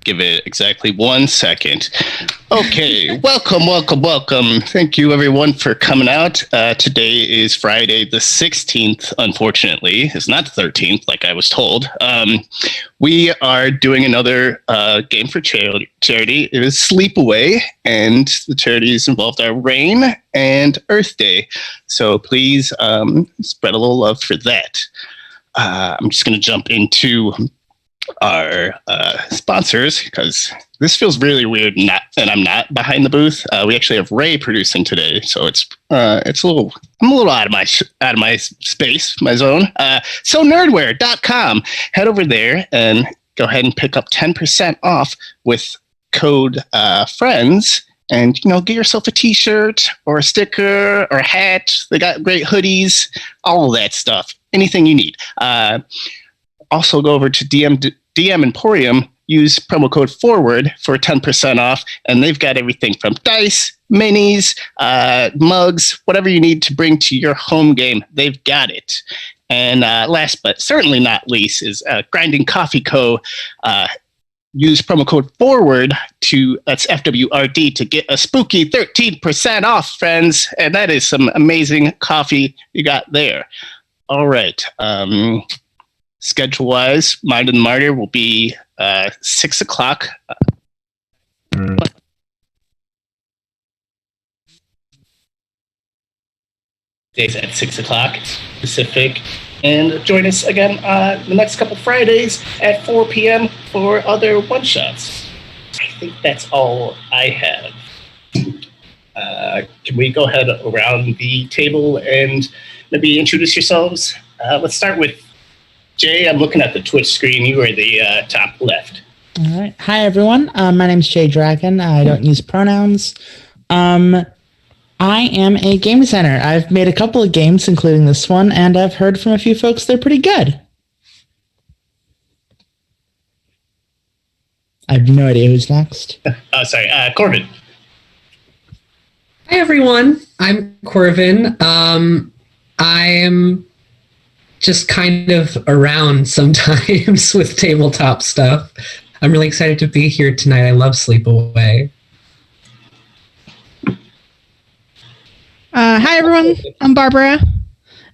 Give it exactly 1 second. Okay, welcome. Thank you, everyone, for coming out. Today is Friday the 16th, unfortunately. It's not the 13th, like I was told. We are doing another game for charity. It is Sleepaway, and the charities involved are Rain and Earth Day. So please spread a little love for that. I'm just going to jump into our sponsors because this feels really weird and I'm not behind the booth. We actually have Ray producing today, so it's a little, I'm a little out of my space, my zone. So nerdware.com, head over there and go ahead and pick up 10% off with code friends, and get yourself a t-shirt or a sticker or a hat. They got great hoodies, all of that stuff, anything you need. Also go over to DM Emporium, use promo code FORWARD for 10% off, and they've got everything from dice, minis, mugs, whatever you need to bring to your home game, they've got it. And last but certainly not least is Grinding Coffee Co. Use promo code FORWARD, that's FWRD, to get a spooky 13% off, friends. And that is some amazing coffee you got there. All right. Schedule-wise, Mind of the Martyr will be 6 o'clock. Days at 6 o'clock Pacific. And join us again the next couple Fridays at 4 p.m. for other one-shots. I think that's all I have. Can we go ahead around the table and maybe introduce yourselves? Let's start with Jay. I'm looking at the Twitch screen. You are the top left. All right. Hi, everyone. My name's Jay Dragon. I don't use pronouns. I am a game designer. I've made a couple of games, including this one, and I've heard from a few folks they're pretty good. I have no idea who's next. Sorry, Corbin. Hi, everyone. I'm Corbin. I am just kind of around sometimes with tabletop stuff. I'm really excited to be here tonight. I love Sleepaway. Hi, everyone. I'm Barbara.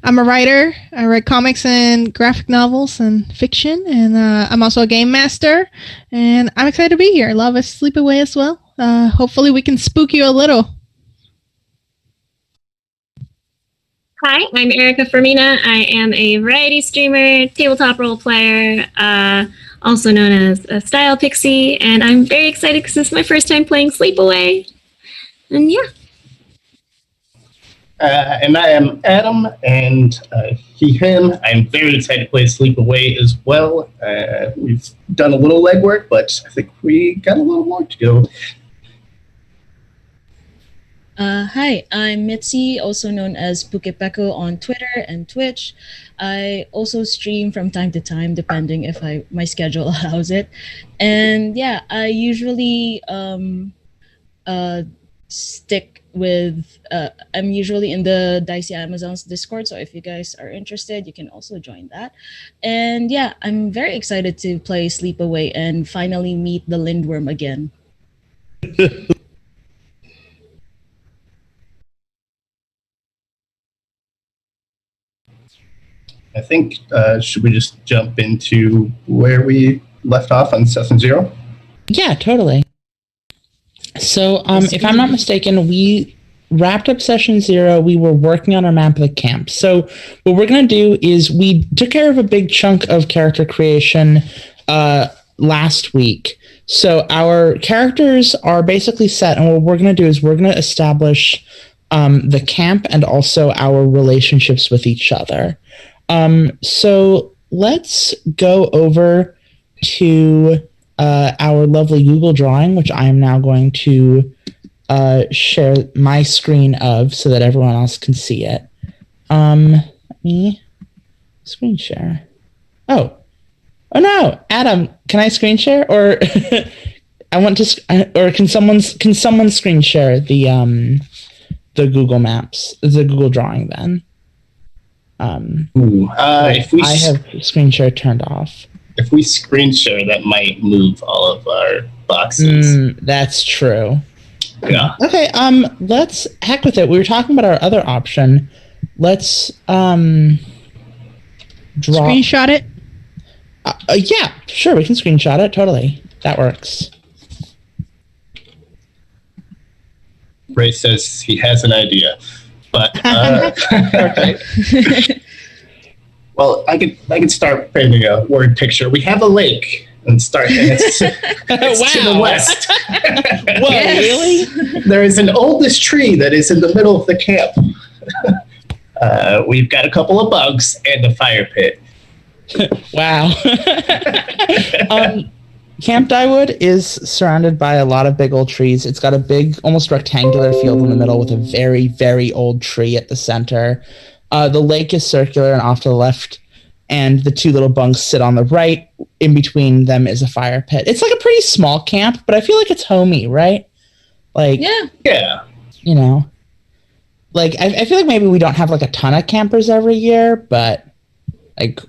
I'm a writer. I write comics and graphic novels and fiction, and I'm also a game master, and I'm excited to be here. I love a Sleepaway as well. Hopefully we can spook you a little. Hi, I'm Erica Fermina. I am a variety streamer, tabletop role player, also known as a Style Pixie, and I'm very excited because this is my first time playing Sleepaway. And yeah. And I am Adam, and he, him. I'm very excited to play Sleepaway as well. We've done a little legwork, but I think we got a little more to go. Hi, I'm Mitzi, also known as Pukepeko on Twitter and Twitch. I also stream from time to time, depending if my schedule allows it. And yeah, I usually stick with, I'm usually in the Dicey Amazons Discord, so if you guys are interested, you can also join that. And yeah, I'm very excited to play Sleepaway and finally meet the Lindworm again. I think, should we just jump into where we left off on Session Zero? Yeah, totally. So, if I'm not mistaken, we wrapped up Session 0. We were working on our map of the camp. So what we're going to do is we took care of a big chunk of character creation last week. So our characters are basically set, and what we're going to do is we're going to establish the camp and also our relationships with each other. So let's go over to our lovely Google drawing, which I am now going to share my screen of so that everyone else can see it. Let me screen share. Oh no, Adam, can I screen share? Or I want to, or can someone screen share the Google Maps, the Google drawing then? If we I have screen share turned off. if we screen share, that might move all of our boxes. That's true. Yeah. Okay, let's heck with it. We were talking about our other option. Let's draw. Screenshot it. Yeah, sure, we can screenshot it. Totally, that works. Ray says he has an idea, but well, I could start painting a word picture. We have a lake and start. And it's to the west. Whoa, really? There is an oldest tree that is in the middle of the camp. We've got a couple of bugs and a fire pit. Wow. Camp Dyewood is surrounded by a lot of big old trees. It's got a big, almost rectangular field in the middle with a very, very old tree at the center. The lake is circular and off to the left, and the two little bunks sit on the right. In between them is a fire pit. It's like a pretty small camp, but I feel like it's homey, right? Like, yeah. You know, like I feel like maybe we don't have like a ton of campers every year, but like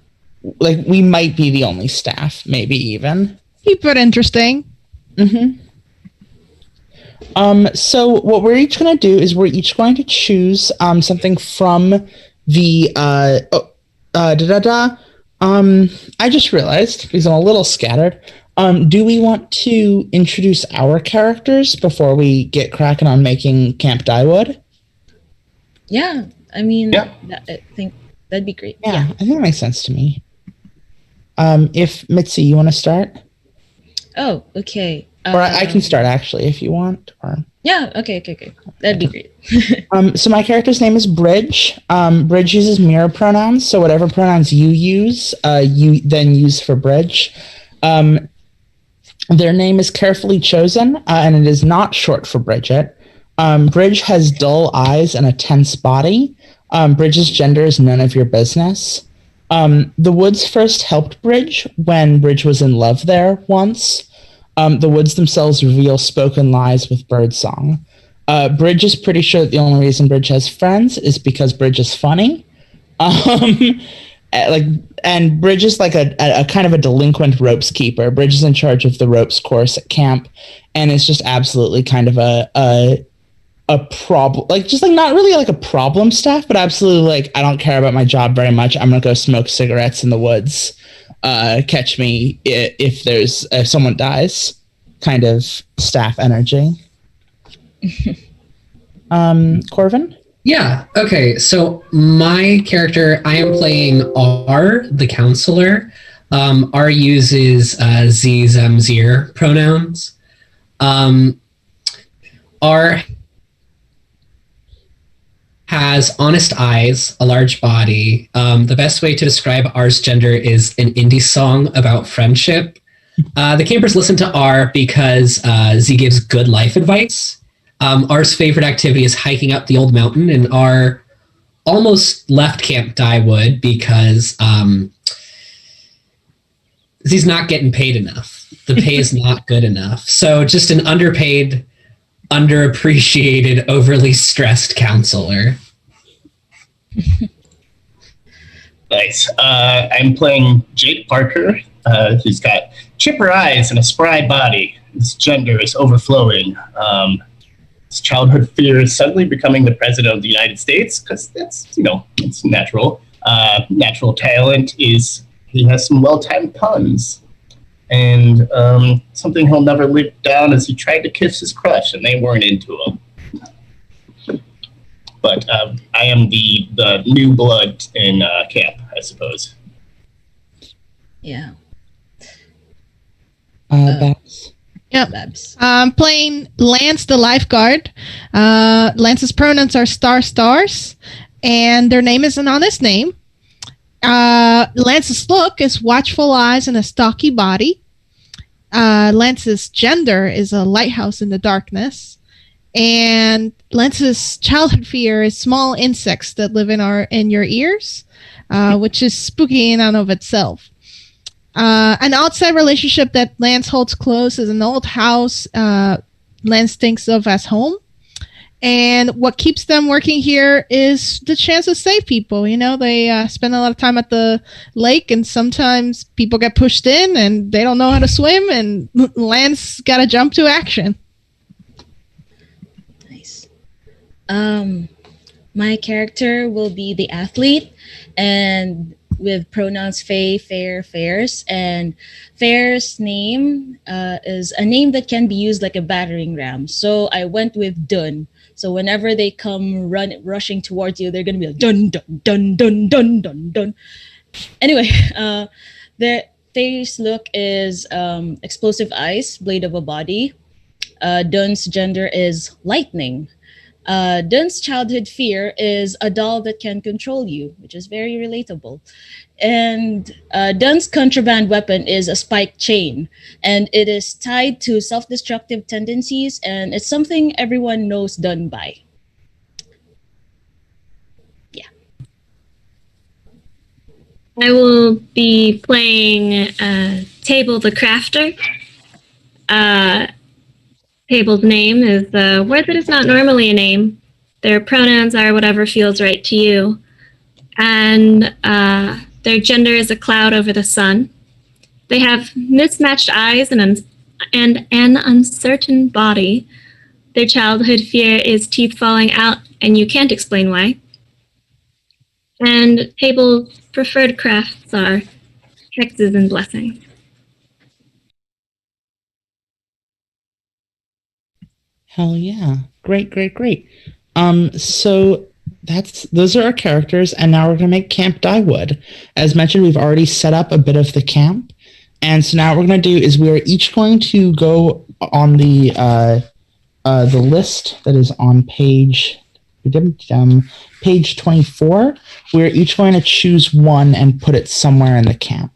we might be the only staff, maybe even. Keep it interesting. So what we're each going to do is we're each going to choose something from the I just realized, because I'm a little scattered, do we want to introduce our characters before we get cracking on making Camp Dyewood? Yeah, I mean, I think that'd be great. Yeah, I think it makes sense to me. If Mitzi, you want to start? Oh, okay. Or I can start, actually, if you want. Or yeah, okay. That'd be great. So my character's name is Bridge. Bridge uses mirror pronouns, so whatever pronouns you use, you then use for Bridge. Their name is carefully chosen, and it is not short for Bridget. Bridge has dull eyes and a tense body. Bridge's gender is none of your business. The Woods first helped Bridge when Bridge was in love there once. The Woods themselves reveal spoken lies with birdsong. Bridge is pretty sure that the only reason Bridge has friends is because Bridge is funny. And Bridge is like a kind of a delinquent ropes keeper. Bridge is in charge of the ropes course at camp, and it's just absolutely kind of a problem, like just like not really like a problem staff, but absolutely like I don't care about my job very much. I'm gonna go smoke cigarettes in the woods. Catch me if someone dies, kind of staff energy. Corvin? Yeah. Okay. So my character, I am playing R, the counselor. R uses Z, Zem, Zir pronouns. R has honest eyes, a large body. The best way to describe R's gender is an indie song about friendship. The campers listen to R because Z gives good life advice. R's favorite activity is hiking up the old mountain, and R almost left Camp Dyewood because Z's not getting paid enough. The pay is not good enough. So just an underpaid, underappreciated, overly stressed counselor. Nice. I'm playing Jake Parker. He's got chipper eyes and a spry body. His gender is overflowing. His childhood fear is suddenly becoming the president of the United States, because that's, it's natural. Natural talent is he has some well-timed puns. And something he'll never live down is he tried to kiss his crush, and they weren't into him. But I am the new blood in camp, I suppose. Yeah. Babs? Yep. Babs. I'm playing Lance the lifeguard. Lance's pronouns are stars, and their name is an honest name. Lance's look is watchful eyes and a stocky body. Lance's gender is a lighthouse in the darkness. And Lance's childhood fear is small insects that live in your ears, which is spooky in and of itself. An outside relationship that Lance holds close is an old house Lance thinks of as home. And what keeps them working here is the chance to save people. You know, they spend a lot of time at the lake, and sometimes people get pushed in and they don't know how to swim, and Lance got to jump to action. Nice. My character will be the athlete, and with pronouns Faye, Fair, Fairs. And Fair's name is a name that can be used like a battering ram. So I went with Dun. So whenever they come rushing towards you, they're going to be like dun, dun, dun, dun, dun, dun, dun. Anyway, their face look is explosive eyes, blade of a body. Dun's gender is lightning. Dun's childhood fear is a doll that can control you, which is very relatable. And Dun's contraband weapon is a spiked chain, and it is tied to self-destructive tendencies, and it's something everyone knows Dun by. Yeah. I will be playing Table the Crafter. Table's name is a word that is not normally a name. Their pronouns are whatever feels right to you. And their gender is a cloud over the sun. They have mismatched eyes and an uncertain body. Their childhood fear is teeth falling out, and you can't explain why. And Table's preferred crafts are hexes and blessings. Hell yeah. Great. So those are our characters, and now we're gonna make Camp Dyewood. As mentioned, we've already set up a bit of the camp. And so now what we're gonna do is we are each going to go on the list that is on page 24. We're each going to choose one and put it somewhere in the camp.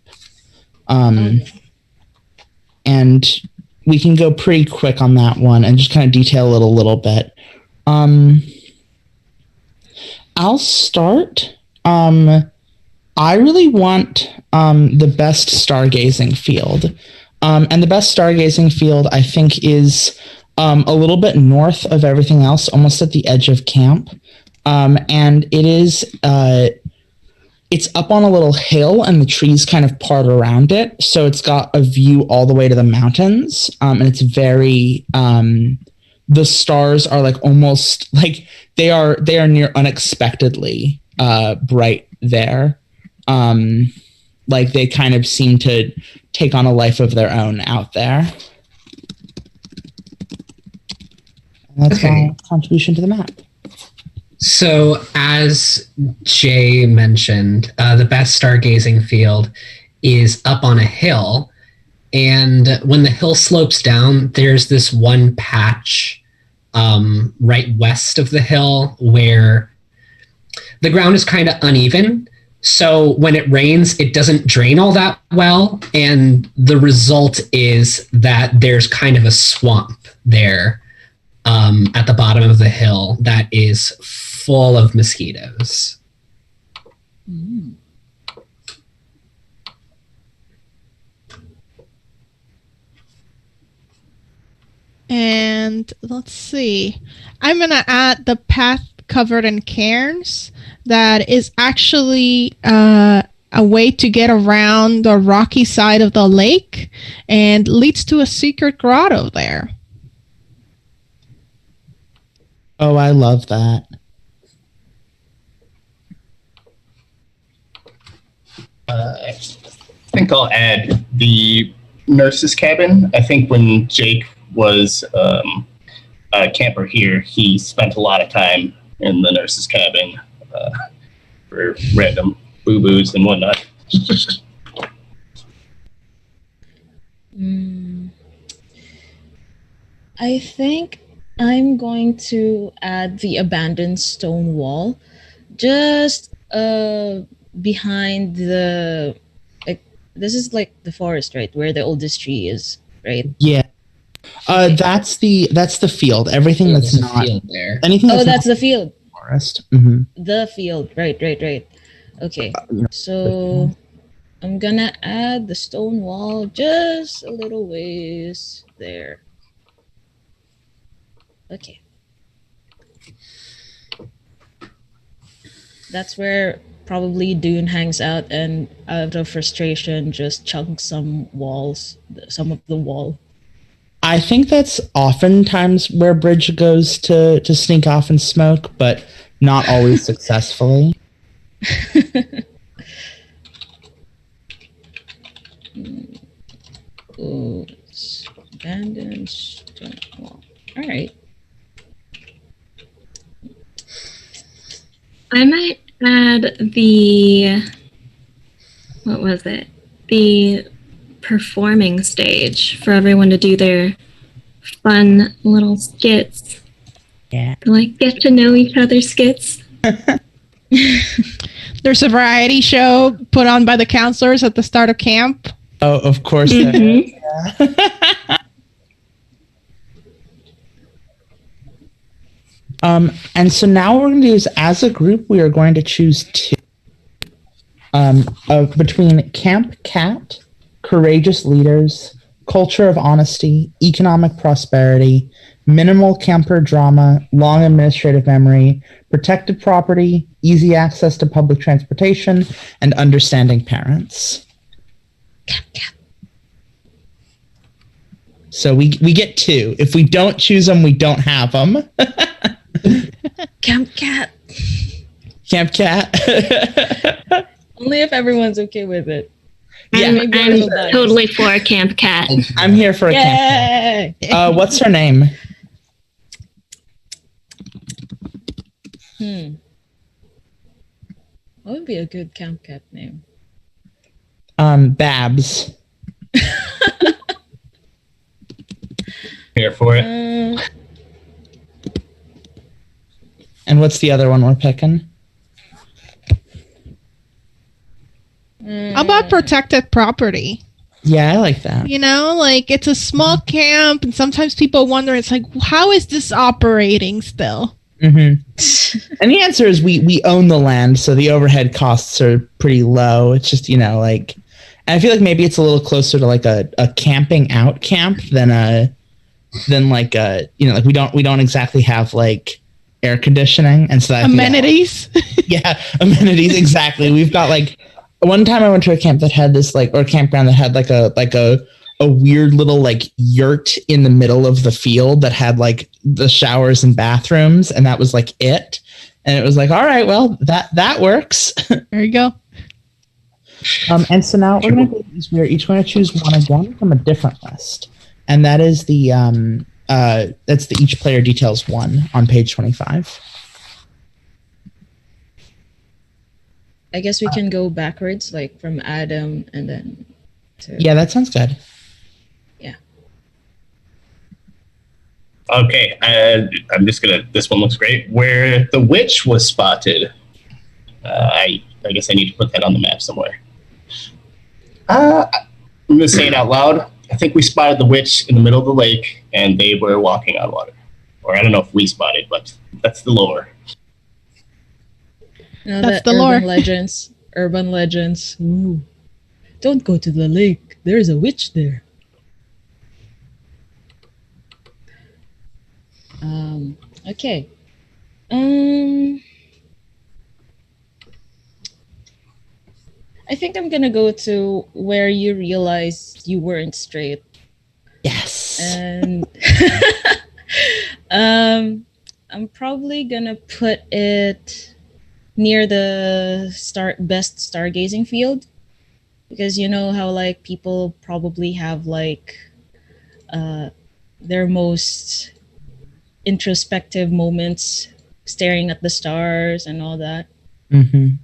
And we can go pretty quick on that one and just kind of detail it a little bit. I'll start. I really want the best stargazing field. And the best stargazing field, I think, is a little bit north of everything else, almost at the edge of camp. And it is... it's up on a little hill, and the trees kind of part around it. So it's got a view all the way to the mountains. And it's very... the stars are like almost like they are near unexpectedly bright there. Like they kind of seem to take on a life of their own out there. And that's my contribution to the map. So, as Jay mentioned, the best stargazing field is up on a hill. And when the hill slopes down, there's this one patch right west of the hill where the ground is kind of uneven. So when it rains, it doesn't drain all that well. And the result is that there's kind of a swamp there at the bottom of the hill that is full of mosquitoes. Mm. And let's see. I'm going to add the path covered in cairns that is actually a way to get around the rocky side of the lake and leads to a secret grotto there. Oh, I love that. I think I'll add the nurse's cabin. I think when Jake was a camper here, he spent a lot of time in the nurse's cabin for random boo-boos and whatnot. I think I'm going to add the abandoned stone wall just behind the... this is like the forest, right? Where the oldest tree is, right? Yeah. That's the field. Everything that's There's not a field there. anything that's That's the field. forest. Mm-hmm. The field. Right. Okay. So I'm gonna add the stone wall just a little ways there. Okay. that's where probably Dune hangs out and out of frustration just chunks some of the wall. I think that's oftentimes where Bridge goes to sneak off and smoke, but not always successfully. Ooh, abandoned stone wall. All right. I might add what was it? The performing stage for everyone to do their fun little skits. Yeah. Like get to know each other's skits. There's a variety show put on by the counselors at the start of camp. Oh, of course. Mm-hmm. And so now what we're going to do is, as a group, we are going to choose two. Between Camp Cat, Courageous Leaders, Culture of Honesty, Economic Prosperity, Minimal Camper Drama, Long Administrative Memory, Protected Property, Easy Access to Public Transportation, and Understanding Parents. So we get two. If we don't choose them, we don't have them. Camp Cat. Camp Cat. Only if everyone's okay with it. Yeah, I'm totally for Camp Cat. I'm here for a Camp Cat. What's her name? What would be a good Camp Cat name? Babs. Here for it. And what's the other one we're picking? How about protected property? Yeah, I like that. You know, like it's a small camp, and sometimes people wonder, it's like, how is this operating still? Mm-hmm. And the answer is we own the land, so the overhead costs are pretty low. It's just, you know, like, and I feel like maybe it's a little closer to like a camping out camp than like you know, like we don't exactly have like air conditioning, and so Amenities. Yeah, amenities, exactly. We've got like, one time I went to a camp that had this like, or a campground that had like a weird little like yurt in the middle of the field that had like the showers and bathrooms, and that was like it. And it was like, all right, well, that works. There you go. And so now what we're going to do is we're each going to choose one again from a different list, and that is that's the each player details one on page 25. I guess we can go backwards, like from Adam and then to... Yeah, that sounds good. Yeah. Okay, I'm just gonna. This one looks great. Where the witch was spotted. I guess I need to put that on the map somewhere. I'm gonna say it out loud. I think we spotted the witch in the middle of the lake, and they were walking on water. Or I don't know if we spotted, but that's the lore. No, That's the the lore. Urban legends. Ooh. Don't go to the lake. There's a witch there. Okay. I think I'm gonna go to where you realized you weren't straight. Yes. And I'm probably gonna put it near the best stargazing field, because you know how like people probably have like their most introspective moments staring at the stars and all that. Mm-hmm.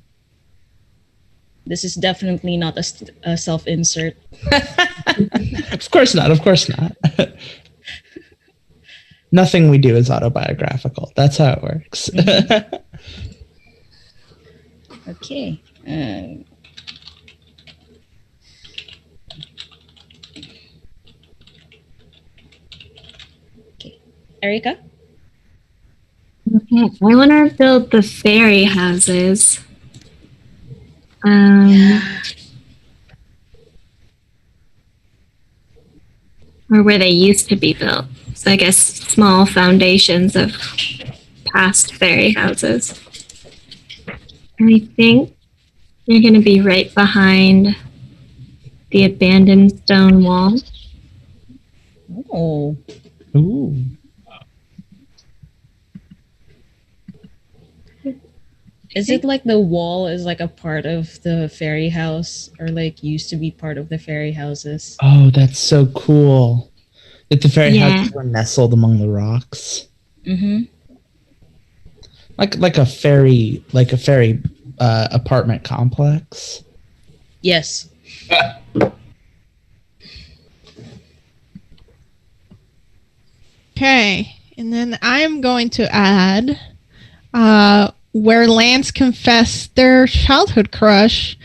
This is definitely not a self-insert. Of course not. Of course not. Nothing we do is autobiographical. That's how it works. Mm-hmm. Okay. Okay. Erica? Okay, I want to build the fairy houses. Or where they used to be built. So I guess small foundations of past fairy houses. I think you're going to be right behind the abandoned stone wall. Oh. Ooh. Is it like the wall is like a part of the fairy house, or like used to be part of the fairy houses? Oh, that's so cool. That the fairy Yeah. houses were nestled among the rocks. Mm-hmm. Like a fairy apartment complex. Yes. Okay, and then I'm going to add where Lance confessed their childhood crush,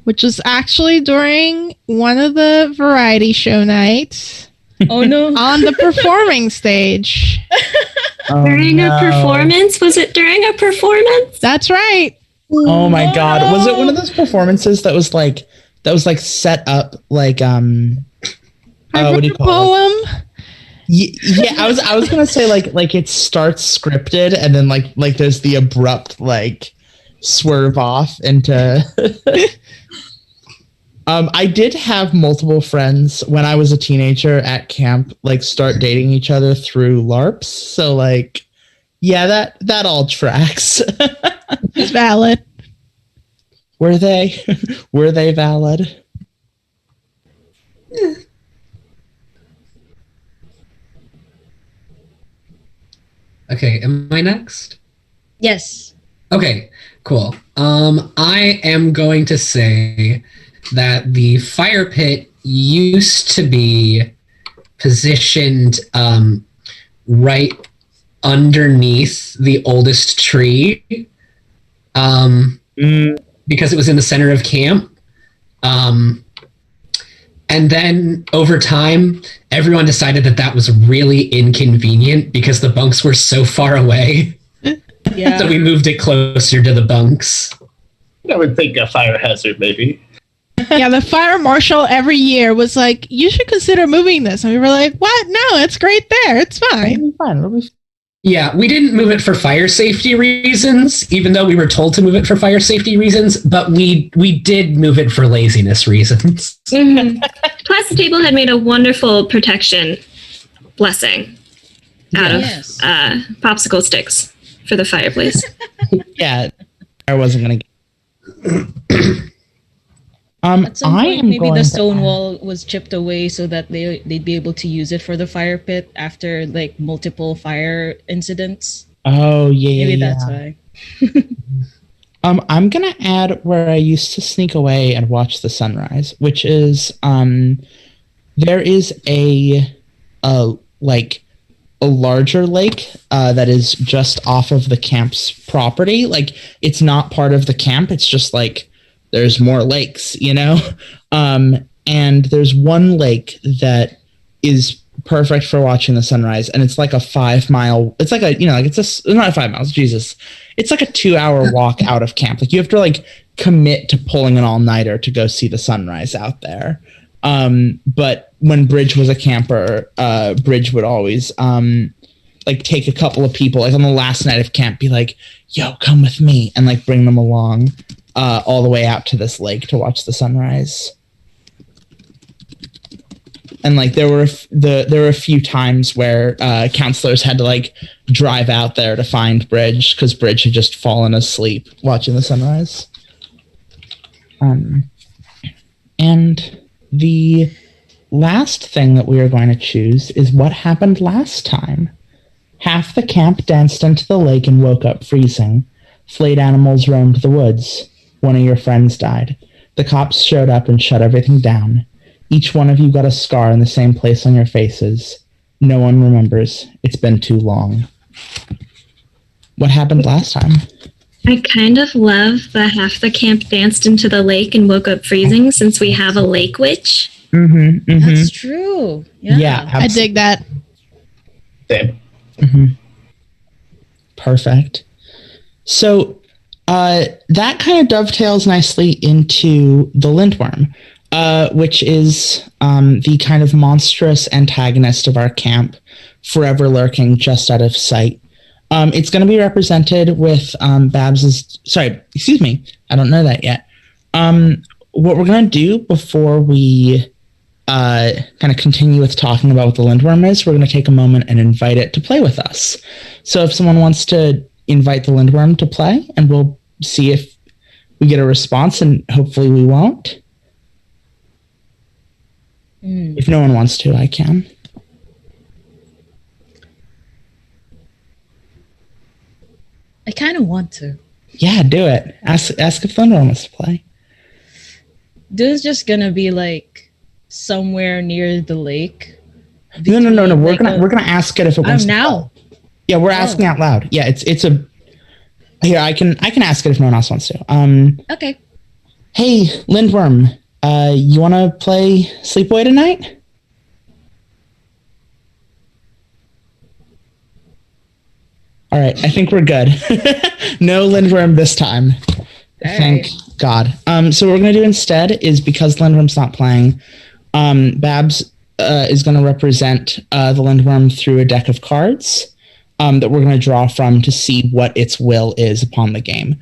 which was actually during one of the variety show nights Oh no. on the performing stage. Oh, During a no. performance? Was it during a performance? That's right. Oh my god. Was it one of those performances that was like set up like I what wrote do you a call it? poem. Yeah, I was gonna say like it starts scripted and then like there's the abrupt like swerve off into I did have multiple friends when I was a teenager at camp like start dating each other through LARPs, so like yeah, that all tracks. It's valid. Were they valid? Okay, am I next? Yes. Okay, cool. I am going to say that the fire pit used to be positioned right underneath the oldest tree because it was in the center of camp. And then over time, everyone decided that was really inconvenient because the bunks were so far away. Yeah. So we moved it closer to the bunks. I would think a fire hazard, maybe. Yeah, the fire marshal every year was like, you should consider moving this. And we were like, what? No, it's great there. It's fine. It'll be fine. It'll be Yeah, we didn't move it for fire safety reasons, even though we were told to move it for fire safety reasons, but we did move it for laziness reasons. Mm-hmm. Plus, the table had made a wonderful protection blessing out Yes. of popsicle sticks for the fireplace. Yeah, I wasn't gonna. At some I point, am maybe going the to stone add- wall was chipped away so that they'd be able to use it for the fire pit after like multiple fire incidents. Oh yeah, Maybe yeah. that's why. I'm gonna add where I used to sneak away and watch the sunrise, which is there is a larger lake that is just off of the camp's property. Like it's not part of the camp. It's just like there's more lakes, you know? And there's one lake that is perfect for watching the sunrise. And it's like a 5 mile, it's like a, you know, like it's not 5 miles, Jesus. It's like a 2-hour walk out of camp. Like you have to like commit to pulling an all-nighter to go see the sunrise out there. But when Bridge was a camper, Bridge would always like take a couple of people, like on the last night of camp, be like, yo, come with me, and like bring them along all the way out to this lake to watch the sunrise. And like there were a few times where counselors had to like drive out there to find Bridge because Bridge had just fallen asleep watching the sunrise. And the last thing that we are going to choose is what happened last time. Half the camp danced into the lake and woke up freezing. Flayed animals roamed the woods. One of your friends died. The cops showed up and shut everything down. Each one of you got a scar in the same place on your faces. No one remembers. It's been too long. What happened last time? I kind of love that half the camp danced into the lake and woke up freezing since we have a lake witch. Mm-hmm, mm-hmm. That's true. Yeah. I dig that. Same. Mm-hmm. Perfect. So that kind of dovetails nicely into the Lindworm, which is the kind of monstrous antagonist of our camp, forever lurking just out of sight. It's going to be represented with Babs's. Sorry, excuse me. I don't know that yet. What we're going to do before we kind of continue with talking about what the Lindworm is, we're going to take a moment and invite it to play with us. So if someone wants to invite the Lindworm to play, and we'll see if we get a response, and hopefully we won't. If no one wants to, I can. I kind of want to. Yeah, do it. Ask if Lindworm wants to play. This is just gonna be like somewhere near the lake. No. We're gonna ask it if it wants to now. play. Yeah, we're asking out loud. Yeah, it's a. Here, I can ask it if no one else wants to. Okay. Hey, Lindworm, you want to play Sleepaway tonight? All right, I think we're good. No Lindworm this time. Thank God. So what we're going to do instead is, because Lindworm's not playing, Babs is going to represent the Lindworm through a deck of cards that we're going to draw from to see what its will is upon the game.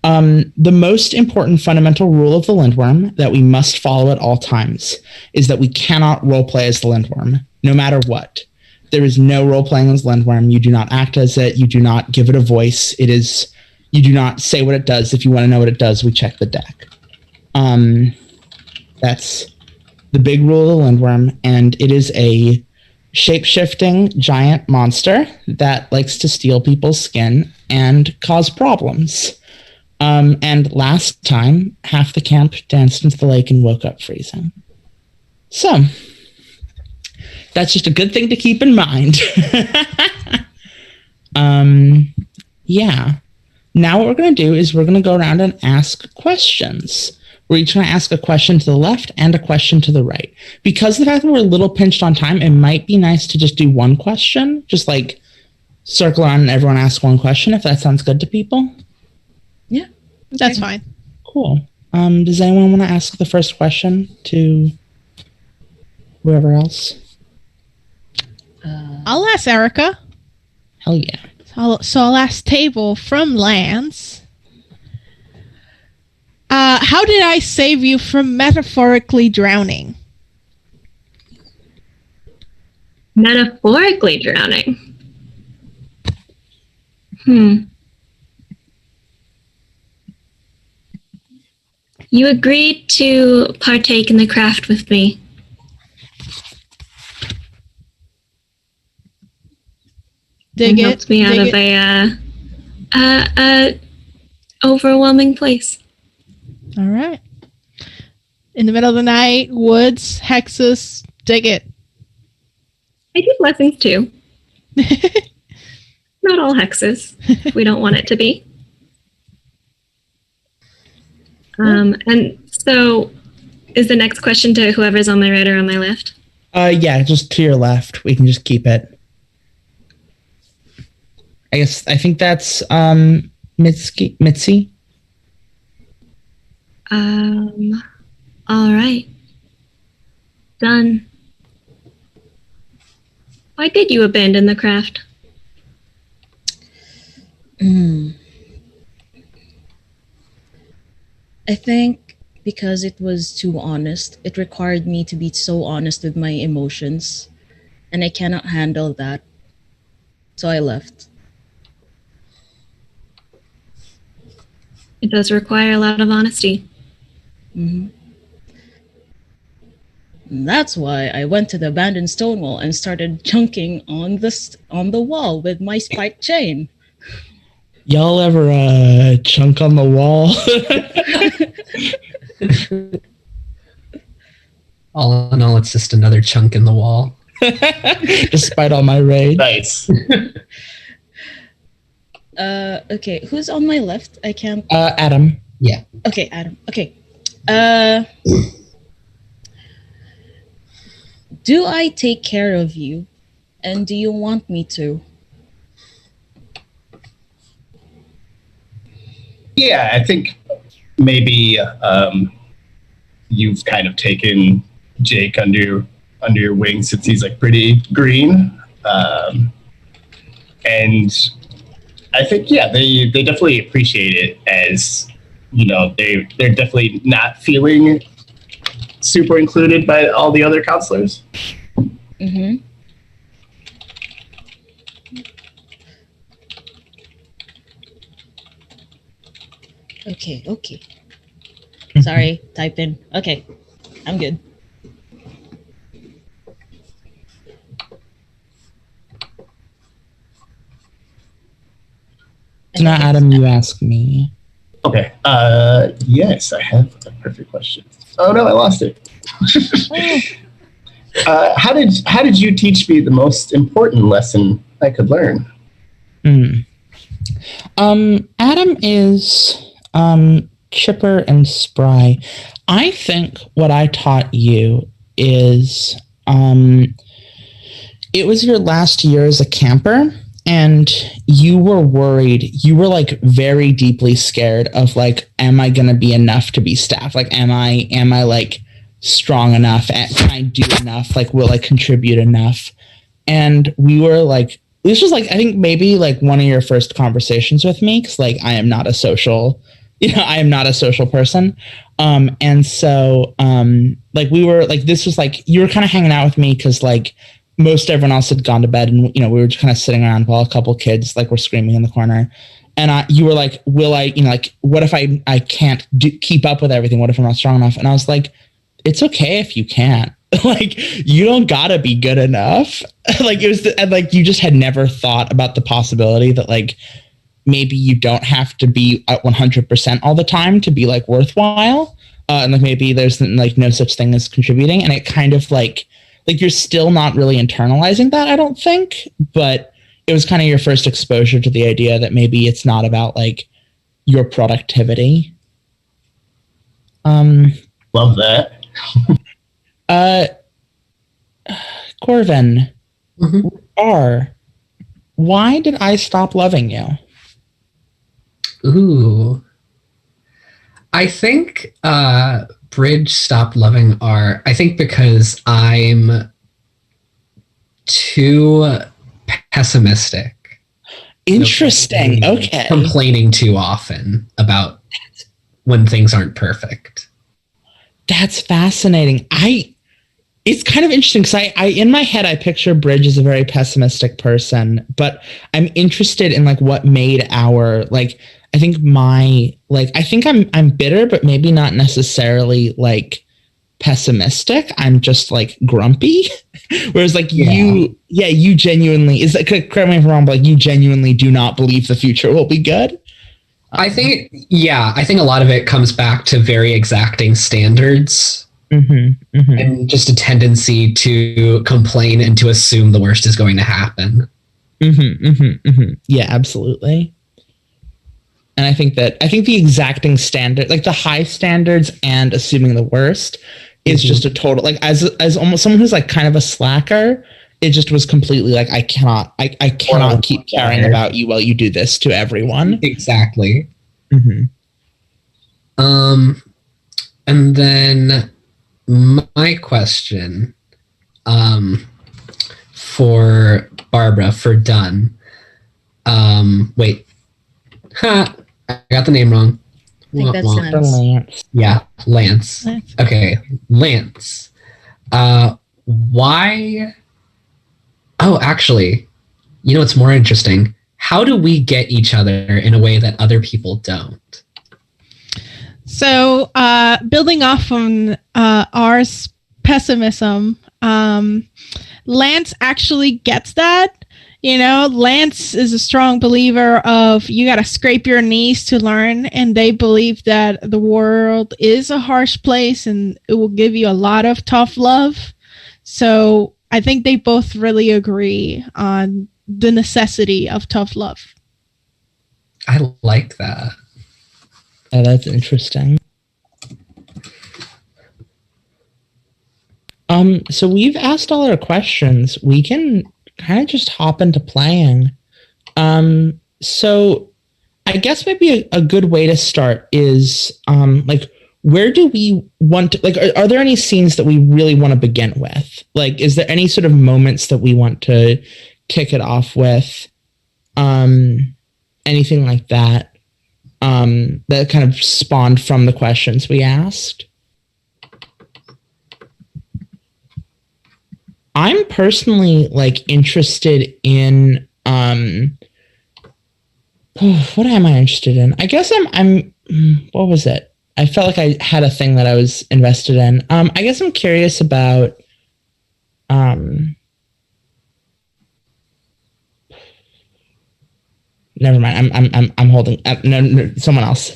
The most important fundamental rule of the Lindworm that we must follow at all times is that we cannot roleplay as the Lindworm, no matter what. There is no role-playing as Lindworm. You do not act as it. You do not give it a voice. You do not say what it does. If you want to know what it does, we check the deck. That's the big rule of the Lindworm, and it is a shape-shifting giant monster that likes to steal people's skin and cause problems. And last time, half the camp danced into the lake and woke up freezing. So, that's just a good thing to keep in mind. Yeah. Now what we're going to do is we're going to go around and ask questions. We're each going to ask a question to the left and a question to the right. Because of the fact that we're a little pinched on time, it might be nice to just do one question. Just like circle around and everyone ask one question, if that sounds good to people. Yeah. That's fine. Cool. Does anyone want to ask the first question to whoever else? I'll ask Erica. Hell yeah. So I'll ask Table from Lance. How did I save you from metaphorically drowning? Metaphorically drowning. You agreed to partake in the craft with me. Helped me out of a overwhelming place. All right. In the middle of the night, woods, hexes, dig it. I do blessings too. Not all hexes. We don't want it to be. And so, is the next question to whoever's on my right or on my left? Yeah, just to your left. We can just keep it. I think that's Mitzi. All right. Done. Why did you abandon the craft? I think because it was too honest. It required me to be so honest with my emotions, and I cannot handle that. So I left. It does require a lot of honesty. And that's why I went to the abandoned stone wall and started chunking on the wall with my spiked chain. Y'all ever chunk on the wall? All in all, it's just another chunk in the wall. Despite all my rage. Nice. Okay, who's on my left? I can't. Adam. Yeah. Okay, Adam. Okay. Do I take care of you? And do you want me to? Yeah, I think maybe you've kind of taken Jake under your wing since he's like pretty green, and I think they definitely appreciate it, as they're definitely not feeling super included by all the other counselors. Mm-hmm. Okay. Sorry, type in. Okay, I'm good. Now, Adam, you ask me. Okay. Yes, I have a perfect question. Oh no, I lost it. How did you teach me the most important lesson I could learn? Adam is chipper and spry. I think what I taught you is it was your last year as a camper, and you were worried. You were like very deeply scared of like, am I going to be enough to be staff? Like, am I like strong enough? Can I do enough? Like, will I contribute enough? And we were like, this was like, I think maybe like one of your first conversations with me, because like I am not a social person. And so like we were like, this was like, you were kind of hanging out with me because like most everyone else had gone to bed, and we were just kind of sitting around while a couple kids like were screaming in the corner. And you were like, will I, like, what if I can't keep up with everything? What if I'm not strong enough? And I was like, it's okay if you can't. Like, you don't gotta be good enough. Like, it was and like you just had never thought about the possibility that like maybe you don't have to be at 100% all the time to be like worthwhile, and like maybe there's like no such thing as contributing. And it kind of like you're still not really internalizing that, I don't think, but it was kind of your first exposure to the idea that maybe it's not about like your productivity. Love that. Corvin, why did I stop loving you? Ooh. I think Bridge stopped loving R. I think because I'm too pessimistic. Interesting. Okay. Complaining too often about when things aren't perfect. That's fascinating. It's kind of interesting because I in my head I picture Bridge as a very pessimistic person, but I'm interested in like what made our like I think I'm bitter, but maybe not necessarily like pessimistic. I'm just like grumpy. Whereas like you genuinely correct me if I'm wrong, but like you genuinely do not believe the future will be good. I think a lot of it comes back to very exacting standards. And just a tendency to complain and to assume the worst is going to happen. Yeah, absolutely. And I think the exacting standard, like the high standards and assuming the worst, is just a total like as almost someone who's like kind of a slacker. It just was completely like I cannot keep caring about you while you do this to everyone. Exactly. And then my question for Barbara, for Dunn. Wait. I got the name wrong. I think that's Lance. Yeah, Lance. Okay, Lance. Why? Oh, actually, what's more interesting? How do we get each other in a way that other people don't? So, building off on R's pessimism, Lance actually gets that. Lance is a strong believer of you got to scrape your knees to learn, and they believe that the world is a harsh place and it will give you a lot of tough love. So I think they both really agree on the necessity of tough love. I like that. Oh, that's interesting. So we've asked all our questions. We can kind of just hop into playing. So I guess maybe a good way to start is like, where do we want to, like, are there any scenes that we really want to begin with? Like, is there any sort of moments that we want to kick it off with? anything like that that kind of spawned from the questions we asked. I'm personally like interested in what am I interested in? I guess I'm what was it? I felt like I had a thing that I was invested in. I guess I'm curious about never mind. I'm holding. No, someone else.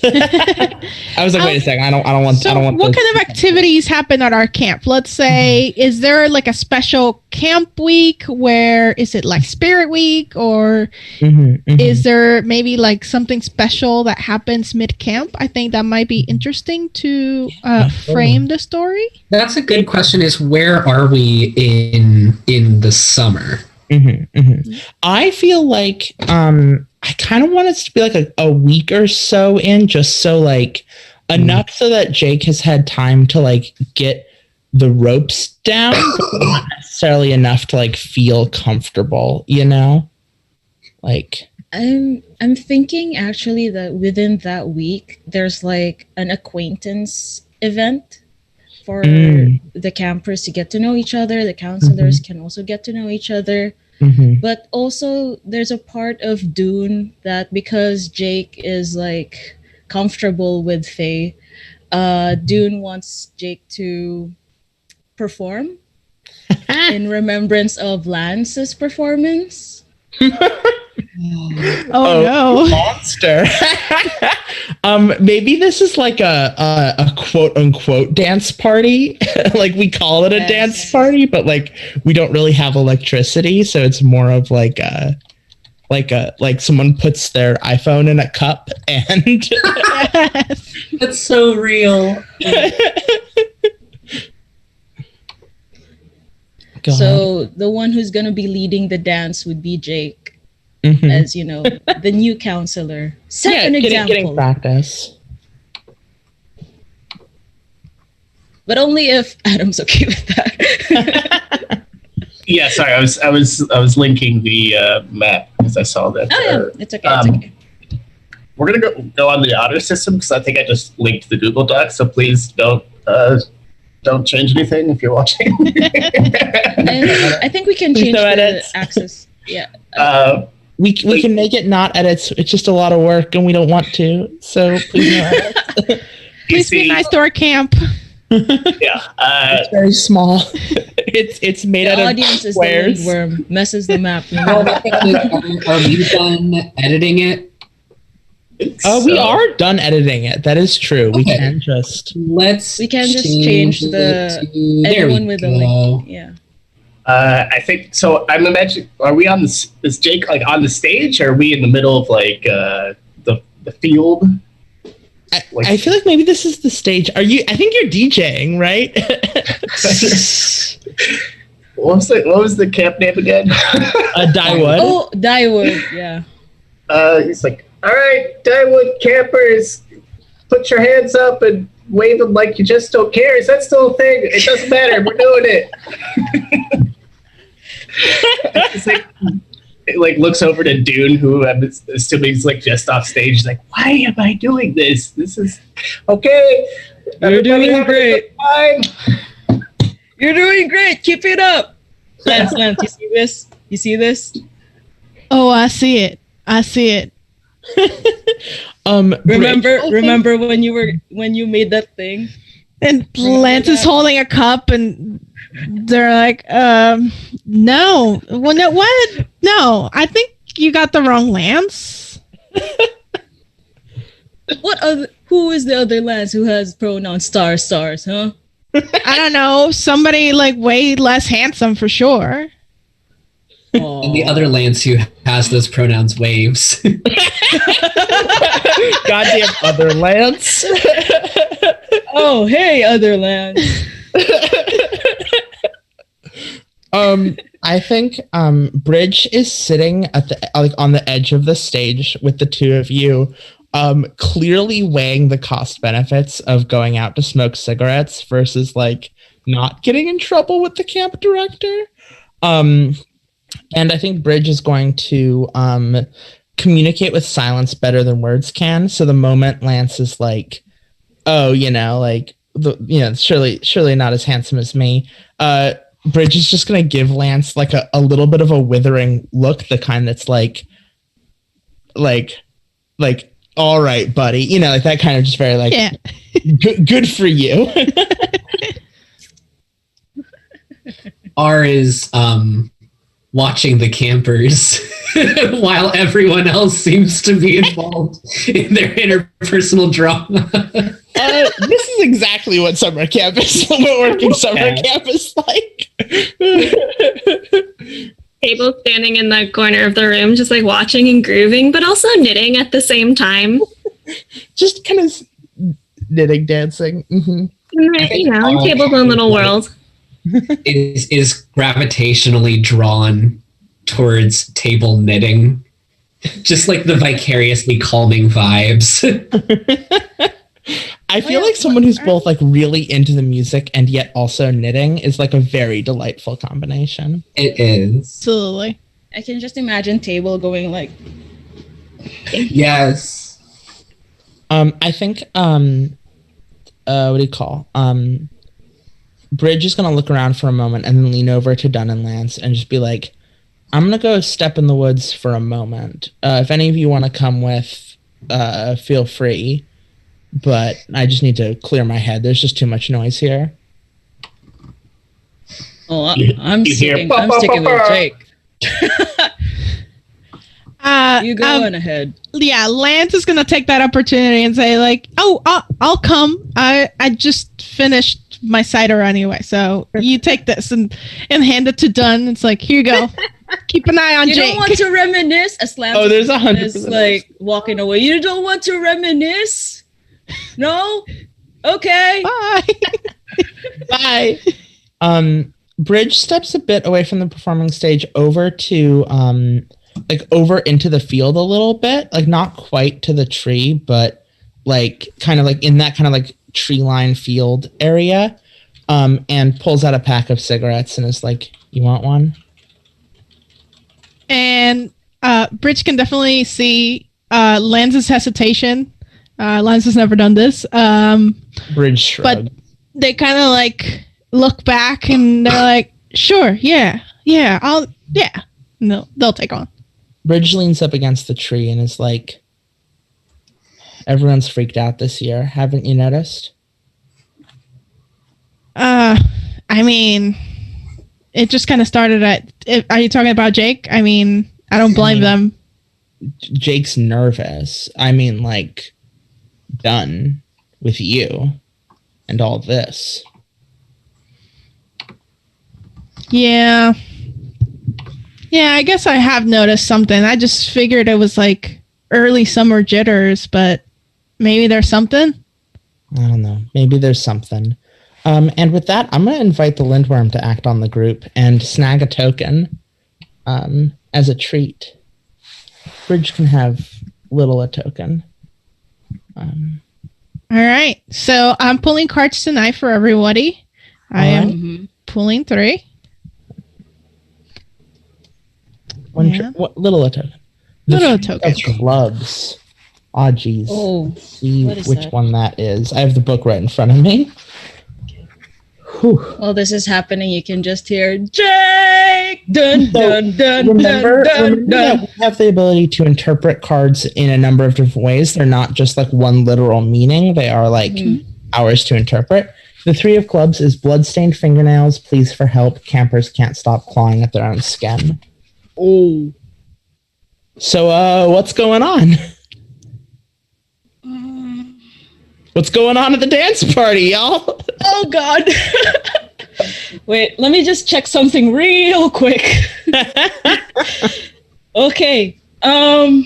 I was like, wait a second. I don't want. So I don't want. what kind of activities happen at our camp? Let's say, is there like a special camp week where is it like Spirit Week, or is there maybe like something special that happens mid camp? I think that might be interesting to frame the story. That's a good question. Is where are we in the summer? I feel like I kind of want it to be like a week or so in, just so like enough so that Jake has had time to like get the ropes down, but not necessarily enough to like feel comfortable, you know? Like I'm thinking actually that within that week there's like an acquaintance event for the campers to get to know each other. The counselors can also get to know each other. But also there's a part of Dune that because Jake is like comfortable with Faye, Dune wants Jake to perform in remembrance of Lance's performance. Oh no. Monster. Maybe this is like a quote unquote dance party. Like we call it a dance party, but like we don't really have electricity, so it's more of like someone puts their iPhone in a cup and That's so real. So the one who's gonna be leading the dance would be Jake. As you know, the new counselor. Set an example. Getting practice. But only if Adam's okay with that. Yeah, sorry, I was linking the map because I saw that. Oh yeah, it's okay. It's okay. We're gonna go on the honor system because I think I just linked the Google Doc. So please don't change anything if you're watching. I think we can change the access. Yeah. We can make it not edits. It's just a lot of work, and we don't want to. So please no edits. Please be nice to our camp. Yeah, it's very small. It's made out of audience is squares. the worm messes the map. Are we done editing it? We are done editing it. That is true. Okay. We can just change the anyone with a link. Yeah. I think so. I'm imagining. Are we on this? Is Jake like on the stage? Or are we in the middle of like the field? I feel like maybe this is the stage. Are you? I think you're DJing, right? What was the camp name again? Dyewood. Oh, Dyewood. Yeah. He's like, all right, Dyewood campers, put your hands up and wave them like you just don't care. Is that still a thing? It doesn't matter. We're doing it. It's like looks over to Dune, who I'm assuming is like just off stage. He's like, why am I doing this? This is okay. You're doing great. You're doing great. Keep it up. Lance, you see this? You see this? Oh, I see it. Remember when you made that thing? And Lance is holding a cup, and they're like, no. Well, no, what? No, I think you got the wrong Lance. Who is the other Lance who has pronouns stars, huh? I don't know. Somebody like way less handsome for sure. And the other Lance who has those pronouns waves. Goddamn other Lance. Oh, hey, other Lance. I think Bridge is sitting at the on the edge of the stage with the two of you, clearly weighing the cost benefits of going out to smoke cigarettes versus like not getting in trouble with the camp director. And I think Bridge is going to communicate with silence better than words can. So the moment Lance is like, oh, surely not as handsome as me, Bridge is just gonna give Lance like a little bit of a withering look, the kind that's like all right, buddy, like that kind of just very like, yeah. good for you. R is watching the campers while everyone else seems to be involved in their interpersonal drama. This is exactly what summer camp is. What working summer camp is like. Table standing in the corner of the room, just like watching and grooving, but also knitting at the same time. Just kind of knitting, dancing. Mm-hmm. In Table's own little world. Is gravitationally drawn towards table knitting. Just like the vicariously calming vibes. I feel like someone who's both like really into the music and yet also knitting is like a very delightful combination. It is. Absolutely. I can just imagine Table going like... Yes. I think, what do you call? Bridge is going to look around for a moment and then lean over to Dunn and Lance and just be like, I'm going to go step in the woods for a moment. If any of you want to come with, feel free. But I just need to clear my head. There's just too much noise here. Oh, I'm sticking with Jake. You go on ahead. Yeah, Lance is gonna take that opportunity and say like, "Oh, I'll come. I just finished my cider anyway, so you take this and hand it to Dunn. It's like, here you go. Keep an eye on Jake. You don't want to reminisce?" As Lance there's 100% like walking away. You don't want to reminisce? No? Okay. Bye. Bye. Bridge steps a bit away from the performing stage over to over into the field a little bit, like not quite to the tree, but like kind of like in that kind of like tree line field area, and pulls out a pack of cigarettes and is like, "You want one?" And Bridge can definitely see Lance's hesitation. Lance has never done this. Bridge shrug. But they kind of like look back and they're like, "Sure, yeah, no, they'll take on." Bridge leans up against the tree and is like, "Everyone's freaked out this year. Haven't you noticed?" I mean, it just kind of started are you talking about Jake? I mean, I don't blame them. Jake's nervous. I mean, like, done with you and all this. Yeah, I guess I have noticed something. I just figured it was like early summer jitters, but maybe there's something. I don't know. Maybe there's something. And with that, I'm going to invite the Lindworm to act on the group and snag a token as a treat. Bridge can have Little a token. All right. So I'm pulling cards tonight for everybody. I am pulling 3. Little a token. Little a token. Clubs. Oh, geez. Oh, see which one that is. I have the book right in front of me. While this is happening, you can just hear Jake. Dun dun dun. Remember dun. that we have the ability to interpret cards in a number of different ways. They're not just like one literal meaning. They are like ours to interpret. The 3 of clubs is bloodstained fingernails, pleas for help, campers can't stop clawing at their own skin. Oh. So, what's going on? What's going on at the dance party, y'all? Oh, God. Wait, let me just check something real quick. Okay. Yeah,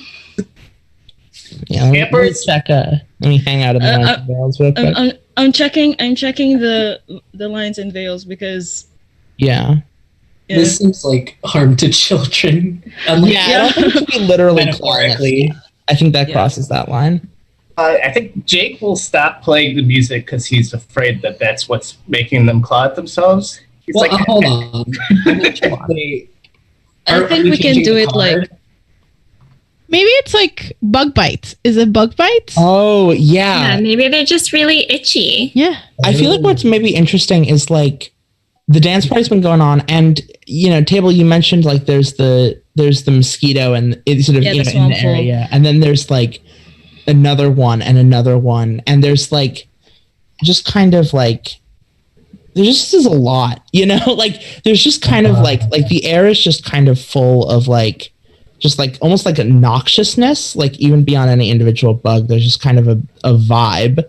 let me check. Let me hang out in the lines and veils real quick. I'm checking the lines and veils because. Yeah. This seems like harm to children. I don't think it could be literally metaphorically. I think that crosses that line. I think Jake will stop playing the music because he's afraid that that's what's making them claw at themselves. He's hold on. I think we can do it like... Maybe it's like bug bites. Is it bug bites? Oh, Yeah, yeah. maybe they're just really itchy. Yeah. I feel like what's maybe interesting is like the dance party's been going on, and Table, you mentioned like there's the mosquito and it's sort of Yeah, the in the swamp hole. area, and then there's like another one, and there's like just kind of like there just is a lot, like there's just kind of like the air is just kind of full of like just like almost like a noxiousness, like even beyond any individual bug. There's just kind of a vibe,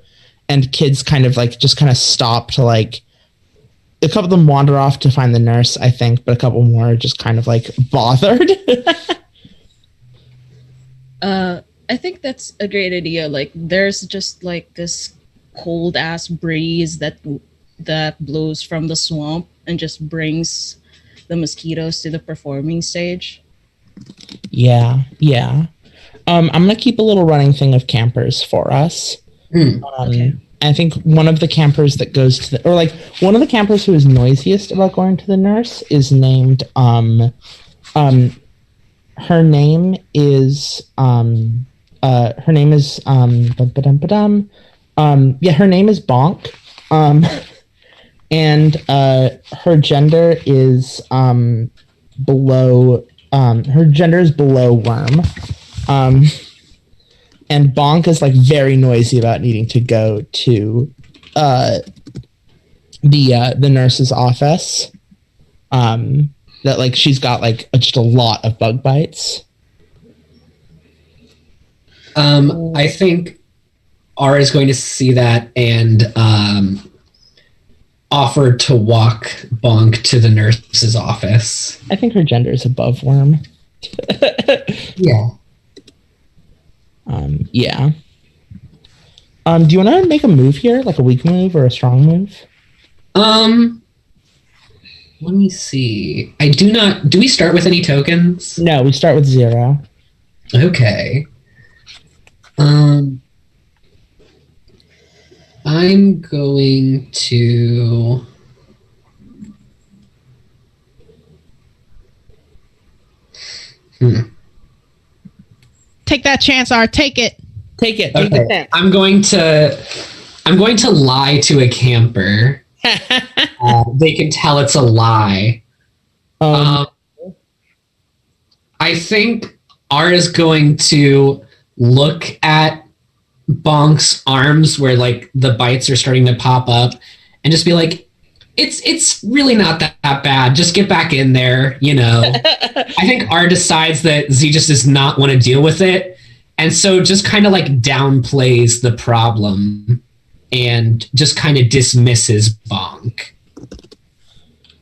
and kids kind of like just kind of stop to like a couple of them wander off to find the nurse, I think, but a couple more are just kind of like bothered. I think that's a great idea. Like, there's just like this cold ass breeze that blows from the swamp and just brings the mosquitoes to the performing stage. Yeah. I'm gonna keep a little running thing of campers for us. Okay. I think one of the campers that goes to one of the campers who is noisiest about going to the nurse is named her name is her name is her name is Bonk. And her gender is below worm. And Bonk is like very noisy about needing to go to the nurse's office. That like she's got like just a lot of bug bites. I think R is going to see that and offer to walk Bonk to the nurse's office. I think her gender is above worm. Yeah. Yeah. Do you want to make a move here, like a weak move or a strong move? Let me see. I do not. Do we start with any tokens? No, we start with 0. Okay. I'm going to. Take that chance, R. Take it. Take it. Okay. I'm going to lie to a camper. They can tell it's a lie. I think R is going to look at Bonk's arms where like the bites are starting to pop up and just be like, it's really not that bad. Just get back in there, I think R decides that Z just does not want to deal with it. And so just kind of like downplays the problem and just kind of dismisses Bonk.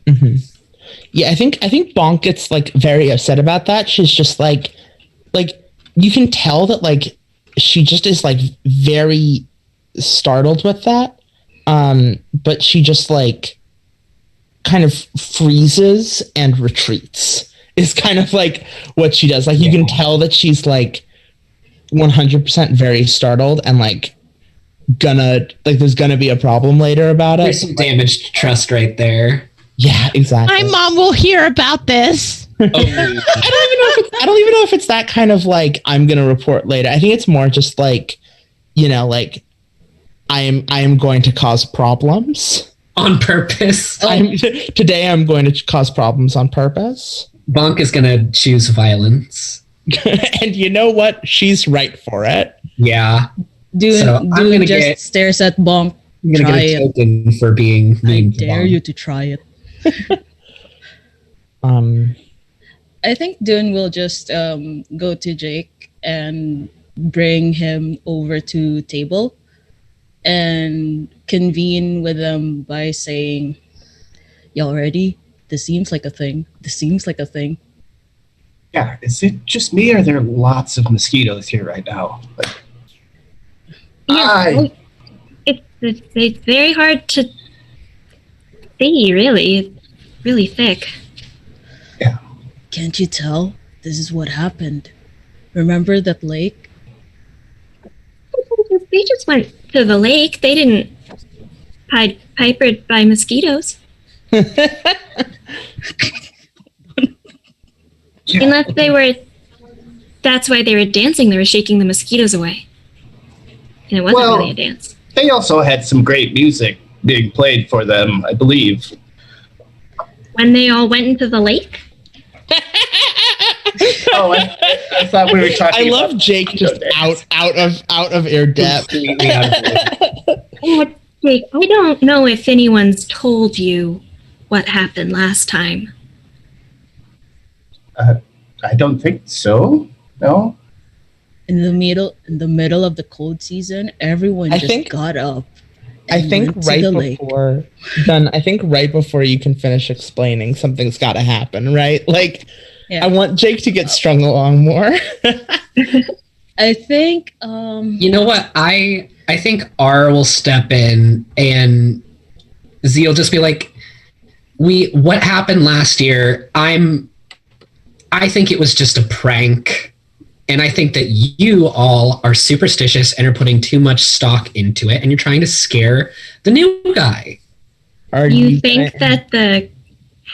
Mm-hmm. Yeah, I think Bonk gets like very upset about that. She's just like you can tell that like she just is like very startled with that. But she just like kind of freezes and retreats is kind of like what she does. Like you can tell that she's like 100% very startled and like there's gonna be a problem later about it. There's some damaged trust right there. Yeah, exactly. My mom will hear about this. I don't even know if it's that kind of like I'm gonna report later. I think it's more just like, like I am going to cause problems on purpose. Today I'm going to cause problems on purpose. Bonk is gonna choose violence. And you know what? She's right for it. Yeah. Dune just stares at Bonk. I'm gonna get a token for being mean. I dare you to try it. I think Dune will just go to Jake and bring him over to table and convene with them by saying, "Y'all ready? This seems like a thing. Yeah, is it just me or are there lots of mosquitoes here right now? It's very hard to see, really. It's really thick. Yeah. Can't you tell? This is what happened. Remember that lake? They just went to the lake. They didn't pipered by mosquitoes. Unless they were that's why they were dancing. They were shaking the mosquitoes away. And it wasn't really a dance. They also had some great music being played for them, I believe. When they all went into the lake? Oh, I thought we were talking. I love Jake just out of air depth. Oh, Jake, I don't know if anyone's told you what happened last time. I don't think so. No. In the middle of the cold season, everyone got up. I think right before you can finish explaining, something's got to happen, right? Like, yeah. I want Jake to get strung along more. I think. You know what? I think R will step in and Z will just be like, what happened last year? I think it was just a prank. And I think that you all are superstitious and are putting too much stock into it, and you're trying to scare the new guy. You think that the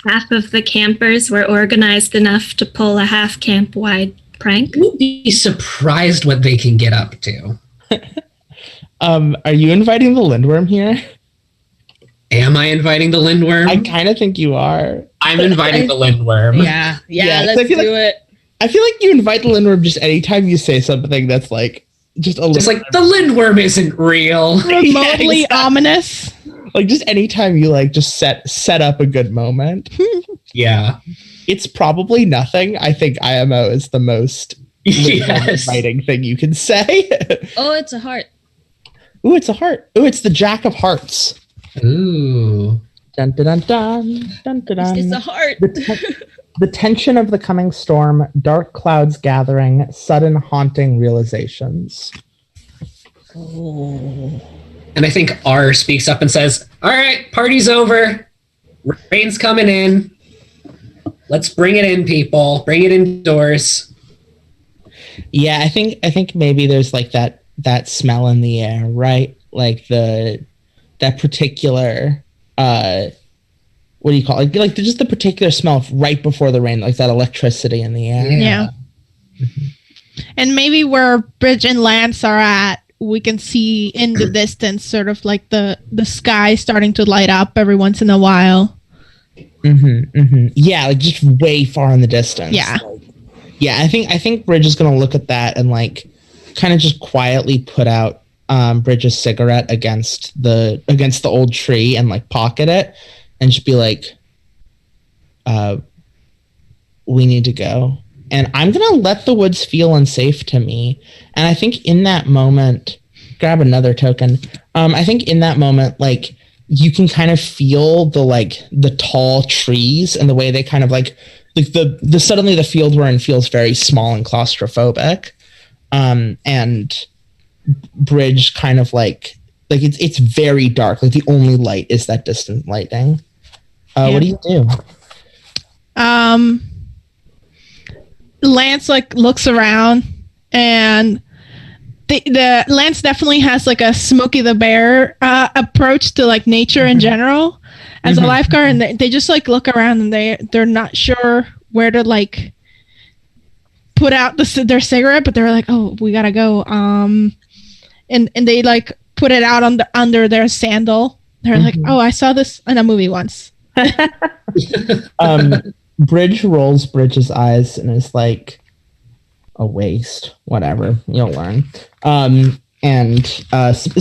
half of the campers were organized enough to pull a half camp-wide prank? You'd be surprised what they can get up to. Are you inviting the Lindworm here? Am I inviting the Lindworm? I kind of think you are. I'm inviting the Lindworm. Yeah, let's do it. I feel like you invite the Lindworm just anytime you say something that's like just a little. It's like the Lindworm isn't real. Remotely ominous. Like just anytime you like just set up a good moment. Yeah. It's probably nothing. I think IMO is the most inviting thing you can say. Oh, it's a heart. Ooh, it's a heart. Ooh, it's the Jack of Hearts. Ooh. Dun dun dun dun dun dun. dun. It's a heart. The tension of the coming storm, dark clouds gathering, sudden haunting realizations. Oh. And I think R speaks up and says, all right, party's over. Rain's coming in. Let's bring it in, people. Bring it indoors. Yeah, I think maybe there's like that smell in the air, right? Like that particular what do you call it? Like just the particular smell of right before the rain, like that electricity in the air. Yeah. Mm-hmm. And maybe where Bridge and Lance are at, we can see in the distance sort of like the sky starting to light up every once in a while. Mm-hmm, mm-hmm. Yeah, like just way far in the distance. Yeah. Yeah, I think Bridge is gonna look at that and like kind of just quietly put out Bridge's cigarette against the old tree and like pocket it and just be like, we need to go. And I'm gonna let the woods feel unsafe to me. And I think in that moment, grab another token. I think in that moment, like you can kind of feel the tall trees and the way they kind of like the suddenly the field we're in feels very small and claustrophobic. And Bridge kind of like it's very dark. Like the only light is that distant lightning. What do you do? Lance like looks around, and the Lance definitely has like a Smokey the Bear approach to like nature in general as a lifeguard, and they just like look around and they're not sure where to like put out their cigarette, but they're like, oh, we gotta go. And they like put it out under their sandal. They're like, oh, I saw this in a movie once. Bridge rolls Bridge's eyes and is like, a waste. Whatever, you'll learn. So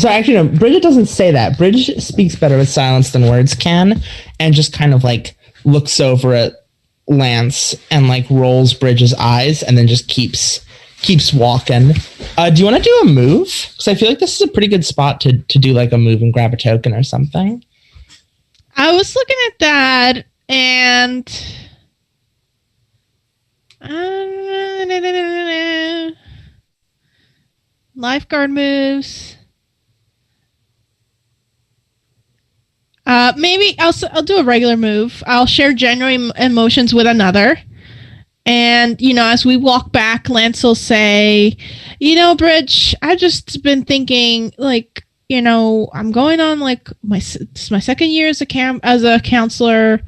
actually, no, Bridget doesn't say that. Bridge speaks better with silence than words can, and just kind of like looks over at Lance and like rolls Bridge's eyes and then just keeps walking. Do you want to do a move? Because I feel like this is a pretty good spot to do like a move and grab a token or something. I was looking at that and lifeguard moves. Maybe I'll do a regular move. I'll share genuine emotions with another. And, as we walk back, Lance will say, Bridge, I've just been thinking, like, I'm going on, like, it's my second year as a counselor.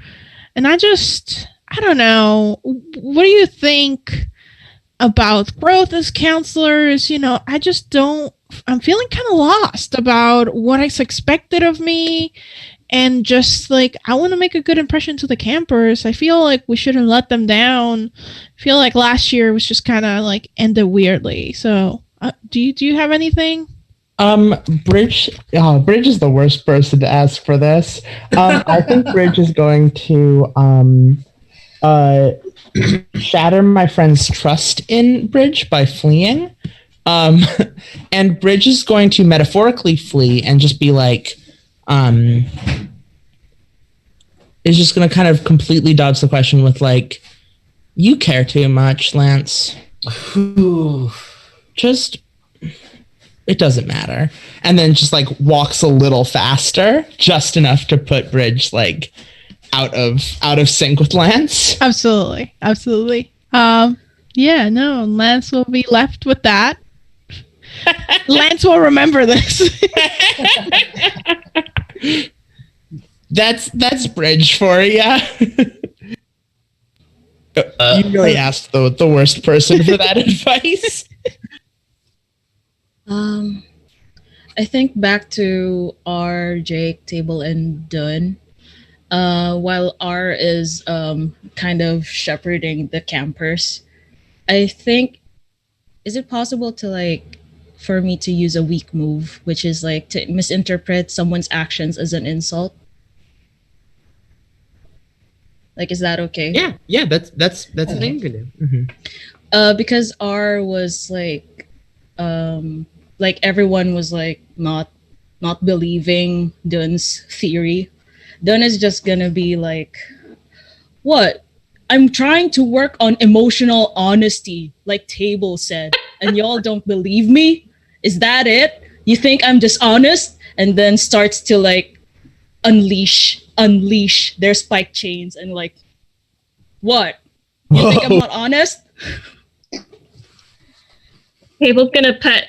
And I don't know. What do you think about growth as counselors. I just don't. I'm feeling kind of lost about what is expected of me. And just like, I want to make a good impression to the campers. I feel like we shouldn't let them down. I feel like last year was just kind of like ended weirdly. So do you have anything? Bridge is the worst person to ask for this. I think Bridge is going to shatter my friend's trust in Bridge by fleeing. And Bridge is going to metaphorically flee and just be like, is just going to kind of completely dodge the question with like, you care too much, Lance. Just, it doesn't matter. And then just like walks a little faster, just enough to put Bridge like out of sync with Lance. Absolutely. Yeah, no, Lance will be left with that. Lance will remember this. That's Bridge for you. You really asked the worst person for that advice. I think back to R, Jake, Table, and Dun. While R is kind of shepherding the campers, I think, is it possible to like for me to use a weak move, which is like to misinterpret someone's actions as an insult? Like, is that okay? Yeah, that's a thing you can do. Mm-hmm. Because R was like everyone was like not believing Dun's theory. Dun is just gonna be like, what? I'm trying to work on emotional honesty, like Table said, and y'all don't believe me? Is that it? You think I'm dishonest? And then starts to like unleash their spike chains and like, what? You think I'm not honest? Table's gonna put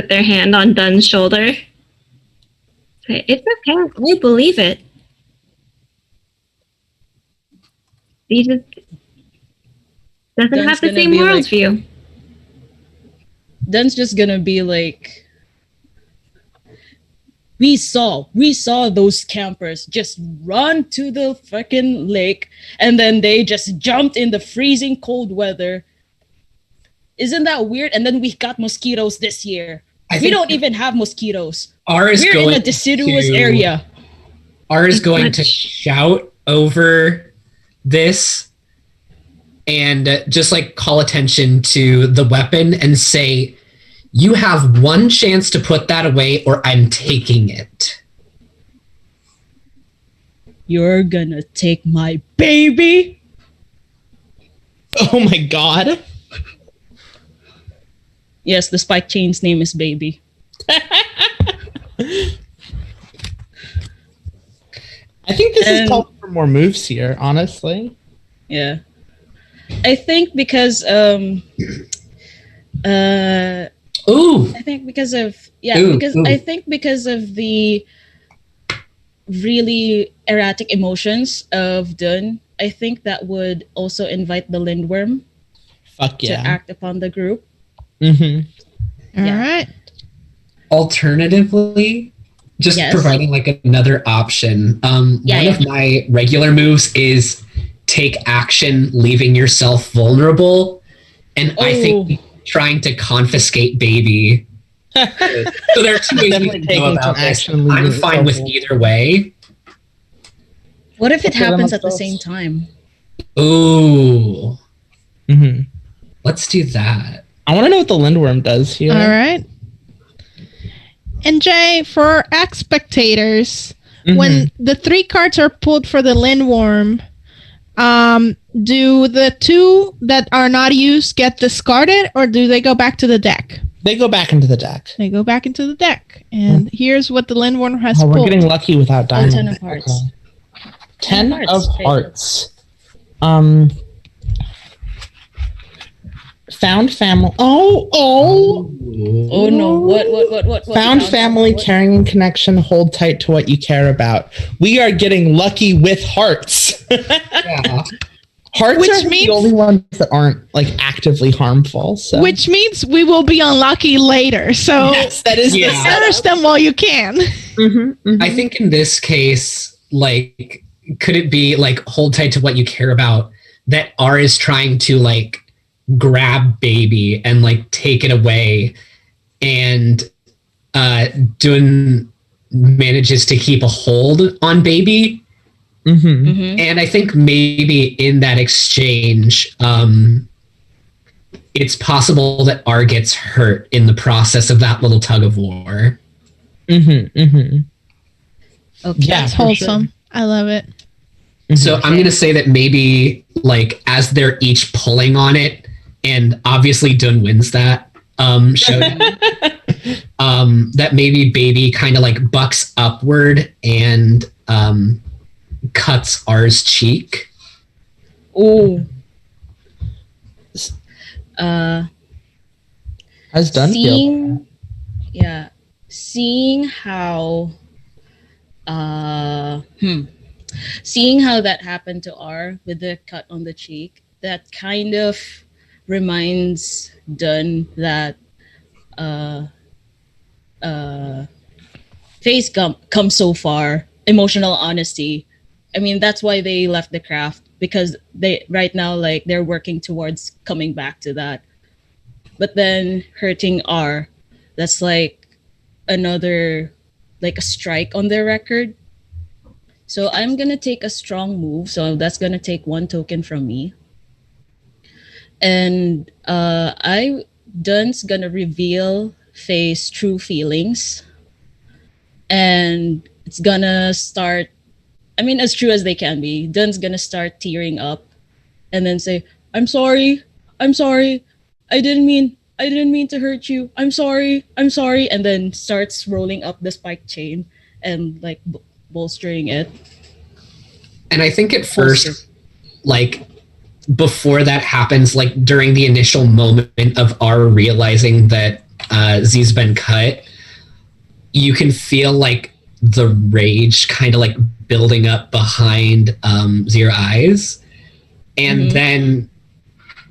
their hand on Dun's shoulder. Say, it's okay, I believe it. He just doesn't Dun's have the same gonna be worldview. Dun's just gonna be like, we saw those campers just run to the fucking lake and then they just jumped in the freezing cold weather. Isn't that weird? And then we got mosquitoes this year. We don't even have mosquitoes. We're in a deciduous area. R is going to shout over this and just like call attention to the weapon and say, you have one chance to put that away or I'm taking it. You're gonna take my baby? Oh my god. Yes, the spike chain's name is Baby. I think this is calling for more moves here, honestly. Yeah. I think because I think because of the really erratic emotions of Dun, I think that would also invite the Lindworm to act upon the group. Mm-hmm. All right. Alternatively, just providing like another option. One of my regular moves is take action, leaving yourself vulnerable. And I think trying to confiscate Baby. So there are two ways we can go about this. I'm fine with either way. What if it happens at the same time? Ooh. Mm-hmm. Let's do that. I want to know what the Lindworm does here. All right. And Jay, for spectators, when the 3 cards are pulled for the Lindworm, do the 2 that are not used get discarded, or do they go back to the deck? They go back into the deck. They go back into the deck. And here's what the Lindworm has pulled. We're getting lucky without diamond. 10 of hearts. Okay. 10 of hearts. Found family. Oh no! What? Found family, caring connection. Hold tight to what you care about. We are getting lucky with hearts. Yeah. Hearts Which are means- the only ones that aren't like actively harmful. So. Which means we will be unlucky later. So Yes, that is Yeah. the cherish setup. them while you can. I think in this case, like, could it be like hold tight to what you care about? That R is trying to like grab baby and like take it away, and Dun manages to keep a hold on baby. And I think maybe in that exchange, it's possible that R gets hurt in the process of that little tug of war. Okay. Yeah, It's for wholesome. sure. I love it. So I'm going to say that maybe like as they're each pulling on it, and obviously Dun wins that showdown, that maybe baby kind of like bucks upward and cuts R's cheek. Oh. Has done feel. Seeing how that happened to R with the cut on the cheek, that kind of reminds Dun that Faye's come so far. Emotional honesty. I mean, that's why they left the craft, because they right now like they're working towards coming back to that. But then hurting R, that's like another like a strike on their record. So I'm gonna take a strong move. So that's gonna take 1 token from me. And Dun's gonna reveal Faye's true feelings. And it's gonna start, I mean, as true as they can be. Dun's gonna start tearing up and then say, I'm sorry. I didn't mean to hurt you. I'm sorry. And then starts rolling up the spike chain and like bolstering it. And I think at first, like before that happens, like during the initial moment of R realizing that Z's been cut, you can feel like the rage kind of like building up behind Z's eyes. And then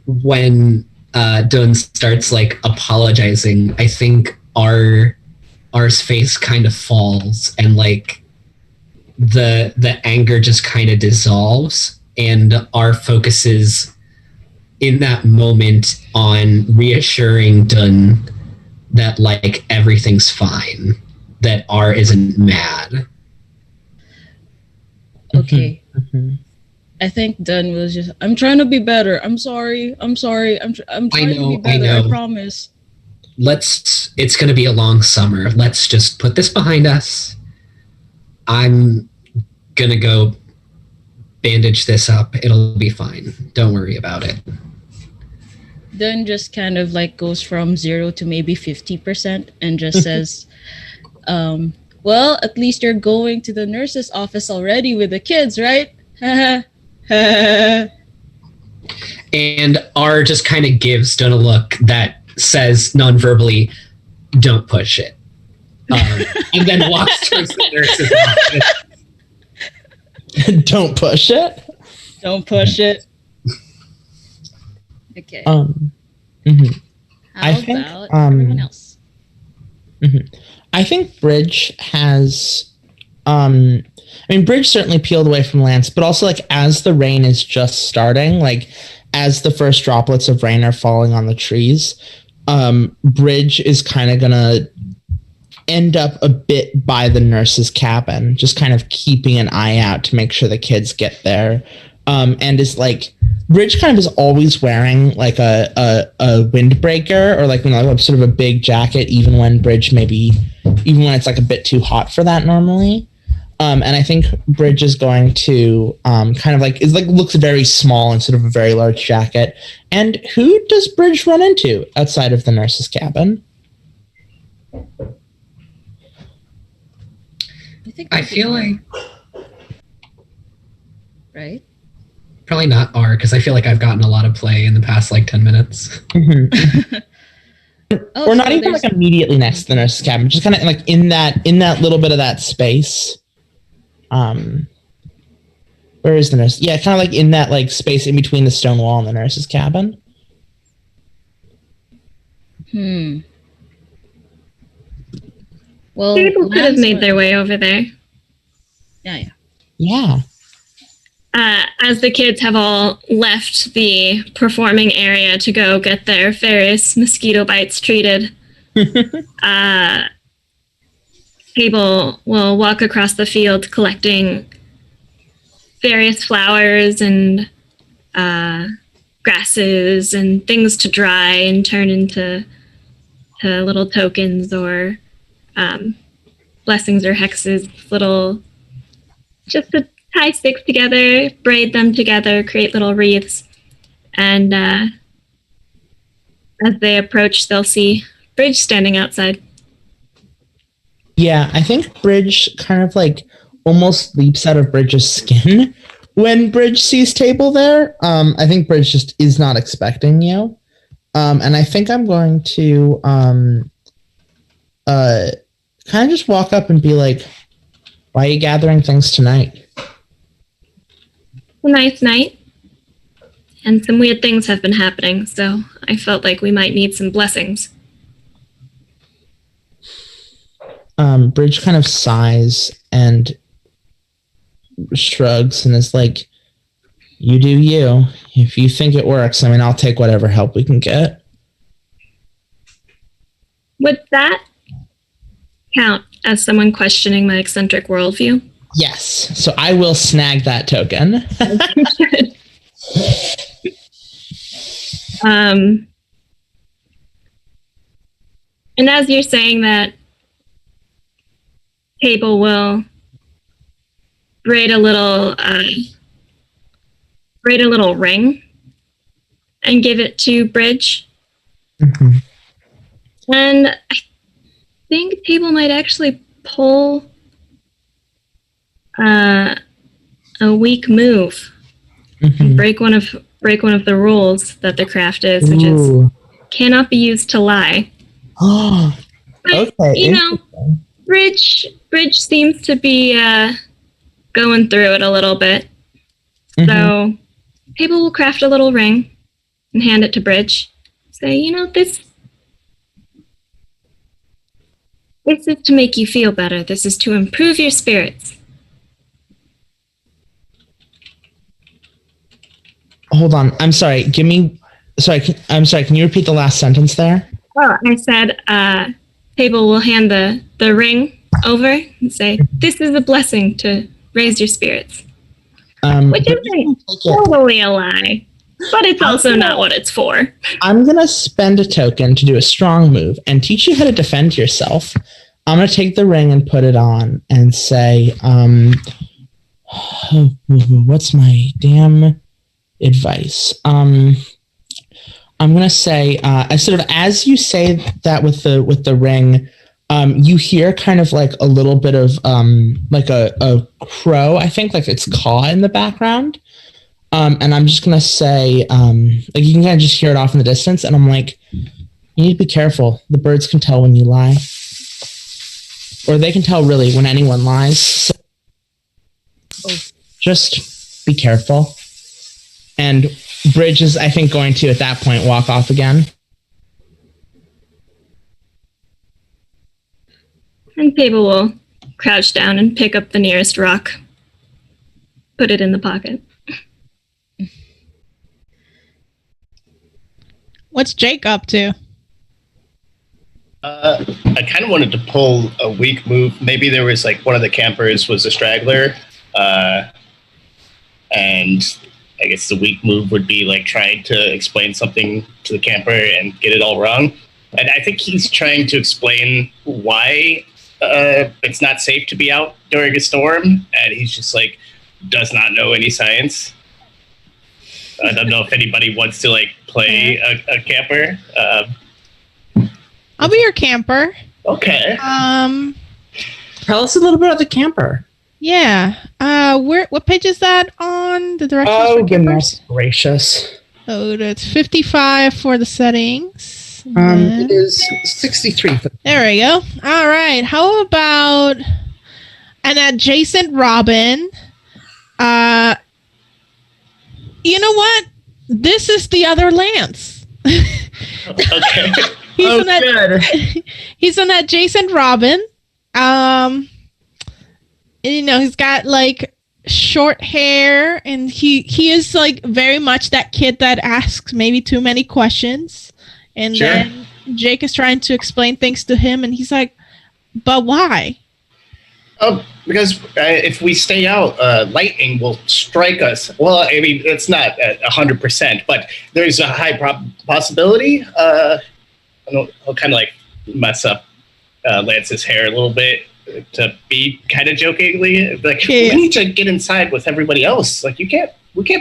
when Dun starts like apologizing, I think R's face kind of falls, and like the anger just kind of dissolves, and R focuses in that moment on reassuring Dun that like everything's fine, that R isn't mad. Okay. I think Dun was just, I'm trying to be better. I'm sorry. I'm trying to be better. I promise. It's going to be a long summer. Let's just put this behind us. I'm going to go bandage this up. It'll be fine. Don't worry about it. Dun just kind of like goes from 0 to maybe 50% and just says, well, at least you're going to the nurse's office already with the kids, right? And R just kind of gives Dun a look that says non-verbally, don't push it. And then walks towards the nurse's office. Don't push it. Don't push it. Okay. How How about everyone else? I think Bridge has, Bridge certainly peeled away from Lance, but also like as the rain is just starting, like as the first droplets of rain are falling on the trees, Bridge is kind of gonna end up a bit by the nurse's cabin, just kind of keeping an eye out to make sure the kids get there. And is like, Bridge kind of is always wearing like a windbreaker, or like, sort of a big jacket, even when it's like a bit too hot for that normally. And I think Bridge is going to kind of like, looks very small in sort of a very large jacket. And who does Bridge run into outside of the nurse's cabin? I feel like right? Probably not R, because I feel like I've gotten a lot of play in the past like 10 minutes. Or not even like immediately next to the nurse's cabin, just kind of like in that little bit of that space. Where is the nurse? Yeah, kind of like in that like space in between the stone wall and the nurse's cabin. Well, People could have made their way over there. Yeah. As the kids have all left the performing area to go get their various mosquito bites treated, Table will walk across the field collecting various flowers and grasses and things to dry and turn into little tokens or blessings or hexes, just to tie sticks together, braid them together, create little wreaths. And as they approach, they'll see Bridge standing outside. Yeah, I think Bridge kind of like almost leaps out of Bridge's skin when Bridge sees Table there. I think Bridge just is not expecting you. And I think I'm going to kind of just walk up and be like, why are you gathering things tonight? A nice night. And some weird things have been happening, so I felt like we might need some blessings. Bridge kind of sighs and shrugs and is like, you do you. If you think it works, I mean, I'll take whatever help we can get. Would that count as someone questioning my eccentric worldview? Yes. So I will snag that token. And as you're saying that, Table will braid a little ring and give it to Bridge. Mm-hmm. And I think Table might actually pull a weak move. Mm-hmm. Break one of the rules that the craft is, which is cannot be used to lie. Oh, okay. You know, Bridge seems to be going through it a little bit. Mm-hmm. So Table will craft a little ring and hand it to Bridge. Say, you know, this is to make you feel better. This is to improve your spirits. Hold on. I'm sorry. Can you repeat the last sentence there? Oh, I said Table will hand the ring over and say, this is a blessing to raise your spirits. Which isn't totally a lie, but it's also not what it's for. I'm going to spend a token to do a strong move and teach you how to defend yourself. I'm going to take the ring and put it on and say, what's my damn advice? I'm going to say, as you say that with the ring, you hear kind of like a little bit of like a crow, I think, like its caw in the background. And I'm just going to say, like you can kind of just hear it off in the distance. And I'm like, you need to be careful. The birds can tell when you lie. Or they can tell really when anyone lies. So just be careful. And Bridge is, I think, going to, at that point, walk off again. And Table will crouch down and pick up the nearest rock. Put it in the pocket. What's Jake up to? I kind of wanted to pull a weak move. Maybe there was like one of the campers was a straggler. And I guess the weak move would be like trying to explain something to the camper and get it all wrong. And I think he's trying to explain why it's not safe to be out during a storm. And he's just like, does not know any science. I don't know if anybody wants to like play a camper. I'll be your camper. Okay. Tell us a little bit about the camper. Yeah. What page is that on? The directions for campers? Goodness gracious. Oh, that's 55 for the settings. It is 63. There we go. All right. How about an adjacent Robin? you know what? This is the other Lance. Okay. He's on that Jason Robin. He's got like short hair, and he is like very much that kid that asks maybe too many questions, and Sure. then Jake is trying to explain things to him, and he's like, "But why?" Oh, because if we stay out, lightning will strike us. Well, I mean, it's not 100%, but there's a high possibility. I'll kind of like mess up Lance's hair a little bit to be kind of jokingly like, Yeah. we need to get inside with everybody else. Like, we can't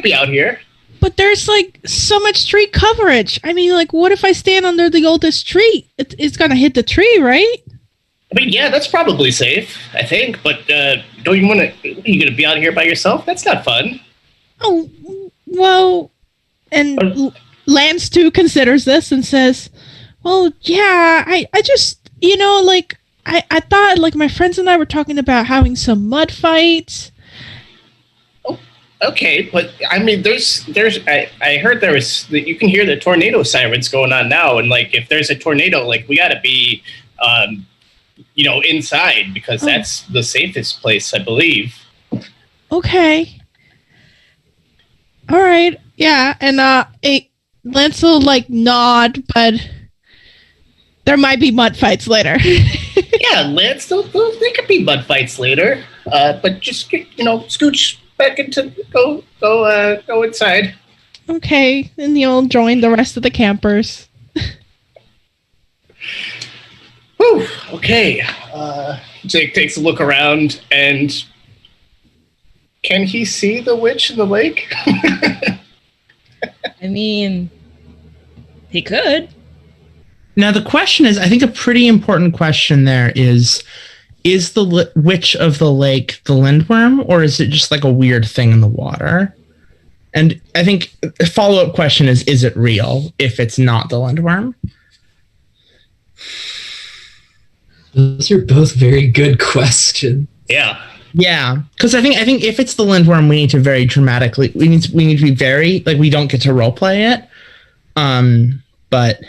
be out here. But there's like so much tree coverage. I mean, like, what if I stand under the oldest tree? It's gonna hit the tree, right? I mean, yeah, that's probably safe, I think. But don't you want to? Are you going to be out here by yourself? That's not fun. Oh, well, and Lance too considers this and says, "Well, yeah, I just, like, I thought, like, my friends and I were talking about having some mud fights." Okay, but I mean, I heard you can hear the tornado sirens going on now, and like, if there's a tornado, like, we got to be, inside, because that's the safest place, I believe. Okay. All right. Yeah, and Lance will like nod, but there might be mud fights later. Yeah, Lance, there could be mud fights later, but just scooch back into go inside. Okay, and you'll join the rest of the campers. Whew, okay. Jake takes a look around, and can he see the witch in the lake? I mean, he could. Now the question is, I think a pretty important question there is the witch of the lake the lindworm, or is it just like a weird thing in the water? And I think a follow-up question is it real if it's not the lindworm? Those are both very good questions. Yeah. Yeah, because I think if it's the lindworm, we need to very dramatically. We need to be very, like, we don't get to role play it. But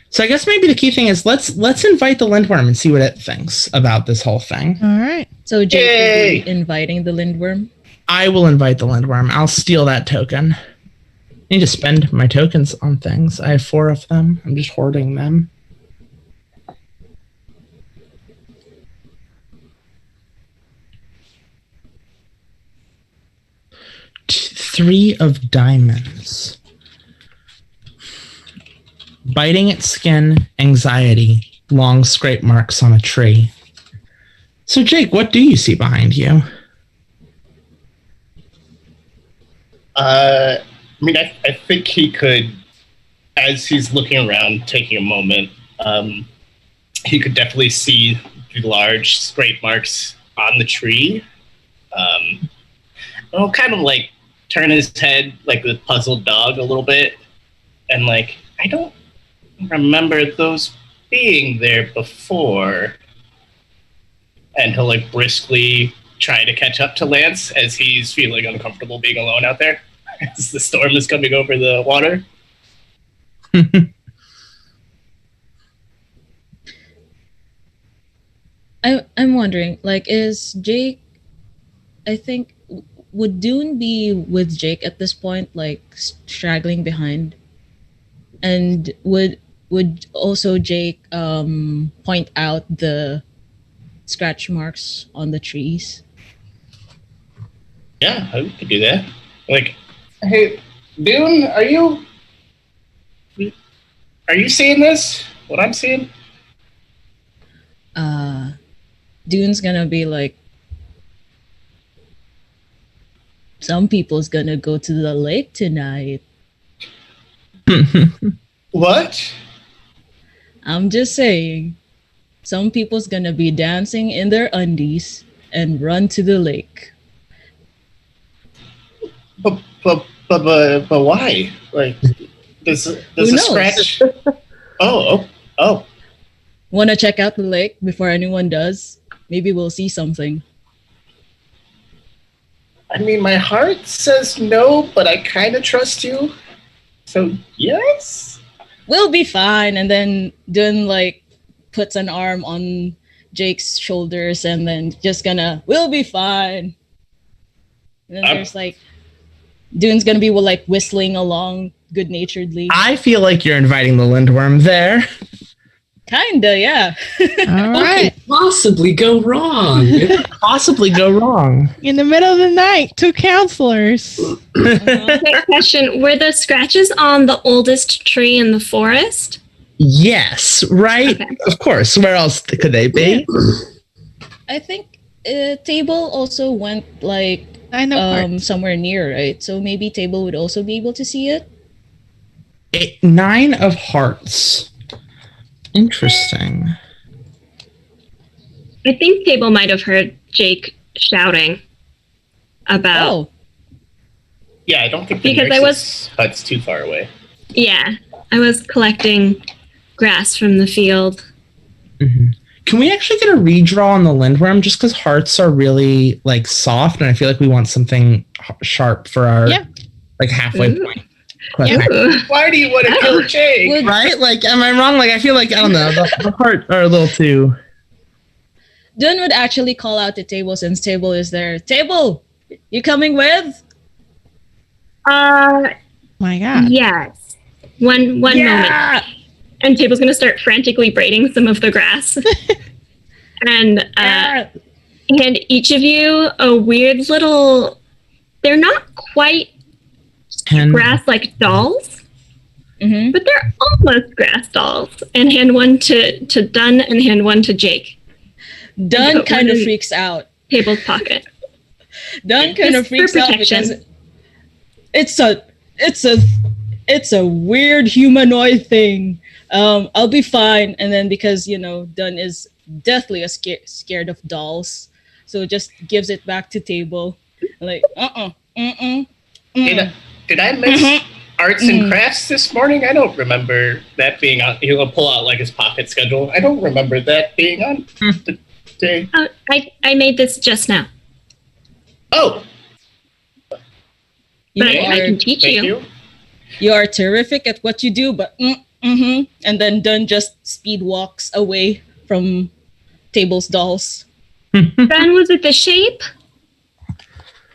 so I guess maybe the key thing is let's invite the lindworm and see what it thinks about this whole thing. All right. So Jake Yay! will be inviting the lindworm. I will invite the lindworm. I'll steal that token. I need to spend my tokens on things. I have 4 of them. I'm just hoarding them. Three of diamonds. Biting its skin, anxiety, long scrape marks on a tree. So, Jake, what do you see behind you? I mean, I think he could, as he's looking around, taking a moment, he could definitely see the large scrape marks on the tree. He'll kind of like turn his head like a puzzled dog a little bit, and like, I don't remember those being there before. And he'll like briskly try to catch up to Lance as he's feeling uncomfortable being alone out there as the storm is coming over the water. I'm wondering, like, is Jake, I think, would Dune be with Jake at this point, like straggling behind? And would also Jake point out the scratch marks on the trees? Yeah, I could do that. Like, hey, Dune, are you seeing this? What I'm seeing? Dune's gonna be like, some people's gonna go to the lake tonight. What? I'm just saying, some people's gonna be dancing in their undies and run to the lake. But why? Like, does Who a knows? scratch? Oh. Wanna check out the lake before anyone does? Maybe we'll see something. I mean, my heart says no, but I kind of trust you. So, yes? We'll be fine. And then Dun like puts an arm on Jake's shoulders and then just gonna, we'll be fine. And then there's like, Dun's gonna be like whistling along good-naturedly. I feel like you're inviting the Lindworm there. Kinda, yeah. All What right. could possibly go wrong? Possibly go wrong. In the middle of the night, 2 counselors. Quick question: were the scratches on the oldest tree in the forest? Yes, right? Okay. Of course. Where else could they be? I think Table also went like I know. somewhere near, right? So maybe Table would also be able to see it. 9 of hearts. Interesting. I think Table might have heard Jake shouting about. Oh, Yeah, I don't think the Because I nurse's hut's too far away. Yeah, I was collecting grass from the field. Mm-hmm. Can we actually get a redraw on the Lindworm? Just because hearts are really like soft, and I feel like we want something sharp for our like halfway Ooh. point. Ooh. Why do you want to kill Jake? Right? Like, am I wrong? Like, I feel like I don't know. The heart are a little too. Dun would actually call out to Table since Table is there. Table, you coming with? My God. Yes. One moment. And Table's going to start frantically braiding some of the grass. and hand each of you a weird little... They're not quite grass like dolls, but they're almost grass dolls. And hand one to Dun and hand one to Jake. Dun kind of freaks out. Table's pocket. Dun kind of freaks out because it's a weird humanoid thing. I'll be fine. And then because Dun is deathly scared of dolls, so just gives it back to Table. Like Did I miss arts and crafts this morning? I don't remember that being on. He'll pull out like his pocket schedule. I don't remember that being on the day. I made this just now. Oh, But I can teach thank you. you. You are terrific at what you do, but and then Dun just speed walks away from Table's dolls. Dun, was it the shape?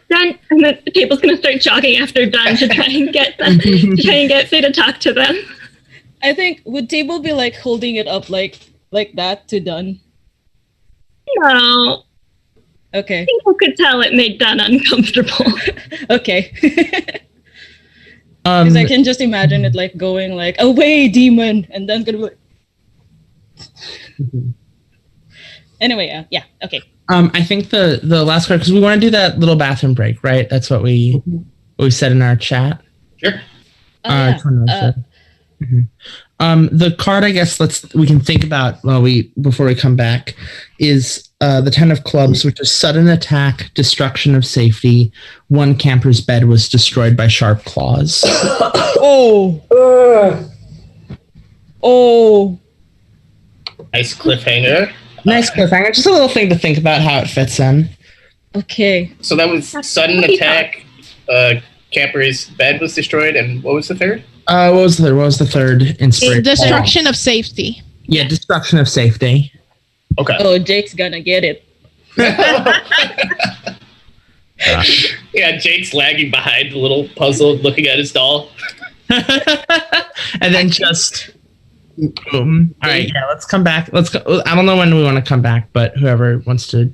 Dun, and the Table's gonna start jogging after Dun to try and get Faye to talk to them. I think would Table be like holding it up like that to Dun? No, Okay. people could tell it made Dun uncomfortable. Okay. Because I can just imagine it like going like away demon and then gonna be like anyway, yeah, okay. I think the last card, because we want to do that little bathroom break, right? That's what we said in our chat. Sure. The card, I guess we can think about before we come back is the 10 of clubs, which is sudden attack, destruction of safety. One camper's bed was destroyed by sharp claws. Oh. Nice cliffhanger. Nice cliffhanger. Just a little thing to think about how it fits in. Okay. So that was sudden attack. Camper's bed was destroyed, and what was the third? What was the third inspiration? Destruction of safety. Yeah, destruction of safety. Okay. Oh, Jake's gonna get it. Yeah, Jake's lagging behind, a little puzzled, looking at his doll. And then just boom. All right, yeah, let's come back. Let's go. I don't know when we want to come back, but whoever wants to,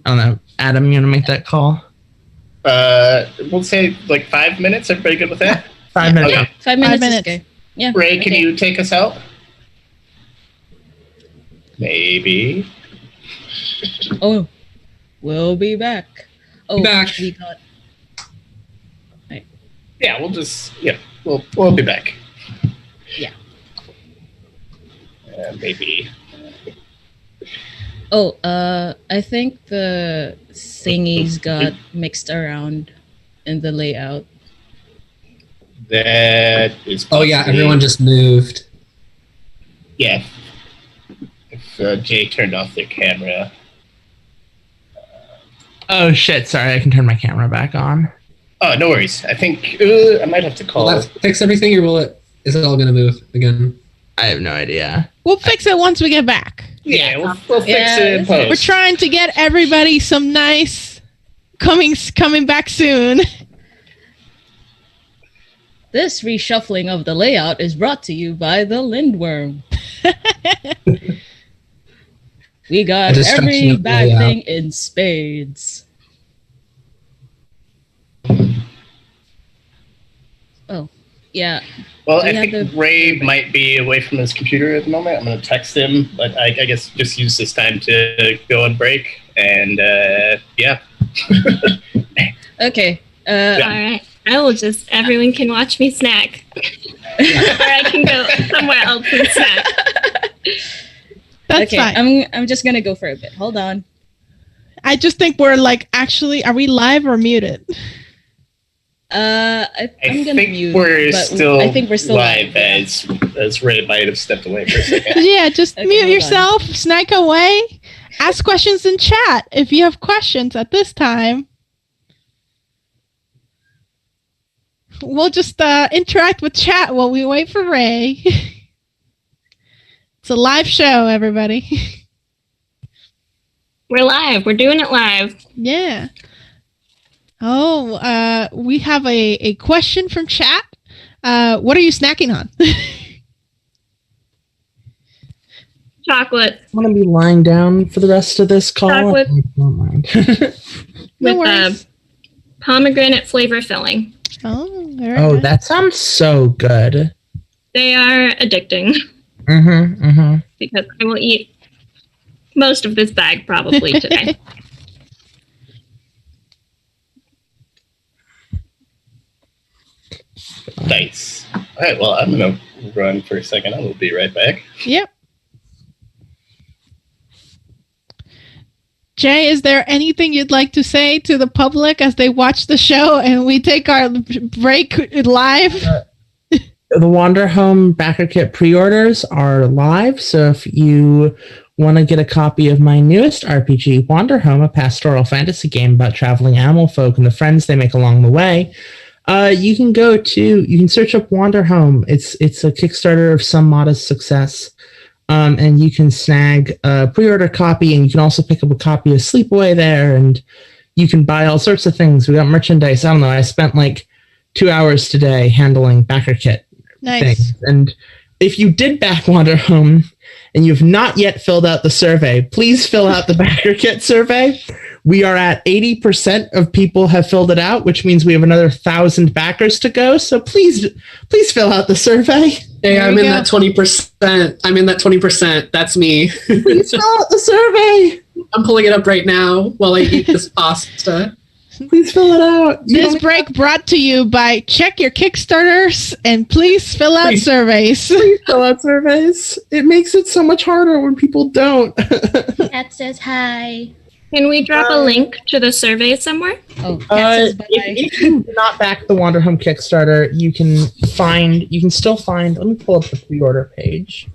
I don't know. Adam, you want to make that call? We'll say like 5 minutes. Everybody good with that? 5 minutes. Okay. 5 minutes. 5 minutes. Is okay. Yeah. Ray, can okay. you take us out? Maybe. Oh, we'll be back. Oh, Back. we got. Yeah, we'll be back. Yeah. Maybe. Oh, I think the thingies got mixed around in the layout. That is. Oh yeah, possibly- everyone just moved. Yeah. If Jay turned off their camera. Oh shit! Sorry, I can turn my camera back on. Oh, no worries. I think I might have to call. Will that fix everything, or is it all going to move again? I have no idea. We'll fix it once we get back. Yeah, we'll fix it in post. We're trying to get everybody some nice coming back soon. This reshuffling of the layout is brought to you by the Lindworm. We got every bad thing in spades. Oh, yeah. Well, I think Ray might be away from his computer at the moment. I'm going to text him, but I guess just use this time to go on break. And yeah. Okay. All right. I will everyone can watch me snack. Or I can go somewhere else and snack. That's fine. I'm just going to go for a bit. Hold on. I just think we're are we live or muted? I'm gonna mute. I think we're still live, yeah. as Ray might have stepped away for a second. Yeah, just mute yourself, snack away, ask questions in chat if you have questions at this time. We'll just interact with chat while we wait for Ray. It's a live show, everybody. We're live. We're doing it live. Yeah. Oh, we have a question from chat. What are you snacking on? Chocolate. I want to be lying down for the rest of this call. Chocolate. I don't mind. With pomegranate flavor filling. Oh, nice. That sounds so good. They are addicting. Because I will eat most of this bag probably today. Nice. All right, well, I'm going to run for a second. I will be right back. Yep. Jay, is there anything you'd like to say to the public as they watch the show and we take our break live? The Wander Home Backer Kit pre-orders are live, so if you want to get a copy of my newest RPG, Wander Home, a pastoral fantasy game about traveling animal folk and the friends they make along the way, you can search up Wander Home. It's a Kickstarter of some modest success. And you can snag a pre-order copy, and you can also pick up a copy of Sleepaway there, and you can buy all sorts of things. We got merchandise. I don't know. I spent like 2 hours today handling Backer Kit things. And if you did back Wander Home and you've not yet filled out the survey, please fill out the Backer Kit survey. We are at 80% of people have filled it out, which means we have another 1,000 backers to go. So please fill out the survey. Hey, I'm in that 20%. I'm in that 20%. That's me. Please fill out the survey. I'm pulling it up right now while I eat this pasta. Please fill it out. This break brought to you by check your Kickstarters and please fill out surveys. Please fill out surveys. It makes it so much harder when people don't. Cat says hi. Can we drop a link to the survey somewhere? Oh, Cat says bye. If you do not back the Wander Home Kickstarter, you can still find. Let me pull up the pre-order page.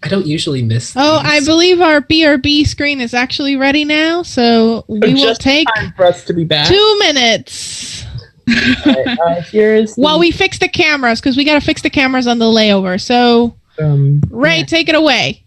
I don't usually miss these. Oh, I believe our BRB screen is actually ready now, so we will take time for us to be back. 2 minutes. Here's while we fix the cameras, because we got to fix the cameras on the layover. So, Ray, take it away.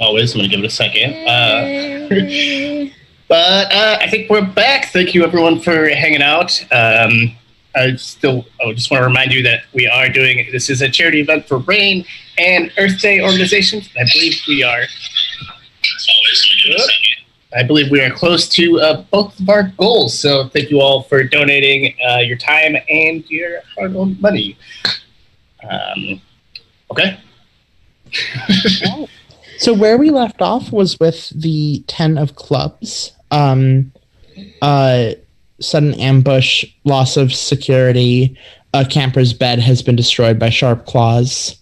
always. I'm going to give it a second. Yay. But I think we're back. Thank you, everyone, for hanging out. I just want to remind you that we are doing, this is a charity event for Rain and Earth Day organizations. I believe we are, close to both of our goals. So thank you all for donating your time and your hard-earned money. Okay. So where we left off was with the 10 of clubs. Sudden ambush, loss of security, a camper's bed has been destroyed by sharp claws.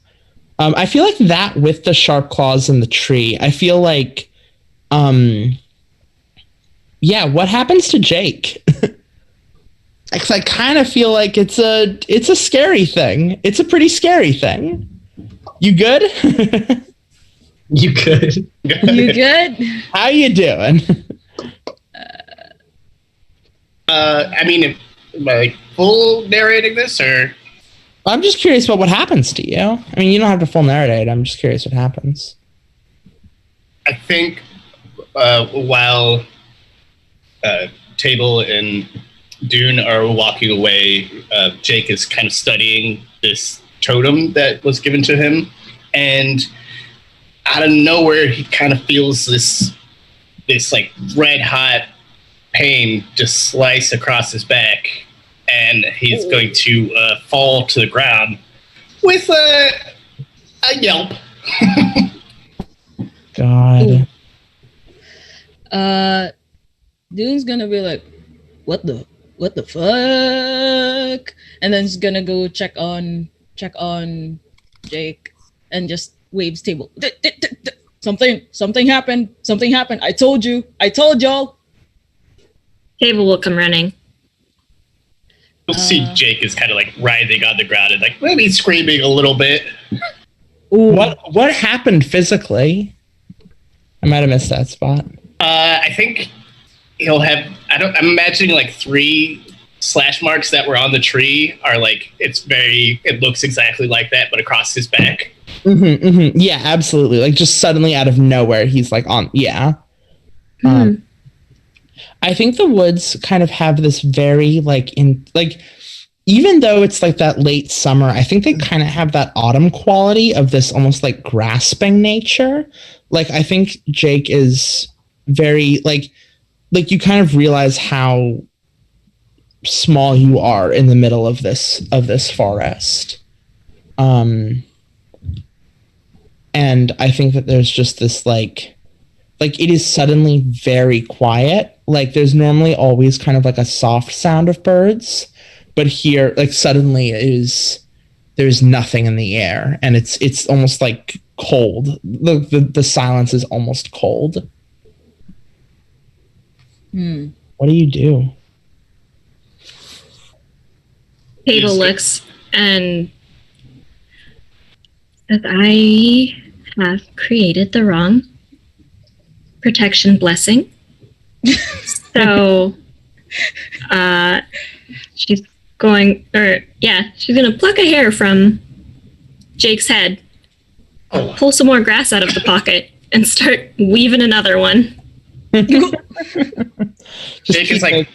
I feel like that with the sharp claws in the tree, I feel like, what happens to Jake? Because I kind of feel like it's a scary thing. It's a pretty scary thing. You good? You good? You good? How you doing? Am I full narrating this, or? I'm just curious about what happens to you. I mean, you don't have to full narrate. I'm just curious what happens. I think while Table and Dune are walking away, Jake is kind of studying this totem that was given to him, and out of nowhere, he kind of feels this like red hot pain just slice across his back, and he's going to fall to the ground with a yelp. God. Dune's gonna be like, what the fuck? And then he's gonna go check on Jake and just waves Table. Something happened. I told y'all. Table will come running. You'll see Jake is kind of like writhing on the ground and like maybe screaming a little bit. What happened physically? I might have missed that spot. I think he'll have. I'm imagining like 3 slash marks that were on the tree are like it looks exactly like that, but across his back. Mm-hmm, mm-hmm. Yeah, absolutely. Like just suddenly out of nowhere, he's like on. Yeah. I think the woods kind of have this very even though it's like that late summer, I think they kind of have that autumn quality of this almost like grasping nature. Like I think Jake is very like you kind of realize how small you are in the middle of this forest. And I think that there's just this like it is suddenly very quiet. Like there's normally always kind of like a soft sound of birds, but here like suddenly there's nothing in the air, and it's almost like cold. The silence is almost cold. What do you do? Table looks and says, I have created the wrong protection blessing. So she's going to pluck a hair from Jake's head, pull some more grass out of the pocket, and start weaving another one. Jake is like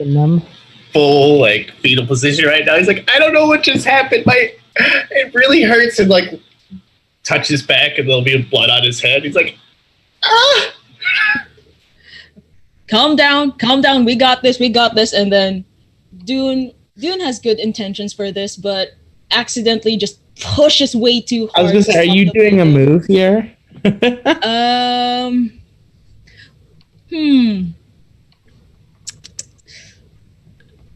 full like fetal position right now. He's like, I don't know what just happened. It really hurts, and like touch his back, and there'll be blood on his head. He's like, ah. Calm down. We got this. And then Dune has good intentions for this, but accidentally just pushes way too hard. I was gonna say, are you doing a move here?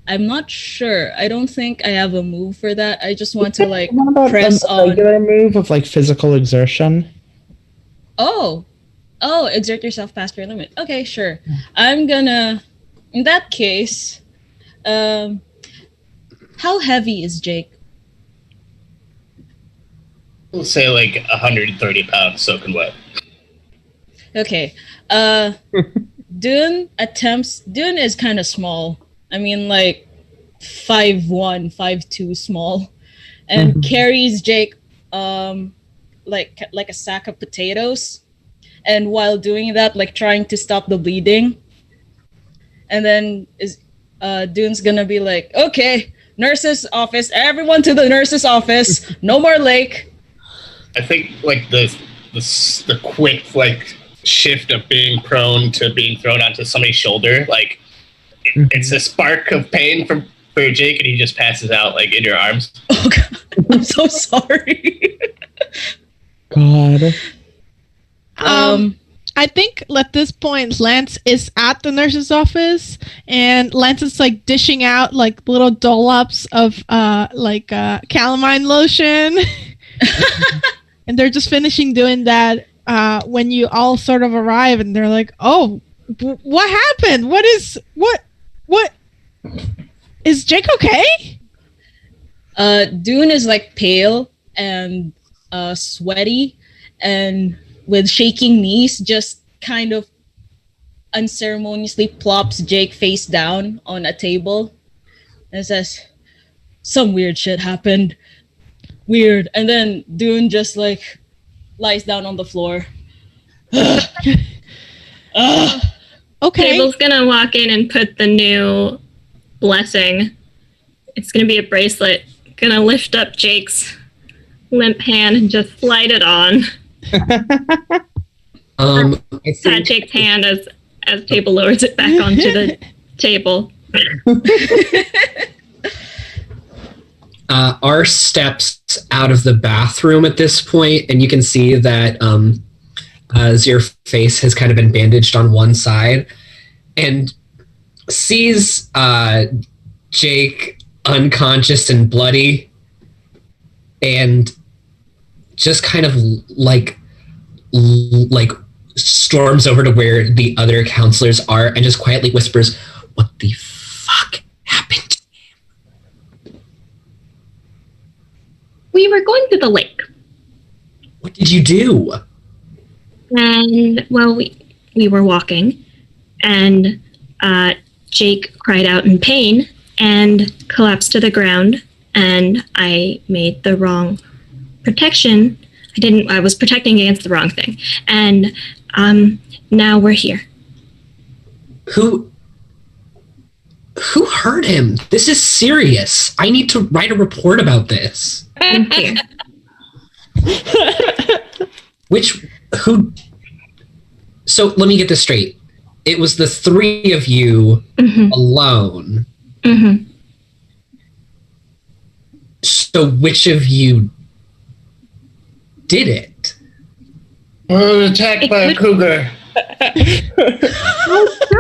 I'm not sure. I don't think I have a move for that. I just want to like press on. Regular move of like physical exertion. Oh, exert yourself past your limit. Okay, sure. I'm gonna, in that case, how heavy is Jake? We'll say like 130 pounds soaking wet. Okay. Dune is kind of small. I mean, like 5'1", 5'2", small, and carries Jake like a sack of potatoes. and while doing that, like trying to stop the bleeding. And then Dune's gonna be like, okay, nurse's office, everyone to the nurse's office, no more lake. I think like the quick like shift of being prone to being thrown onto somebody's shoulder, like it's a spark of pain for Jake, and he just passes out like in your arms. Oh God, I'm so sorry. God. I think at this point Lance is at the nurse's office, and Lance is like dishing out like little dollops of calamine lotion, and they're just finishing doing that when you all sort of arrive, and they're like, "Oh, what happened? What is Jake okay?" Dune is like pale and sweaty and with shaking knees, just kind of unceremoniously plops Jake face down on a table and says, some weird shit happened. Weird. And then Dune just like lies down on the floor. Okay. Table's gonna walk in and put the new blessing. It's gonna be a bracelet. Gonna lift up Jake's limp hand and just slide it on. Pat Jake's hand as Table lowers it back onto the table. R steps out of the bathroom at this point, and you can see that your face has kind of been bandaged on one side, and sees Jake unconscious and bloody, and just kind of like storms over to where the other counselors are and just quietly whispers, "What the fuck happened?" We were going to the lake. What did you do? And, well, we were walking, and Jake cried out in pain and collapsed to the ground, and I made the wrong protection. I was protecting against the wrong thing. And now we're here. Who hurt him? This is serious. I need to write a report about this. I'm here. So let me get this straight. It was the three of you alone. Mm-hmm. So which of you did it? We're attacked by a cougar.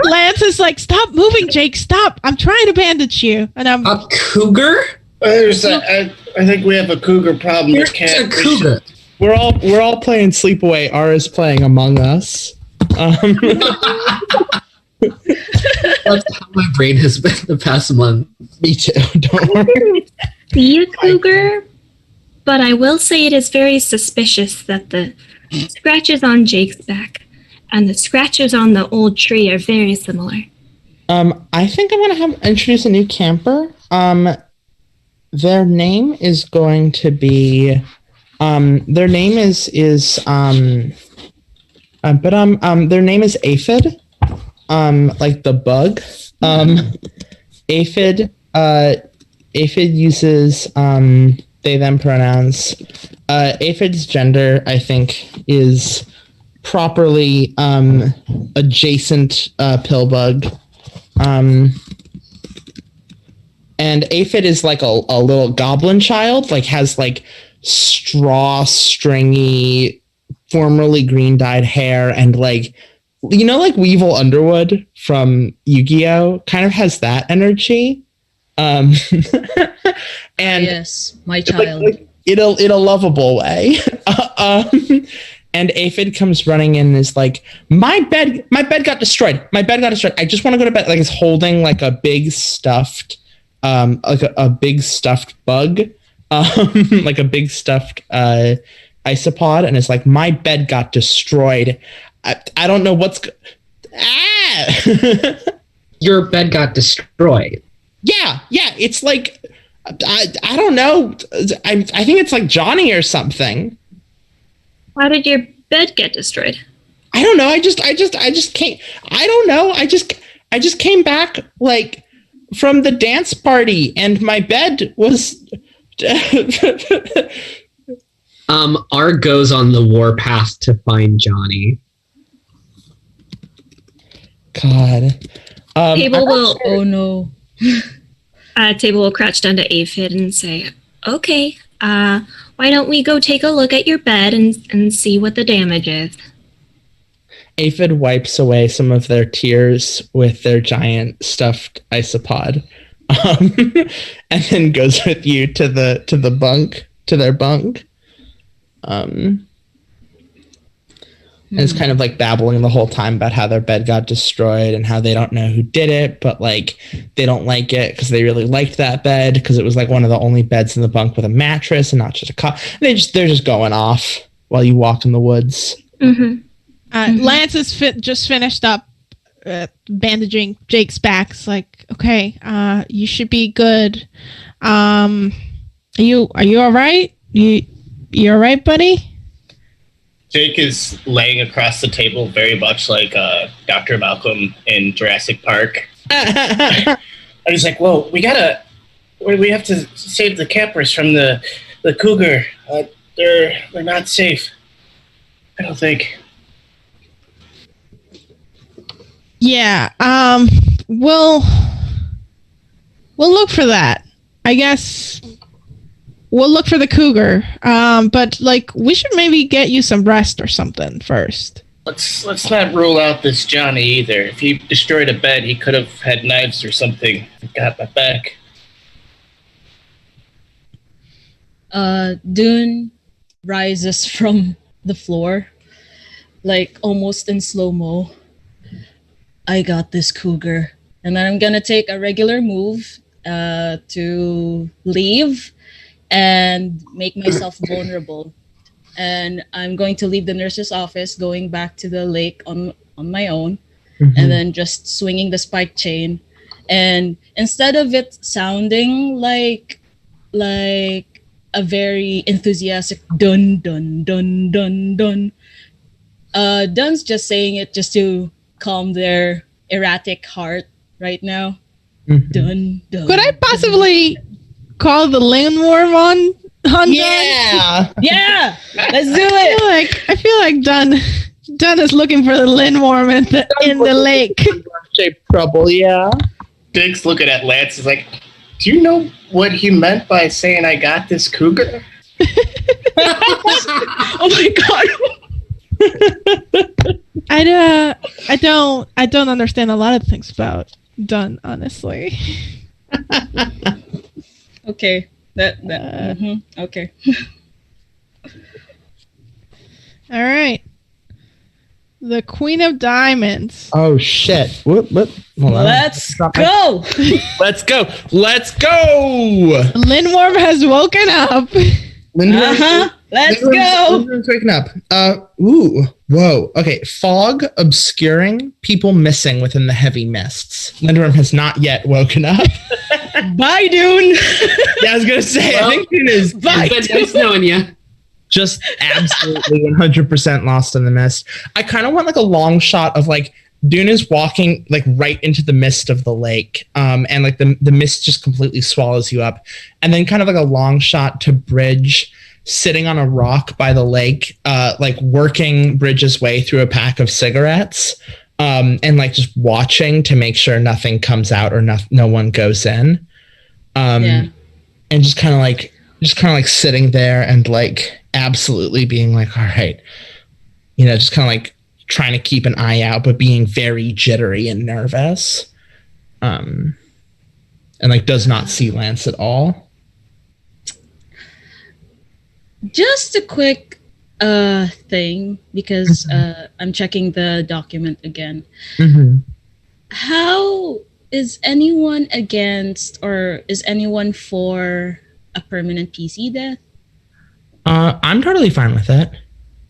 Lance is like, "Stop moving, Jake, stop. I'm trying to bandage you." And I'm A cougar? I think we have a cougar problem. There's a cougar. We're all playing Sleepaway. R is playing Among Us. That's how my brain has been the past month. Me too. Don't worry. See a cougar, but I will say it is very suspicious that the scratches on Jake's back and the scratches on the old tree are very similar. I think I'm gonna introduce a new camper. Their name is going to be their name is Aphid. Like the bug. Aphid uses they them pronouns. Aphid's gender, I think, is properly adjacent pill bug. And Aphid is like a little goblin child, like has like stringy, formerly green dyed hair, and like, you know, like Weevil Underwood from Yu-Gi-Oh! Kind of has that energy. And Yes, my child. like, in a lovable way. And Aphid comes running in and is like, my bed got destroyed. I just want to go to bed. Like, is holding like a big stuffed, like a big stuffed bug, like a big stuffed isopod, and it's like, my bed got destroyed. I don't know what's. Your bed got destroyed. Yeah. It's like, I don't know. I think it's like Johnny or something. How did your bed get destroyed? I don't know. I just can't. I don't know. I just came back like from the dance party, and my bed was. Art goes on the warpath to find Johnny. God. Table will. Oh no. Table will crouch down to Aphid and say, "Okay, why don't we go take a look at your bed and see what the damage is?" Aphid wipes away some of their tears with their giant stuffed isopod, and then goes with you to their bunk. And it's kind of like babbling the whole time about how their bed got destroyed and how they don't know who did it, but like they don't like it because they really liked that bed because it was like one of the only beds in the bunk with a mattress and not just a cot. They're just going off while you walk in the woods. Lance has just finished up bandaging Jake's back. It's like, okay, you should be good. Are you all right? You all right, buddy? Jake is laying across the table very much like Dr. Malcolm in Jurassic Park. And he's like, "Whoa, we have to save the campers from the cougar. They're not safe. I don't think." Yeah. We'll look for that. I guess we'll look for the cougar. But like we should maybe get you some rest or something first. Let's not rule out this Johnny either. If he destroyed a bed, he could have had knives or something and got my back. Dune rises from the floor, like almost in slow-mo. I got this, cougar. And then I'm gonna take a regular move to leave and make myself vulnerable. And I'm going to leave the nurse's office, going back to the lake on my own, and then just swinging the spike chain. And instead of it sounding like a very enthusiastic dun dun dun dun dun, Dun's just saying it just to calm their erratic heart right now. Dun dun. Could I possibly call the landworm on Dun? Yeah, let's do it. I feel like Dun is looking for the landworm in the lake. Shaped trouble, yeah. Jake's looking at Lance. He's like, "Do you know what he meant by saying I got this cougar?" Oh my god. I don't understand a lot of things about Dun, honestly. Okay. Okay. All right. The Queen of Diamonds. Oh shit! What? Hold on. Let's go. Let's go! Lindworm has woken up. Let's go. Lindworm's waking up. Whoa. Okay. Fog obscuring, people missing within the heavy mists. Lindworm has not yet woken up. Bye, Dune. Yeah, I was gonna say. I think Dune is. Bye. Nice knowing you. Just absolutely 100% lost in the mist. I kind of want like a long shot of like Dune is walking like right into the mist of the lake, and like the mist just completely swallows you up, and then kind of like a long shot to Bridge sitting on a rock by the lake, like working Bridge's way through a pack of cigarettes, and like just watching to make sure nothing comes out or no one goes in, and just kind of like sitting there and like absolutely being like, all right, just kind of like trying to keep an eye out, but being very jittery and nervous, and like does not see Lance at all. Just a quick thing, because I'm checking the document again. How is anyone against, or is anyone for a permanent PC death? I'm totally fine with that.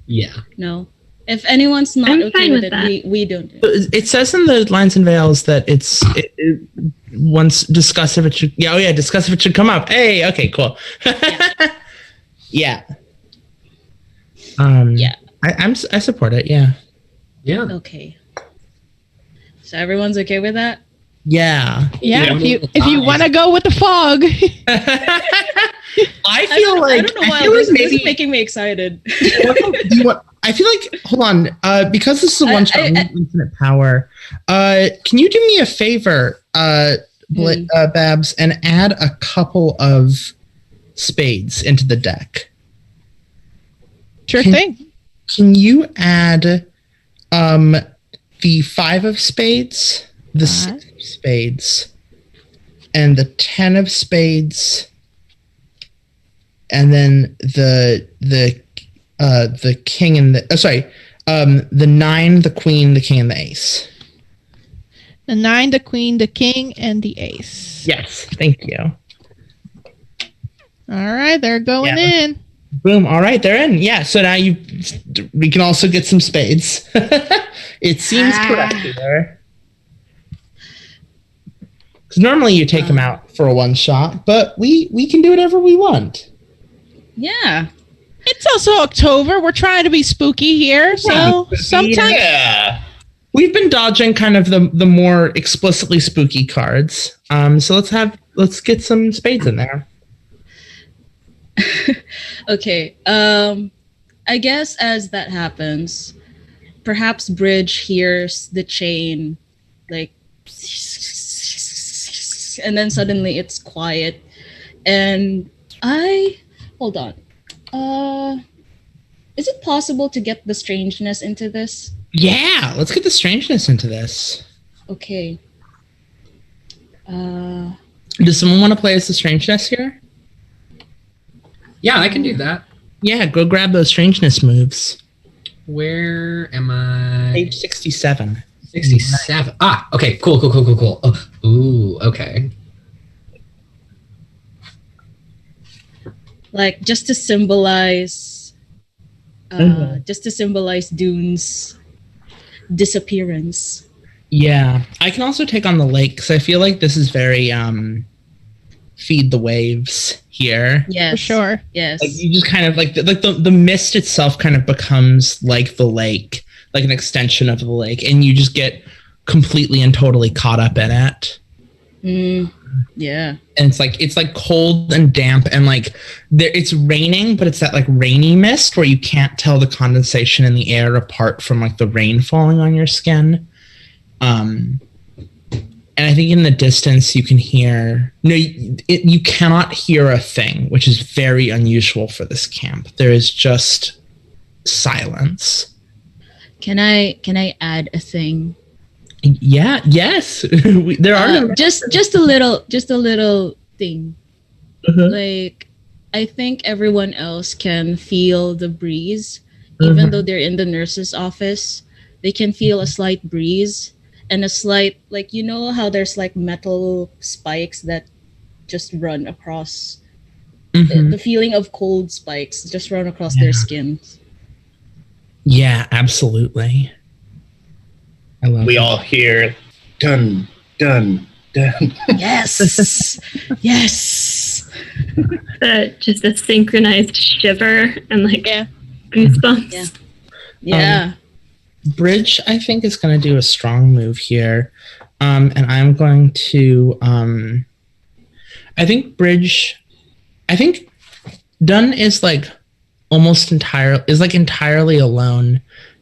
Yeah. No. If anyone's not I'm okay fine with with it, we don't. It says in the Lines and Veils that once discuss if it should. Yeah, discuss if it should come up. Hey, okay, cool. Yeah. Yeah. I support it. Yeah. Yeah. Okay. So everyone's okay with that? Yeah. Yeah, if you want to go with the fog. I feel like I don't know why this is making me excited. I feel like, hold on, because this is a one shot infinite power. Can you do me a favor, Babs, and add a couple of spades into the deck? Sure thing. Can you add the 5 of spades, the 6 of spades, and the 10 of spades, and then the king and the the 9, the queen, the king, and the ace. The 9, the queen, the king, and the ace. Yes, thank you. All right, they're going in. Boom. All right, they're in. Yeah, so now we can also get some spades. It seems correct here. Because normally you take them out for a one shot, but we can do whatever we want. Yeah. It's also October. We're trying to be spooky here, so sometimes. Yeah. We've been dodging kind of the more explicitly spooky cards. So let's get some spades in there. Okay. I guess as that happens, perhaps Bridge hears the chain, like, and then suddenly it's quiet, and hold on. Is it possible to get the strangeness into this? Yeah, let's get the strangeness into this. Okay. Does someone want to play as the strangeness here? Yeah, I can do that. Yeah, go grab those strangeness moves. Where am I? Page 67. 67. Ah, okay. Cool. Oh, ooh, okay. Like just to symbolize Dune's disappearance. Yeah, I can also take on the lake because I feel like this is very feed the waves here. Yes, For sure. Yes. Like you just kind of like the mist itself kind of becomes like the lake, like an extension of the lake, and you just get completely and totally caught up in it. Yeah. And it's like cold and damp, and like it's raining, but it's that like rainy mist where you can't tell the condensation in the air apart from like the rain falling on your skin. And I think in the distance you can hear you cannot hear a thing, which is very unusual for this camp. There is just silence. Can I add a thing? Yeah. Yes. There are just a little thing. Mhm. Like I think everyone else can feel the breeze, even though they're in the nurse's office. They can feel a slight breeze and a slight, like, you know how there's like metal spikes that just run across the feeling of cold spikes just run across their skins. Yeah, absolutely. I love We all hear dun, dun, dun. Yes. Yes. Just a synchronized shiver and like goosebumps. Yeah. Bridge, I think, is going to do a strong move here. And I'm going to... I think Dunn is like entirely alone.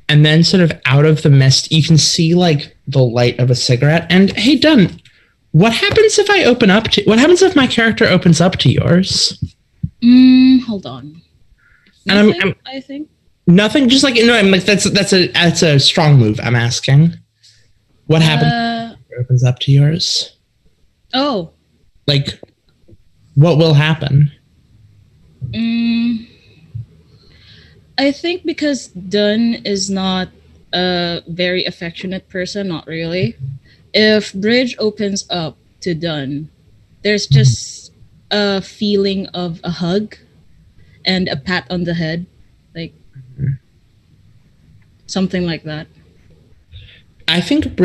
And then sort of out of the mist, you can see like the light of a cigarette. And hey, Dunn, what happens if my character opens up to yours? Hold on. And I think nothing. Just like I'm like that's a strong move. I'm asking, what happens if it opens up to yours? Oh, Like, what will happen? I think because Dunn is not a very affectionate person, not really. If Bridge opens up to Dunn, there's just a feeling of a hug and a pat on the head, like something like that. I think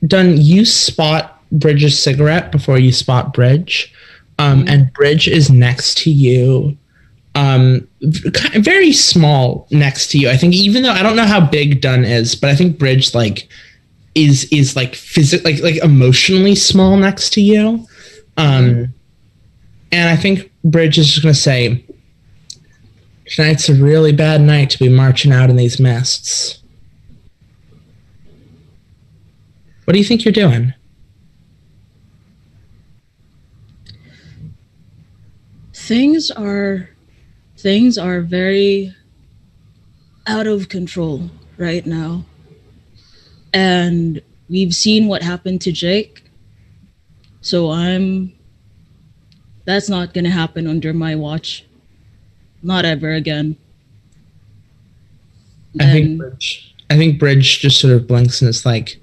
Dunn, you spot Bridge's cigarette before you spot Bridge. And Bridge is next to you, very small next to you. I think, even though I don't know how big Dunn is, but I think Bridge like is like physically like emotionally small next to you. And I think Bridge is just gonna say, tonight's a really bad night to be marching out in these mists. What do you think you're doing? Things are very out of control right now. And we've seen what happened to Jake. So that's not gonna happen under my watch. Not ever again. I think Bridge just sort of blinks and is like,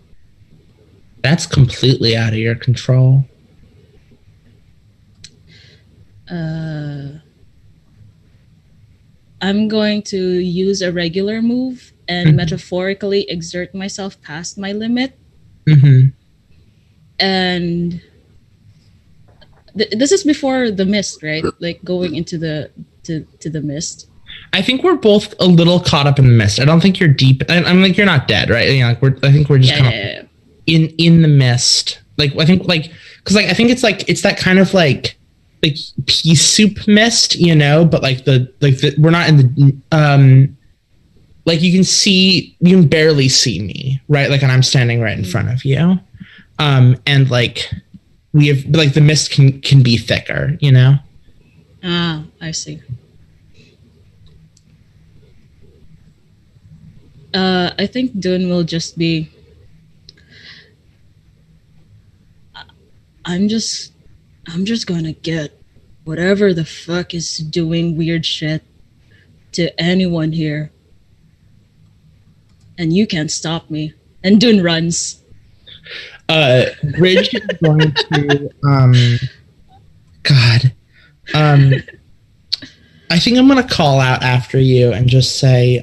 that's completely out of your control. I'm going to use a regular move and metaphorically exert myself past my limit. Mm-hmm. And this is before the mist, right? Like going into the mist. I think we're both a little caught up in the mist. I don't think you're deep. I'm like, you're not dead, right? You know, like I think we're just kind of in the mist. Like I think because I think it's that kind of like pea soup mist, you know, but we're not in the like you can barely see me, right? Like, and I'm standing right in front of you. And like we have like the mist can be thicker, you know? Ah, I see. I think Dune will just be I'm just gonna get whatever the fuck is doing weird shit to anyone here. And you can't stop me. And Dune runs. Bridge is going to I think I'm gonna call out after you and just say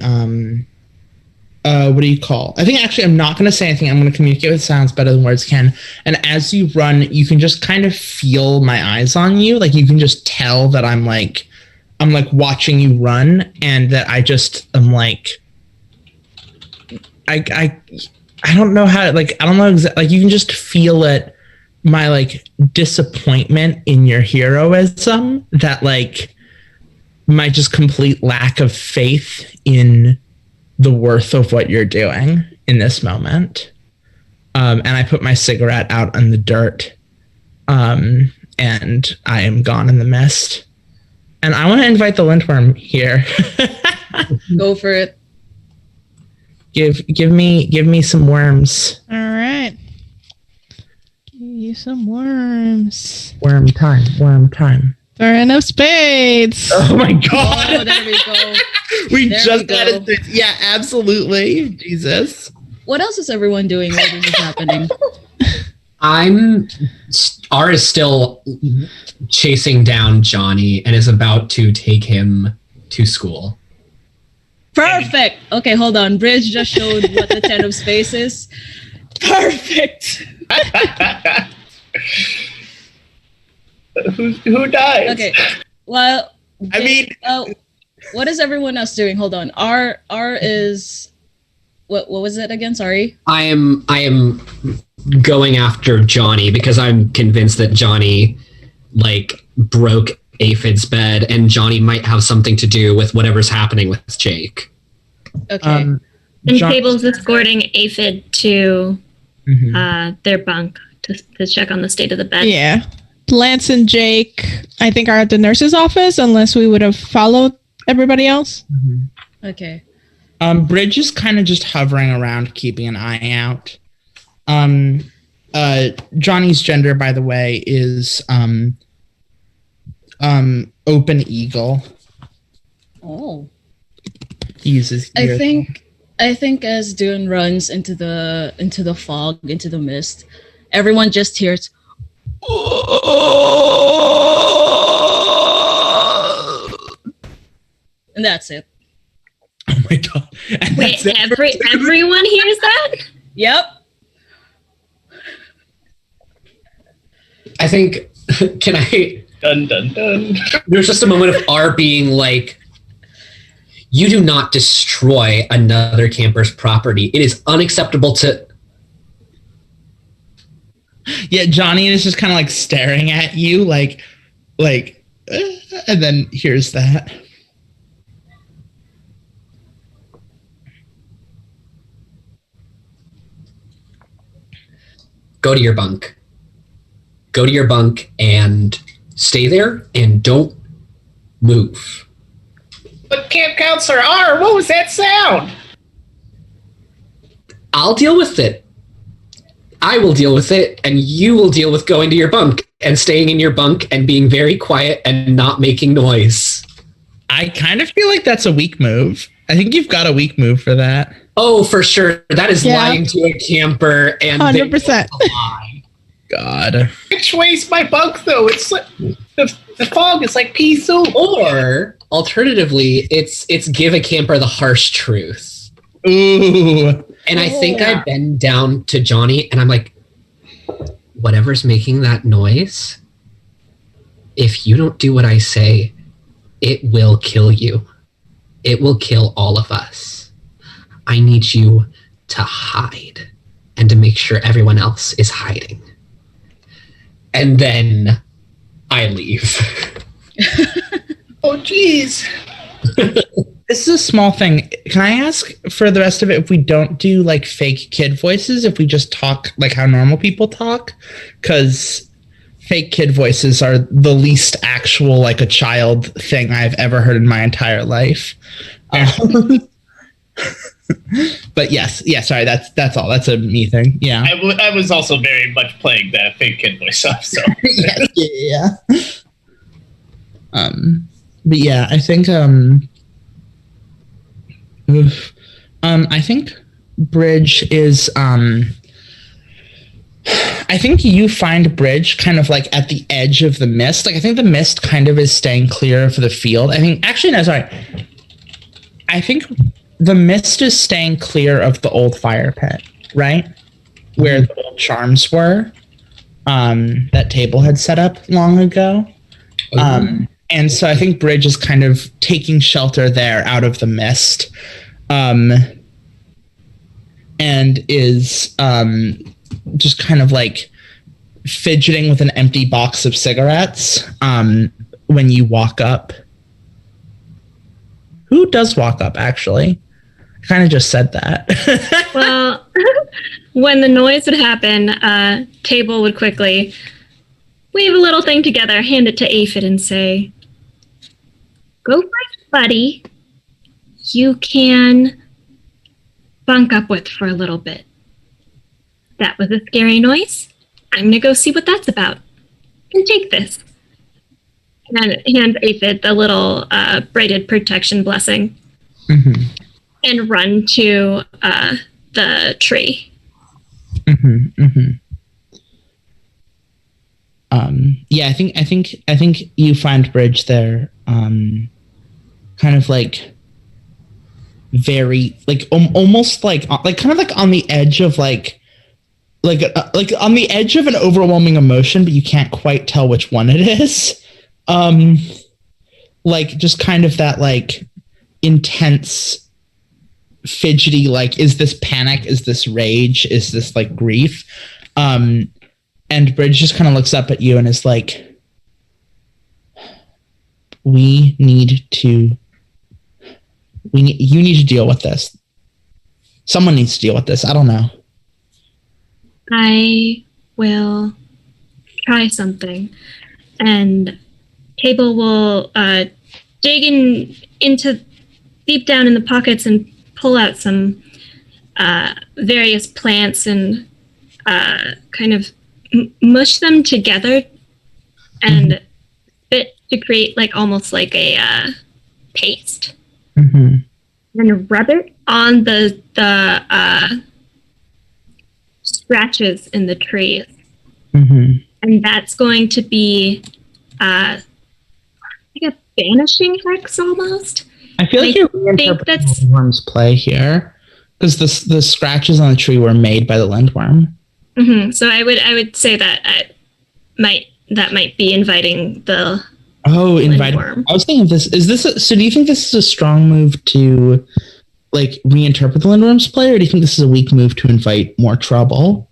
what do you call? I think actually I'm not going to say anything. I'm going to communicate with sounds better than words can. And as you run, you can just kind of feel my eyes on you. Like you can just tell that I'm like watching you run, and that I just am like, I don't know how, like, I don't know exactly, like you can just feel it, my like disappointment in your heroism, that like my just complete lack of faith in the worth of what you're doing in this moment. And I put my cigarette out on the dirt. And I am gone in the mist. And I want to invite the lintworm here. Go for it. Give me some worms. All right. Give you some worms. Worm time. Turn of spades. Oh my god. Oh, there we go. We just got it. Yeah, absolutely. Jesus. What else is everyone doing while this is happening? R is still chasing down Johnny and is about to take him to school. Perfect. Okay, hold on. Bridge just showed what the 10 of spades is. Perfect. Who dies? Okay. Well, I mean, what is everyone else doing? Hold on. R is what was it again? Sorry. I am going after Johnny because I'm convinced that Johnny like broke Aphid's bed, and Johnny might have something to do with whatever's happening with Jake. Okay. And Table's escorting Aphid to their bunk to check on the state of the bed. Yeah. Lance and Jake, I think, are at the nurse's office, unless we would have followed everybody else. Mm-hmm. Okay. Bridge is kind of just hovering around, keeping an eye out. Johnny's gender, by the way, is open eagle. Oh. He uses I think as Dune runs into the fog, into the mist, everyone just hears and that's it. Oh my god. And wait, everyone hears that? Yep. I think can I Dun dun dun. There's just a moment of R being like, you do not destroy another camper's property. It is unacceptable to... Yeah, Johnny is just kind of like staring at you like, and then here's that. Go to your bunk. Go to your bunk and stay there and don't move. But Camp Counselor R, what was that sound? I'll deal with it. I will deal with it, and you will deal with going to your bunk and staying in your bunk and being very quiet and not making noise. I kind of feel like that's a weak move. I think you've got a weak move for that. Oh, for sure. That is lying to a camper and 100%. God. Which way's my bunk, though? It's like, the fog is like pea soup. Or alternatively, it's give a camper the harsh truth. Ooh. And I think I bend down to Johnny and I'm like, whatever's making that noise, if you don't do what I say, it will kill you. It will kill all of us. I need you to hide and to make sure everyone else is hiding. And then I leave. Oh, jeez. This is a small thing. Can I ask for the rest of it if we don't do like fake kid voices, if we just talk like how normal people talk? Because fake kid voices are the least actual like a child thing I've ever heard in my entire life. But yes, sorry, that's all. That's a me thing. Yeah. I was also very much playing the fake kid voice up, so. yeah. But yeah, I think I think Bridge is I think you find Bridge kind of like at the edge of the mist. Like I think the mist kind of is staying clear of the field. I think I think the mist is staying clear of the old fire pit, right? Where the old charms were. That table had set up long ago. And so I think Bridge is kind of taking shelter there out of the mist. And is just kind of like fidgeting with an empty box of cigarettes when you walk up. Who does walk up, actually? I kind of just said that. Well, when the noise would happen, Table would quickly wave a little thing together, hand it to Aphid, and say, "Go first, buddy. You can bunk up with for a little bit. That was a scary noise. I'm going to go see what that's about. And take this." And hand Aphid the little braided protection blessing. Mm-hmm. And run to the tree. Mm-hmm. Mm-hmm. Yeah, I think you find Bridge there, kind of like very like almost like kind of like on the edge of like on the edge of an overwhelming emotion, but you can't quite tell which one it is. Like just kind of that like intense, fidgety, like, is this panic? Is this rage? Is this like grief? And Bridge just kind of looks up at you and is like, you need to deal with this. Someone needs to deal with this. I don't know. I will try something. And Table will dig into deep down in the pockets and pull out some various plants and kind of mush them together and spit to create like almost like a paste. Mm-hmm. And rub it on the scratches in the trees. Mm-hmm. And that's going to be like a banishing hex almost. I feel like you're reinterpreting Lindworm's play here, because the scratches on the tree were made by the Lindworm. Mm-hmm. So I would say that might that might be inviting the inviting. Lindworm. I was thinking of this. So do you think this is a strong move to like reinterpret the Lindworm's play, or do you think this is a weak move to invite more trouble?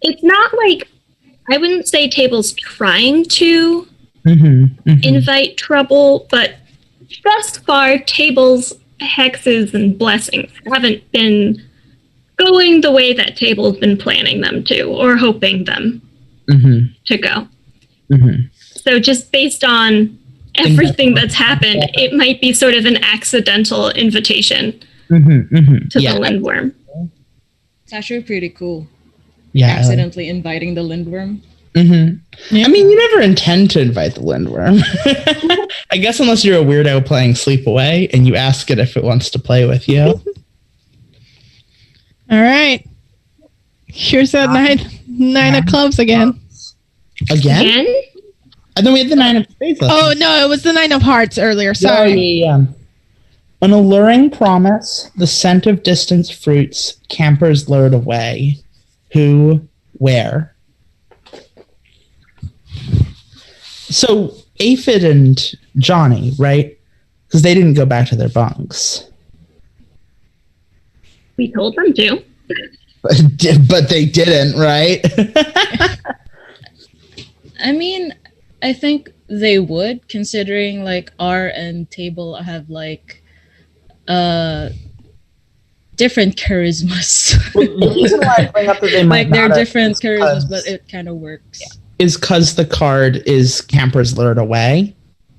It's not like, I wouldn't say Table's trying to invite trouble, but thus far, Table's hexes and blessings haven't been going the way that Table's been planning them to, or hoping them to go. So just based on everything that's happened, it might be sort of an accidental invitation to the Lindworm. It's actually pretty cool. Yeah, Accidentally inviting the Lindworm. I mean, you never intend to invite the Lindworm. I guess unless you're a weirdo playing Sleepaway and you ask it if it wants to play with you. All right. Here's that nine of clubs again. Again? And then we had the 9 of spades left. Oh, no, it was the 9 of hearts earlier. Sorry. Yeah. An alluring promise, the scent of distant fruits, campers lured away. Who, where? So, Aphid and Johnny, right? Because they didn't go back to their bunks. We told them to. But they didn't, right? I mean, I think they would, considering like R and Table have like different charismas. The reason why I bring up that they might like they're not different charismas, but it kind of works. is because the card is Campers Lured Away.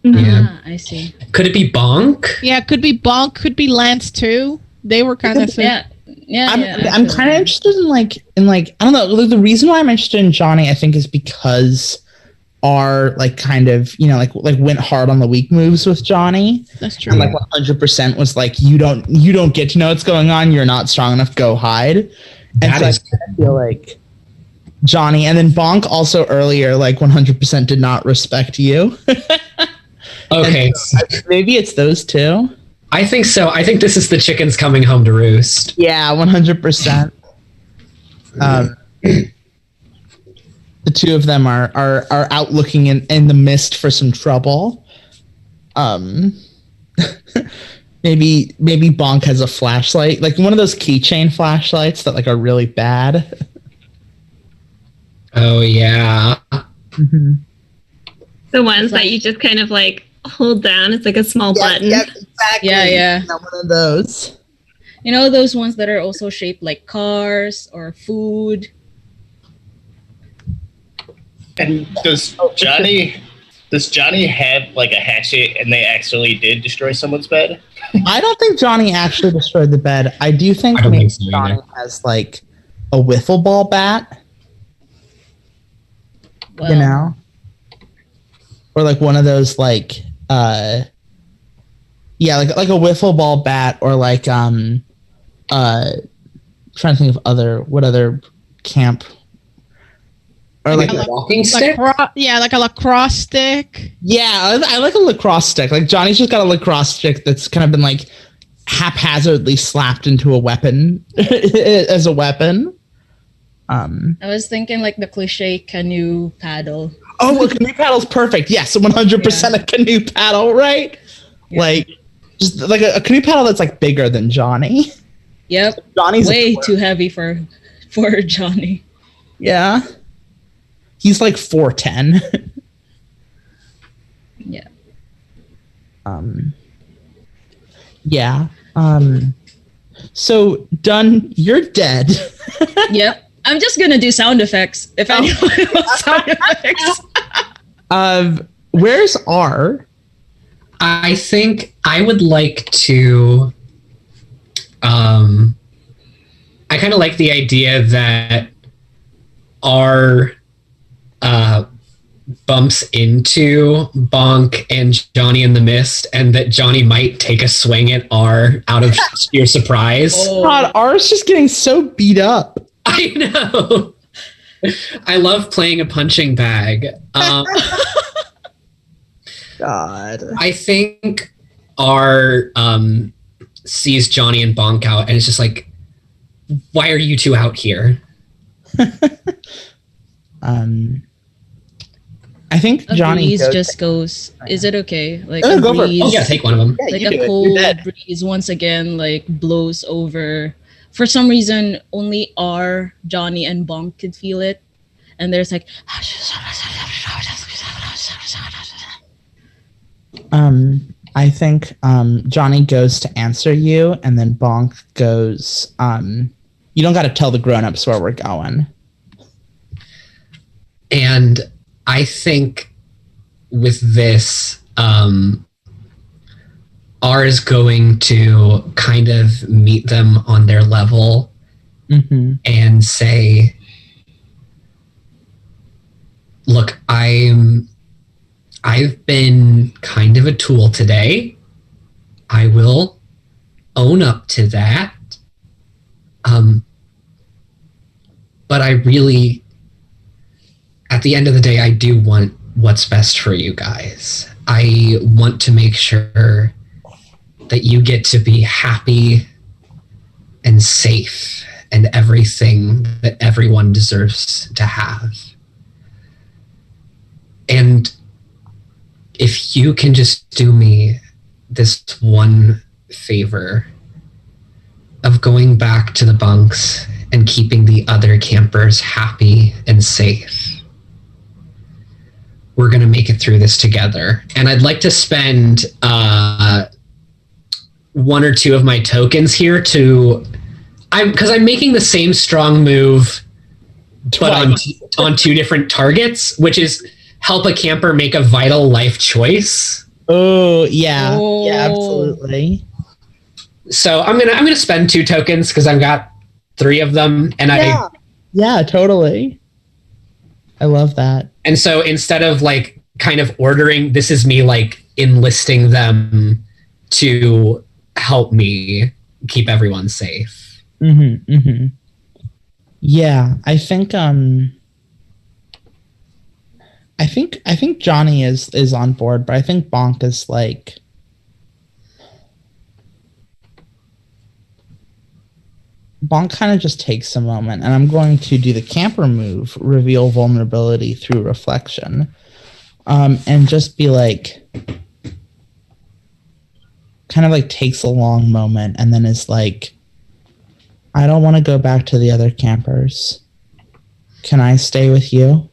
Ah, I see. Could it be Bonk? Yeah, could be Bonk, could be Lance too. They were kind of I'm kind of interested in like I don't know. The reason why I'm interested in Johnny, I think, is because R like kind of like went hard on the weak moves with Johnny. That's true. And like 100% was like you don't get to know what's going on. You're not strong enough. Go hide. And I feel like Johnny, and then Bonk also earlier like 100% did not respect you. Okay, so maybe it's those two. I think so. I think this is the chickens coming home to roost. Yeah, 100%. The two of them are out looking in the mist for some trouble. Maybe Bonk has a flashlight, like one of those keychain flashlights that like are really bad. Oh yeah. The ones that you just kind of like hold down. It's like a small button. Yeah, exactly. Yeah. One of those. You know those ones that are also shaped like cars or food. And does Johnny have like a hatchet and they actually did destroy someone's bed? I don't think Johnny actually destroyed the bed. I do think maybe Johnny has like a wiffle ball bat. Well, or like one of those like like a wiffle ball bat, or like trying to think of what other camp, or like a walking stick. Like a lacrosse stick. Yeah, I like a lacrosse stick. Like Johnny's just got a lacrosse stick that's kind of been like haphazardly slapped into a weapon as a weapon. I was thinking like the cliche canoe paddle. Oh, well, canoe paddle's perfect. Yes, 100% a canoe paddle, right? Yeah. Like, just like a canoe paddle that's like bigger than Johnny. Yep. Johnny's way too heavy for Johnny. Yeah. He's like 4'10". Yeah. Yeah. So, Dunn, you're dead. Yep. I'm just gonna do sound effects if anyone wants sound effects. Where's R? I think I would like to. I kind of like the idea that R bumps into Bonk and Johnny in the mist, and that Johnny might take a swing at R out of sheer surprise. Oh. God, R's just getting so beat up. I know. I love playing a punching bag. God. I think R sees Johnny and Bonk out, and it's just like, why are you two out here? I think A Johnny breeze just goes. Is it okay? Like Oh, a go for it. breeze. Oh yeah, take one of them. Yeah, Like you do a it. You're cold dead. breeze once again like blows over. For some reason, only Johnny, and Bonk could feel it, and there's like. I think Johnny goes to answer you, and then Bonk goes. You don't got to tell the grown-ups where we're going. And I think with this, R is going to kind of meet them on their level and say, look, I've been kind of a tool today. I will own up to that. But I really, at the end of the day, I do want what's best for you guys. I want to make sure that you get to be happy and safe and everything that everyone deserves to have. And if you can just do me this one favor of going back to the bunks and keeping the other campers happy and safe, we're going to make it through this together. And I'd like to spend one or two of my tokens here because I'm making the same strong move, but on two different targets, which is help a camper make a vital life choice. Oh, yeah. Oh. Yeah, absolutely. So I'm gonna spend 2 tokens because I've got 3 of them, and yeah, totally. I love that. And so instead of like kind of ordering, this is me like enlisting them to help me keep everyone safe. Yeah, I think Johnny is on board, but I think Bonk is like. Bonk kind of just takes a moment, and I'm going to do the camper move, reveal vulnerability through reflection, and just be like, kind of like takes a long moment, and then is like, I don't want to go back to the other campers. Can I stay with you?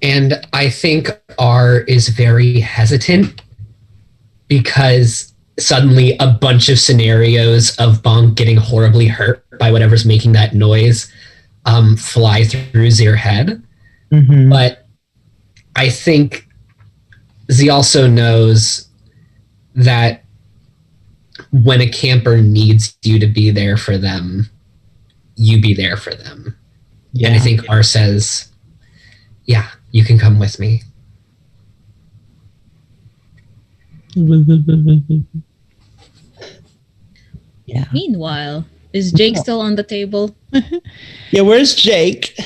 And I think R is very hesitant because suddenly a bunch of scenarios of Bonk getting horribly hurt by whatever's making that noise fly through your head. But I think Z also knows that when a camper needs you to be there for them, you be there for them. Yeah. And I think R says, yeah, you can come with me. Yeah. Meanwhile, is Jake still on the table? Yeah, where's Jake?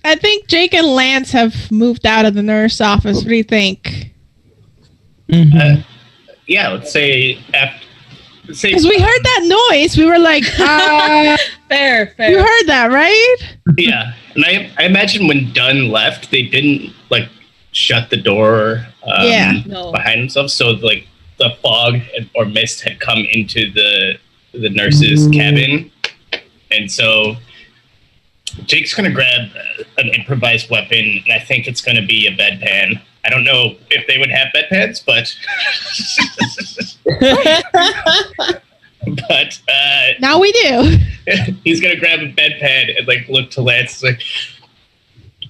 I think Jake and Lance have moved out of the nurse office. What do you think? Yeah, let's say because we heard that noise. We were like, fair. You heard that, right? Yeah, and I imagine when Dunn left, they didn't like shut the door behind themselves, so like the fog or mist had come into the nurse's cabin, and so Jake's gonna grab an improvised weapon, and I think it's gonna be a bedpan. I don't know if they would have bedpans, but now we do. He's gonna grab a bedpan and like look to Lance, like,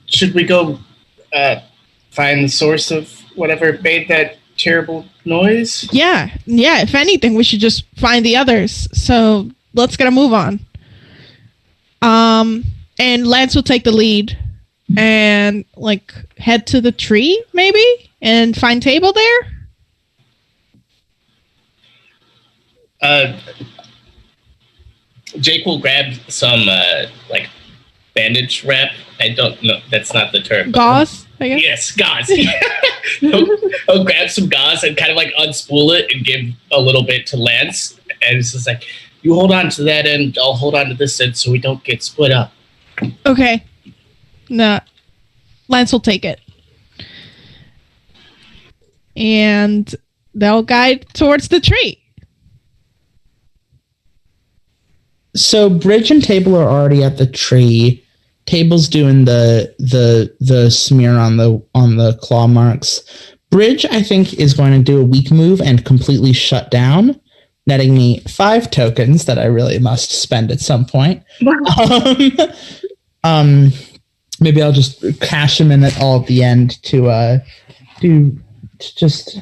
should we go find the source of whatever made that terrible noise? Yeah. If anything, we should just find the others. So let's get a move on. And Lance will take the lead and like head to the tree maybe and find Table there. Jake will grab some like bandage wrap. I don't know. That's not the term. Gauze, I guess. Yes, gauze. he'll grab some gauze and kind of like unspool it and give a little bit to Lance. And it's just like, you hold on to that end, I'll hold on to this end so we don't get split up. Okay. No. Lance will take it. and they'll guide towards the tree. So Bridge and Table are already at the tree. Table's doing the smear on the claw marks. Bridge, I think, is going to do a weak move and completely shut down, netting me 5 tokens that I really must spend at some point. Maybe I'll just cash them in all at the end to just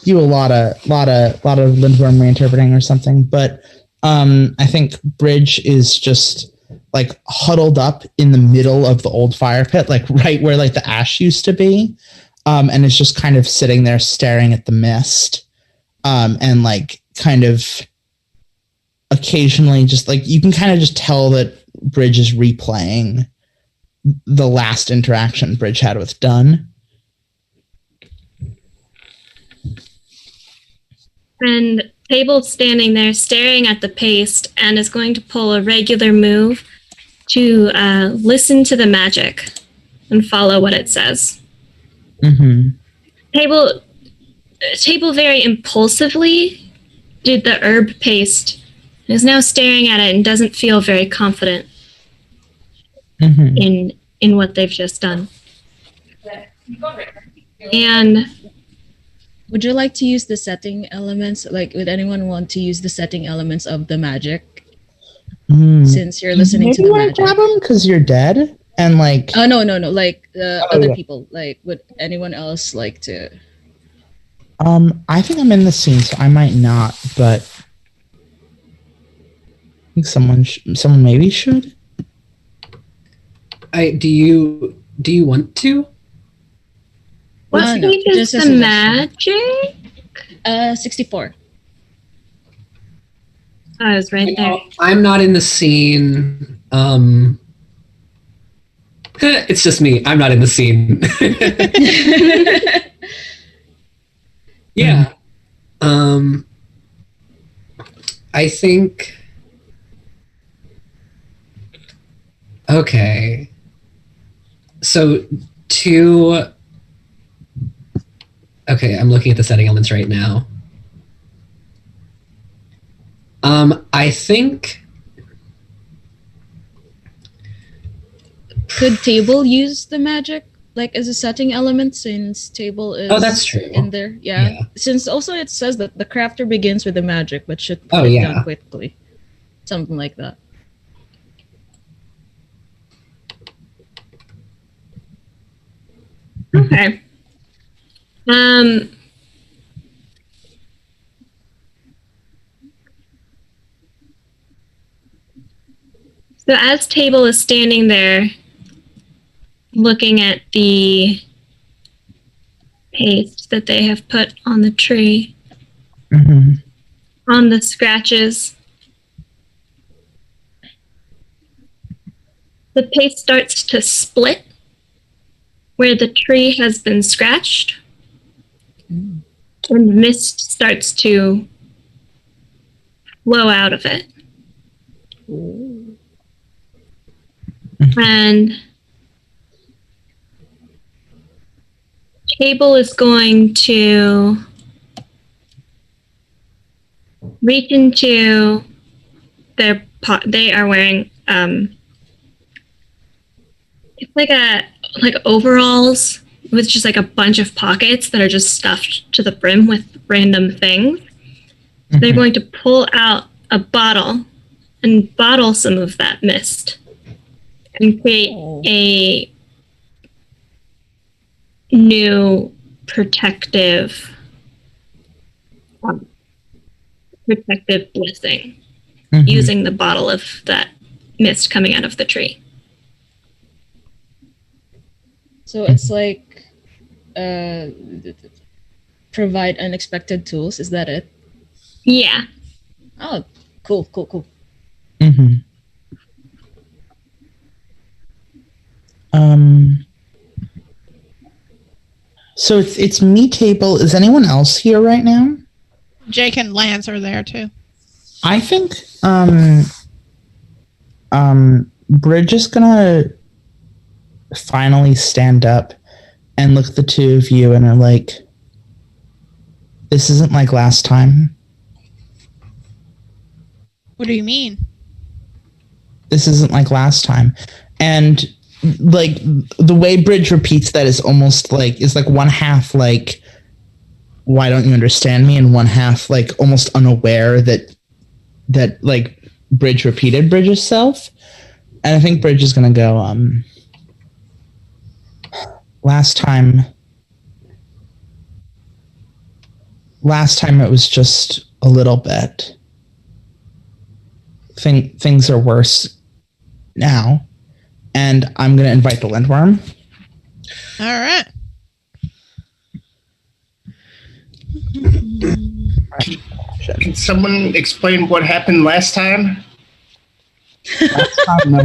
do a lot of Lindworm reinterpreting or something. But I think Bridge is just like huddled up in the middle of the old fire pit, like right where like the ash used to be, and it's just kind of sitting there staring at the mist, and like kind of occasionally just like you can kind of just tell that Bridge is replaying the last interaction Bridge had with Dunn. And Table's standing there staring at the paste and is going to pull a regular move to listen to the magic and follow what it says. Mm-hmm. Table very impulsively did the herb paste and is now staring at it and doesn't feel very confident in what they've just done. And would you like to use the setting elements? Like, would anyone want to use the setting elements of the magic? Since you're listening to the magic. Grab them because you're dead and like. Oh no! Like other people. Like, would anyone else like to? I think I'm in the scene, so I might not. But I think someone maybe should. Do you want to? What speed is the magic? 64. I was right there. I'm not in the scene. It's just me. I'm not in the scene. Yeah. I think. Okay. So Okay, I'm looking at the setting elements right now. I think could Table use the magic like as a setting element since Table is that's true. In there? Yeah. Since also it says that the crafter begins with the magic but should put it down quickly. Something like that. Okay. So as Table is standing there looking at the paste that they have put on the tree, on the scratches, the paste starts to split where the tree has been scratched, and mist starts to flow out of it. And Table is going to reach into their they are wearing it's like overalls with just like a bunch of pockets that are just stuffed to the brim with random things. They're going to pull out a bottle and bottle some of that mist and create a new protective blessing using the bottle of that mist coming out of the tree. So it's like provide unexpected tools. Is that it? Yeah. Oh, cool. So it's me, Table. Is anyone else here right now? Jake and Lance are there too. I think Bridge is gonna finally stand up and look at the two of you and are like, this isn't like last time. What do you mean? This isn't like last time. And like the way Bridge repeats that is almost like, is like one half like, why don't you understand me? And one half like almost unaware that like Bridge repeated Bridge's self. And I think Bridge is going to go, last time it was just a little bit. Things are worse now. And I'm going to invite the Lindworm. All right. Can someone explain what happened last time?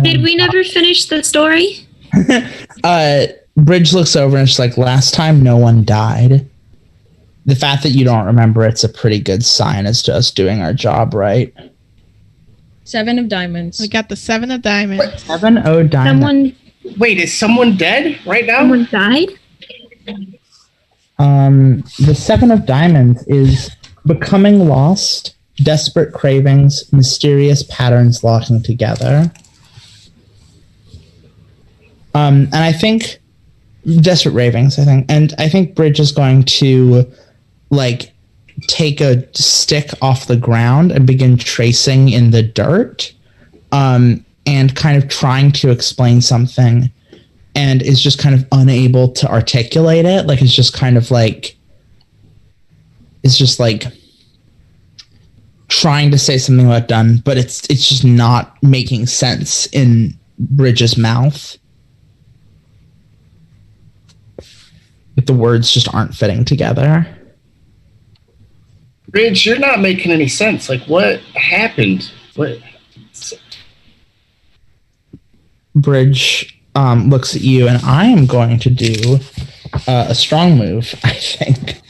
Did we never finish the story? Bridge looks over and she's like, last time no one died. The fact that you don't remember it's a pretty good sign as to us doing our job, right? 7 of diamonds. We got the 7 of diamonds. 7-0 diamond. Wait, is someone dead right now? Someone died? The 7 of diamonds is becoming lost, desperate cravings, mysterious patterns locking together. And I think desperate ravings, I think. And I think Bridge is going to like take a stick off the ground and begin tracing in the dirt, and kind of trying to explain something, and is just kind of unable to articulate it. Like it's just kind of like, it's just like trying to say something about done, but it's just not making sense in Bridge's mouth. Like the words just aren't fitting together. Bridge, you're not making any sense. Like, what happened? What? Bridge looks at you, and I am going to do a strong move, I think,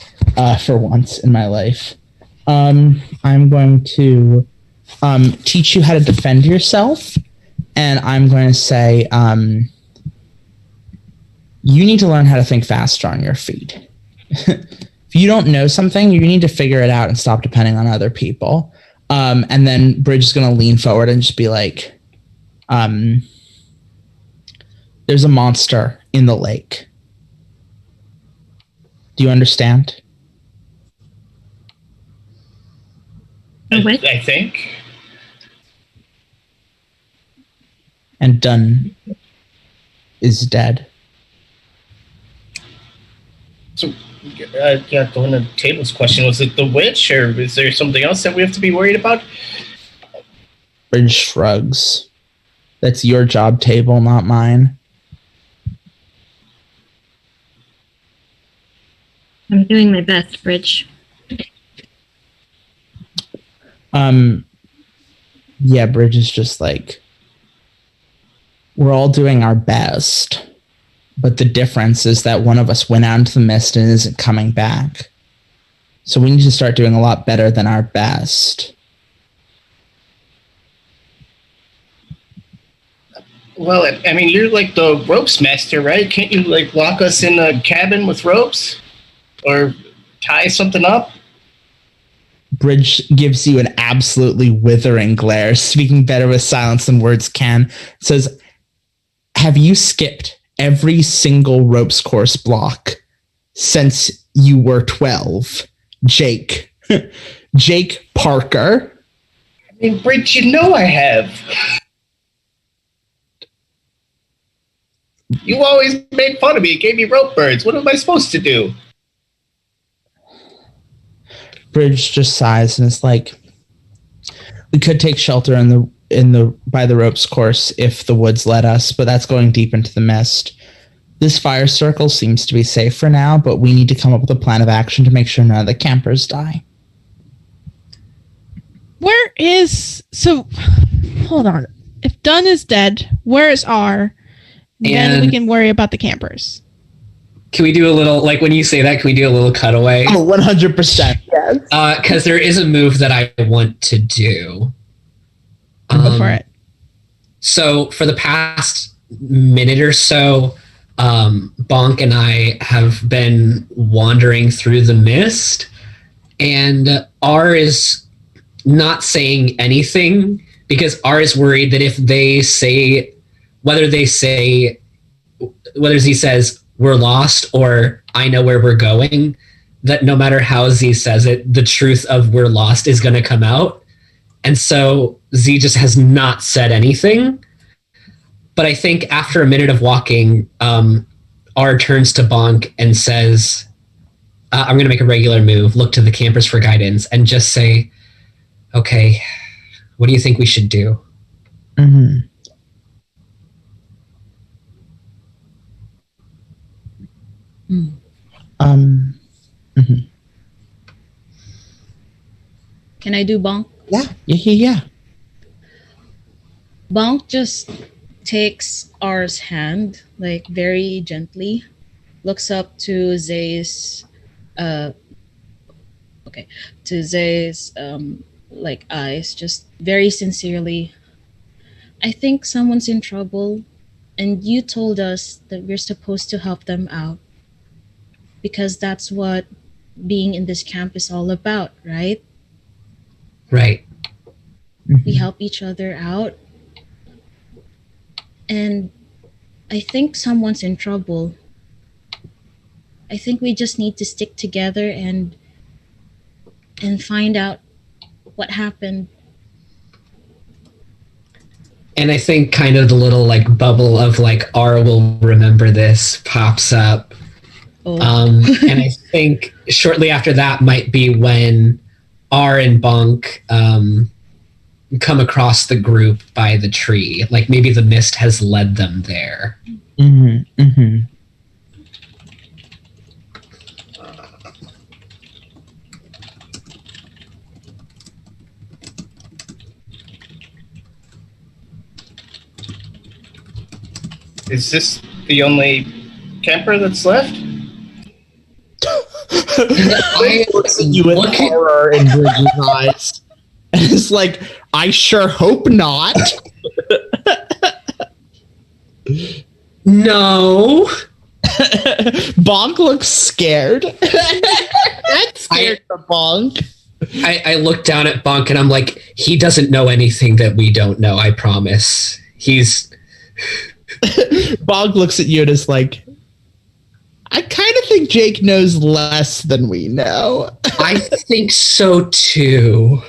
for once in my life. I'm going to teach you how to defend yourself, and I'm going to say you need to learn how to think faster on your feet. If you don't know something, you need to figure it out and stop depending on other people. And then Bridge is going to lean forward and just be like, there's a monster in the lake. Do you understand? I think. And Dunn is dead. So, going to Table's question, was it the witch, or is there something else that we have to be worried about? Bridge shrugs. That's your job, Table, not mine. I'm doing my best, Bridge. Yeah, Bridge is just like, we're all doing our best, but the difference is that one of us went out into the mist and isn't coming back. So we need to start doing a lot better than our best. Well, I mean, you're like the ropes master, right? Can't you like lock us in a cabin with ropes? Or tie something up? Bridge gives you an absolutely withering glare, speaking better with silence than words can. Says, have you skipped every single ropes course block since you were 12? Jake. Jake Parker. I mean, Bridge, you know I have. You always made fun of me, gave me rope birds. What am I supposed to do? Bridge just sighs and is like, we could take shelter in the by the ropes course if the woods let us, but that's going deep into the mist. This fire circle seems to be safe for now, but we need to come up with a plan of action to make sure none of the campers die. Hold on. If Dunn is dead, where is R? Then we can worry about the campers. Can we do a little, like when you say that, can we do a little cutaway? Oh, 100%. Yes. Because there is a move that I want to do. Go for it. So for the past minute or so, Bonk and I have been wandering through the mist, and R is not saying anything because R is worried that if they say, whether Z says we're lost or I know where we're going, that no matter how Z says it, the truth of we're lost is going to come out. And so Z just has not said anything. But I think after a minute of walking, R turns to Bonk and says, I'm going to make a regular move, look to the campers for guidance, and just say, okay, what do you think we should do? Mm-hmm. Mm-hmm. Can I do bonk? Yeah. Bonk just takes R's hand, like very gently, looks up to Zay's like eyes, just very sincerely. I think someone's in trouble, and you told us that we're supposed to help them out because that's what being in this camp is all about, right? Right. We help each other out. And I think someone's in trouble. I think we just need to stick together and find out what happened. And I think kind of the little like bubble of like R will remember this pops up. Oh. And I think shortly after that might be when R and Bonk come across the group by the tree. Like maybe the mist has led them there. Mm-hmm. Mm-hmm. Is this the only camper that's left? I looks at you with horror in Bridget's eyes. And it's like, I sure hope not. No. Bonk looks scared. That's scared for Bonk. I look down at Bonk and I'm like, he doesn't know anything that we don't know, I promise. Bonk looks at you and is like, I kind of think Jake knows less than we know. I think so too.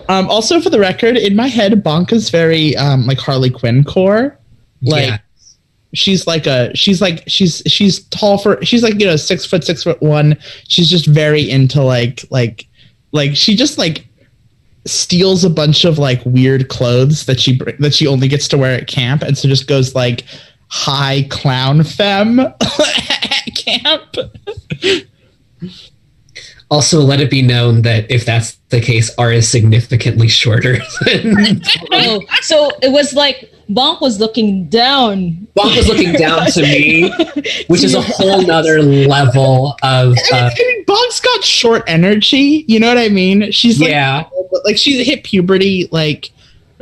Also, for the record, in my head, Bonka's very like Harley Quinn core. Like Yeah. she's tall for, she's like, 6'1". She's just very into like she just like steals a bunch of like weird clothes that she only gets to wear at camp, and so just goes like high clown femme at camp. Also, let it be known that if that's the case, R is significantly shorter than Oh, so it was like Bonk was looking down. Bonk was looking down to me, which is a whole nother level of. I mean, Bonk's got short energy. You know what I mean? She's like, Yeah. like she's hit puberty. Like,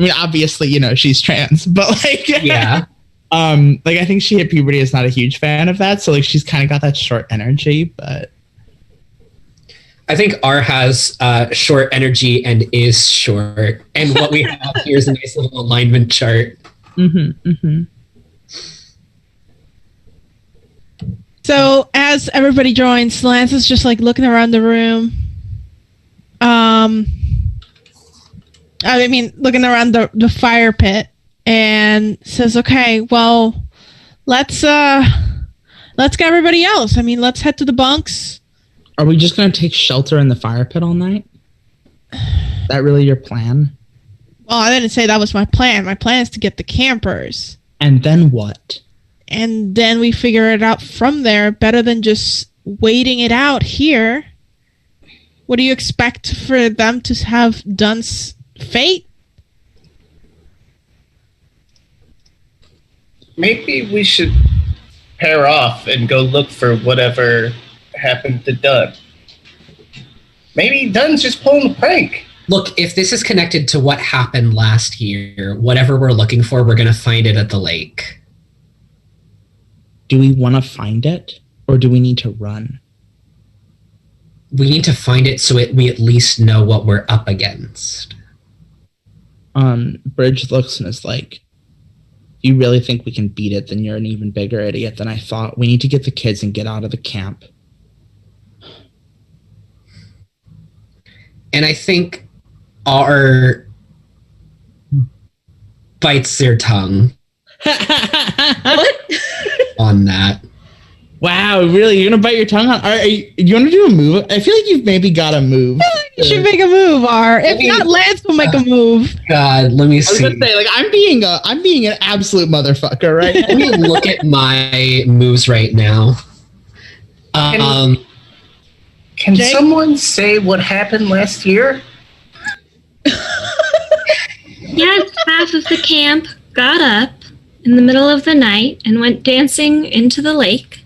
I mean, obviously, she's trans, but like, Yeah. like I think she hit puberty is not a huge fan of that. So like, she's kind of got that short energy, but. I think R has short energy and is short. And what we have here is a nice little alignment chart. Mm-hmm, mm-hmm. So as everybody joins, Lance is just like looking around the room. Looking around the fire pit, and says, "Okay, well, let's get everybody else. I mean, let's head to the bunks." Are we just going to take shelter in the fire pit all night? Is that really your plan? Well, I didn't say that was my plan. My plan is to get the campers. And then what? And then we figure it out from there, better than just waiting it out here. What do you expect for them to have done fate? Maybe we should pair off and go look for whatever happened to Dunn. Maybe Dunn's just pulling a prank. Look, if this is connected to what happened last year, whatever we're looking for, we're going to find it at the lake. do we want to find it or do we need to run? We need to find it so we at least know what we're up against. Bridge looks and is like, if you really think we can beat it, then you're an even bigger idiot than I thought. We need to get the kids and get out of the camp. And I think R bites their tongue. What? On that. Wow, really? You're gonna bite your tongue on? You want to do a move? I feel like you've maybe got a move. You should make a move, R. If not, Lance will make a move. God, let me I was see. gonna say, like, I'm being an absolute motherfucker, right? Let me look at my moves right now. Can Jake? someone say what happened last year? Yes, half of the camp got up in the middle of the night and went dancing into the lake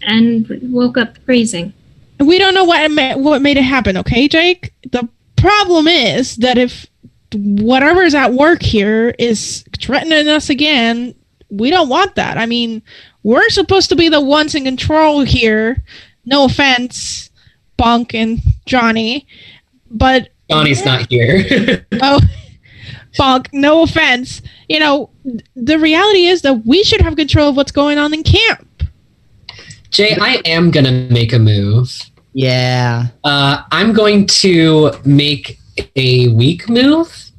and woke up freezing. We don't know what made it happen, okay, Jake? The problem is that if whatever's at work here is threatening us again, we don't want that. I mean, we're supposed to be the ones in control here. No offense, Bunk and Johnny, but Johnny's not here. oh, Bunk, no offense. You know, the reality is that we should have control of what's going on in camp. Jay, I am going to make a move. Yeah. I'm going to make a weak move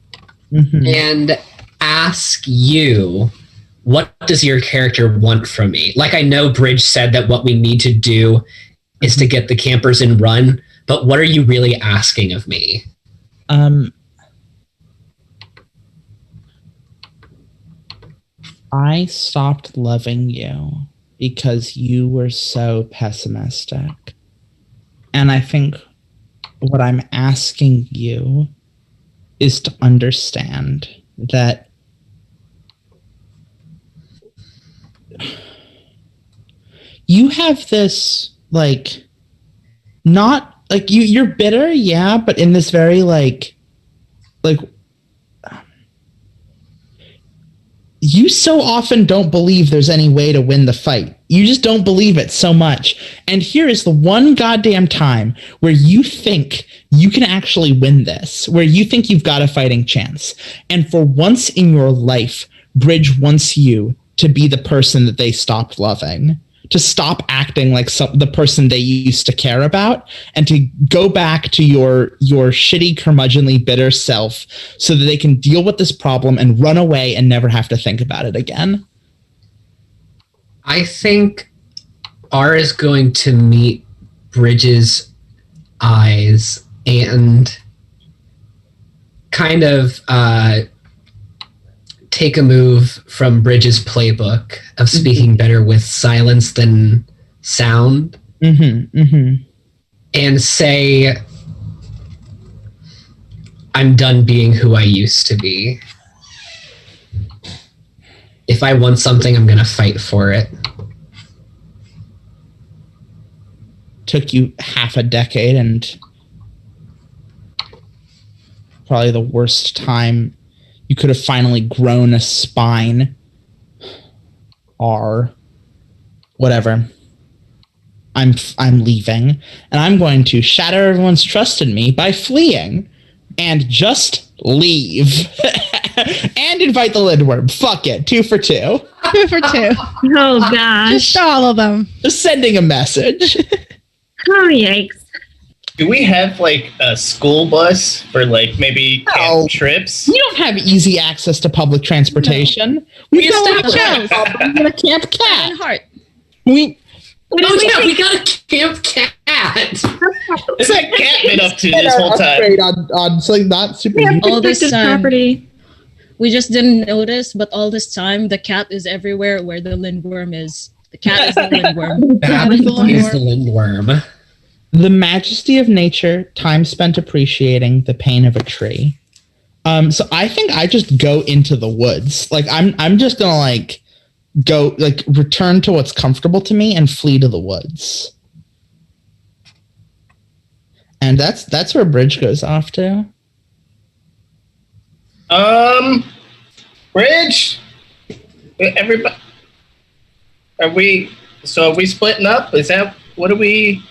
and ask you, what does your character want from me? Like, I know Bridge said that what we need to do is to get the campers and run, but what are you really asking of me? I stopped loving you because you were so pessimistic. And I think what I'm asking you is to understand that you have this, like, not, like, you're bitter, yeah, but in this very, like, you so often don't believe there's any way to win the fight. You just don't believe it so much. And here is the one goddamn time where you think you can actually win this, where you think you've got a fighting chance. And for once in your life, Bridge wants you to be the person that they stopped loving, to stop acting like the person they used to care about, and to go back to your shitty, curmudgeonly, bitter self so that they can deal with this problem and run away and never have to think about it again. I think R is going to meet Bridge's eyes and kind of take a move from Bridge's playbook of speaking better with silence than sound and say, I'm done being who I used to be. If I want something, I'm going to fight for it. Took you half a decade and probably the worst time you could have finally grown a spine. Or whatever. I'm leaving, and I'm going to shatter everyone's trust in me by fleeing and just leave. And invite the Lindworm. Fuck it. 2 for 2. 2 for 2. Oh, gosh. Just all of them. Just sending a message. Oh, yikes. Do we have, like, a school bus for, like, maybe camp trips? We don't have easy access to public transportation. No. We got a camp cat. Heart. We got a camp cat. What's that cat been up to this whole time? On like not super. All this Protected time, property. we just didn't notice, but all this time, the cat is everywhere where the Lindworm is. The cat is the Lindworm. That is the Lindworm. The majesty of nature, time spent appreciating the pain of a tree. So I think I just go into the woods. Like I'm just gonna like go like return to what's comfortable to me and flee to the woods. And that's where Bridge goes off to. Bridge, everybody. Are we splitting up? Is that what are we?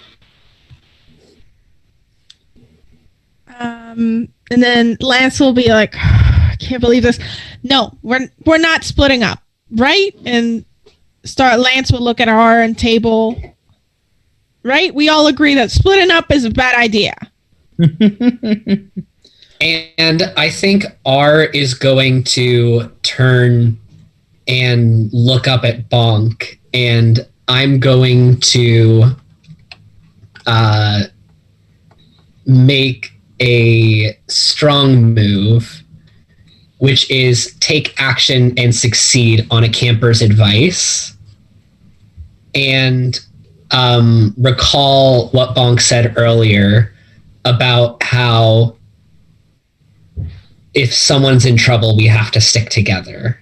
And then Lance will be like, I can't believe this. No, we're not splitting up, right? And Lance will look at R and Table. Right? We all agree that splitting up is a bad idea. And I think R is going to turn and look up at Bonk, and I'm going to make a strong move, which is take action and succeed on a camper's advice. And recall what Bonk said earlier about how if someone's in trouble, we have to stick together.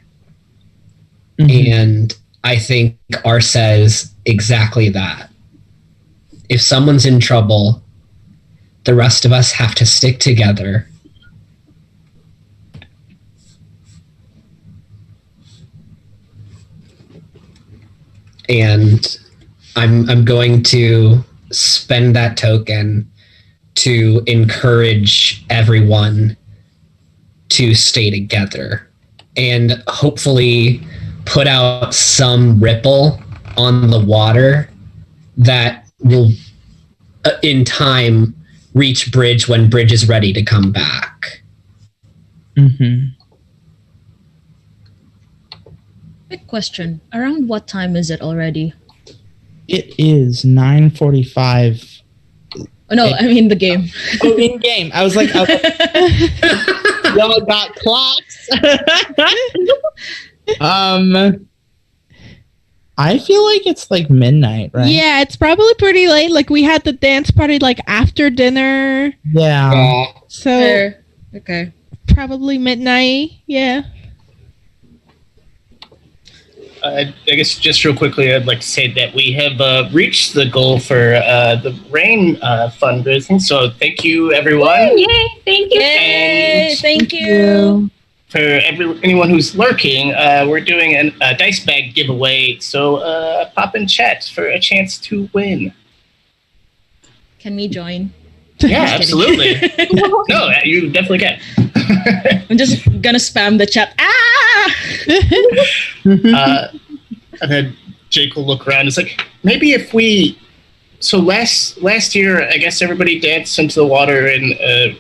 Mm-hmm. And I think R says exactly that. If someone's in trouble, the rest of us have to stick together. And I'm going to spend that token to encourage everyone to stay together and hopefully put out some ripple on the water that will in time reach Bridge when Bridge is ready to come back. Mm-hmm. Quick question. Around what time is it already? It is 9:45. Oh, no, I mean the game. Oh, in game. I was like, y'all got clocks. I feel like it's like midnight, right? Yeah, it's probably pretty late. Like we had the dance party like after dinner. Yeah. So Fair. Okay. Probably midnight. Yeah. I guess just real quickly, I'd like to say that we have reached the goal for the rain fundraising. So thank you, everyone. Yay! Thank you. Yay! Thank you. For anyone who's lurking, we're doing a dice bag giveaway. So pop in chat for a chance to win. Can we join? Yeah, absolutely. No, you definitely can. I'm just gonna spam the chat. And then Jake will look around. It's like, maybe if we... So last year, I guess everybody danced into the water and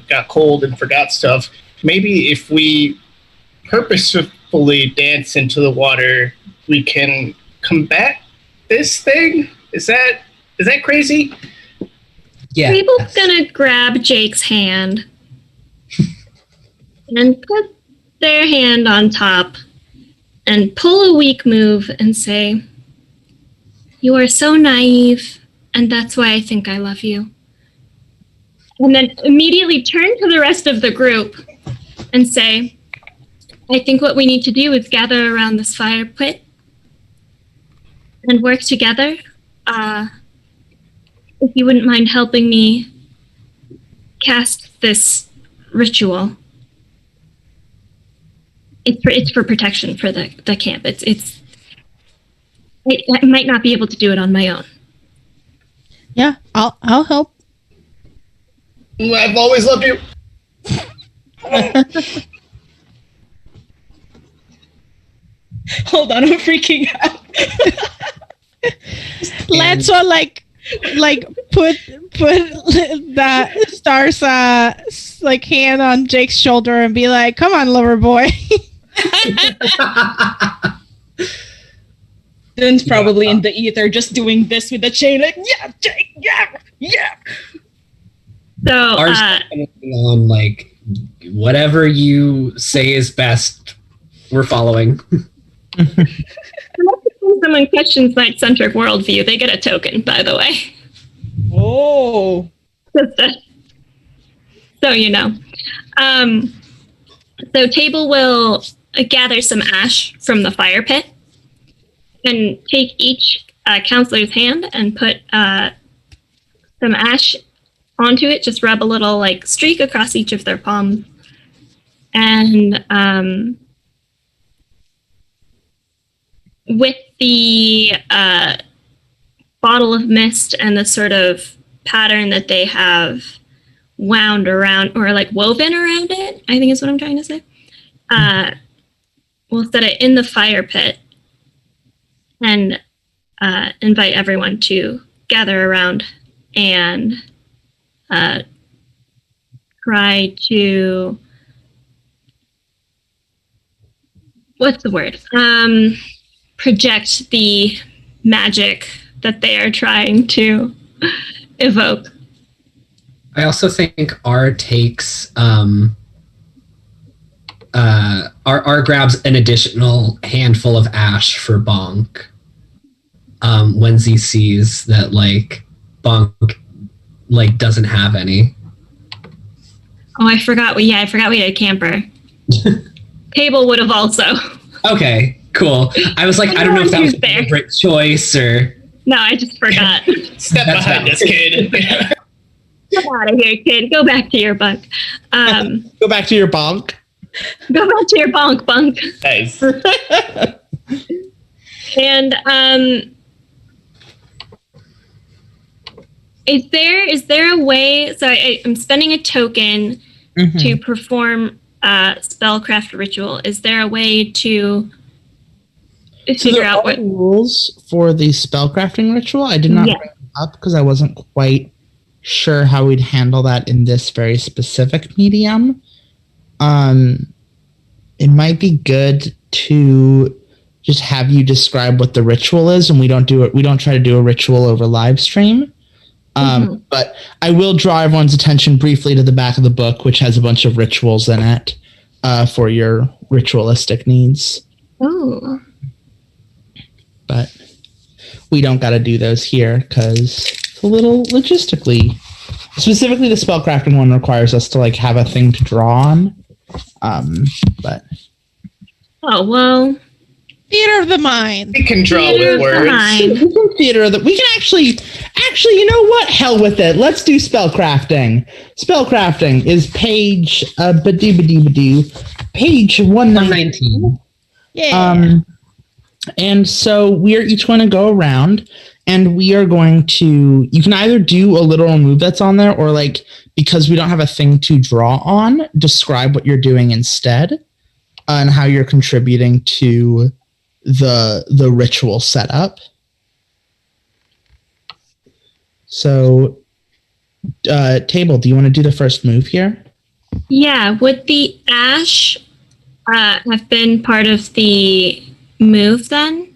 got cold and forgot stuff. Maybe if we purposefully dance into the water, we can combat this thing? Is that crazy? Yeah. People's gonna grab Jake's hand and put their hand on top and pull a weak move and say, "You are so naive, and that's why I think I love you." And then immediately turn to the rest of the group and say, "I think what we need to do is gather around this fire pit and work together. If you wouldn't mind helping me cast this ritual. It's for protection for the camp. I might not be able to do it on my own." Yeah, I'll help. I've always loved you. Hold on, I'm freaking out. Let's all like put that Star's like hand on Jake's shoulder and be like, "Come on, lover boy." Dylan's probably in the ether just doing this with the chain, like, yeah, Jake, yeah. So, Ours on like whatever you say is best, we're following. when someone questions my centric worldview, they get a token, by the way. Oh. So you know. So Table will gather some ash from the fire pit and take each counselor's hand and put some ash onto it. Just rub a little like streak across each of their palms. And with the bottle of mist and the sort of pattern that they have wound around or like woven around it, I think is what I'm trying to say. We'll set it in the fire pit and invite everyone to gather around and try to, what's the word? Project the magic that they are trying to evoke. I also think R takes R grabs an additional handful of ash for Bonk when he sees that like Bonk like doesn't have any. Oh, I forgot. I forgot we had a camper. Table would have also. Okay, cool. I was like, I don't know if that was a deliberate choice or. No, I just forgot. Step behind this kid. Get out of here, kid. Go back to your bunk. Go back to your bonk. Go back to your bunk. Nice. And is there a way? So I'm spending a token to perform spellcraft ritual. Is there a way to figure out what rules for the spellcrafting ritual? I did not bring them up because I wasn't quite sure how we'd handle that in this very specific medium. It might be good to just have you describe what the ritual is, and we don't try to do a ritual over live stream. But I will draw everyone's attention briefly to the back of the book, which has a bunch of rituals in it for your ritualistic needs. Oh. But we don't got to do those here because it's a little logistically. Specifically, the spellcrafting one requires us to like have a thing to draw on. But oh well, theater of the mind. We can draw with words. We can actually, you know what? Hell with it. Let's do spellcrafting. Spellcrafting is page page 119. Yeah. And so we are each going to go around and we are going to, you can either do a literal move that's on there or like, because we don't have a thing to draw on, describe what you're doing instead and how you're contributing to the ritual setup. So, Table, do you want to do the first move here? Yeah, would the ash have been part of the move then?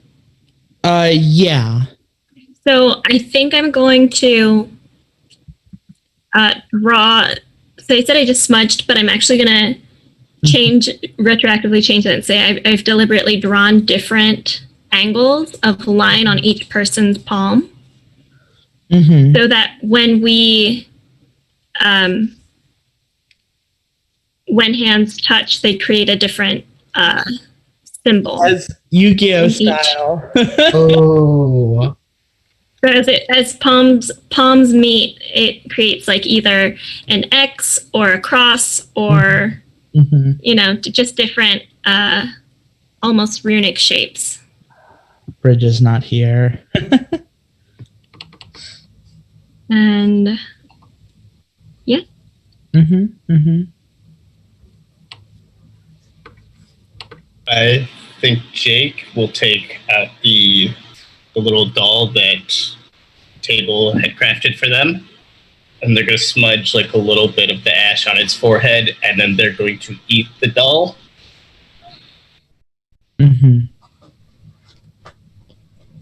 Yeah. So I think I'm going to draw. So I said I just smudged, but I'm actually going to retroactively change it and say I've deliberately drawn different angles of line on each person's palm. Mm-hmm. So that when when hands touch, they create a different symbol. As Yu-Gi-Oh style. Oh. So as palms meet, it creates like either an X or a cross or just different almost runic shapes. Bridge is not here. And yeah. I think Jake will take out the little doll that Table had crafted for them, and they're going to smudge like a little bit of the ash on its forehead, and then they're going to eat the doll.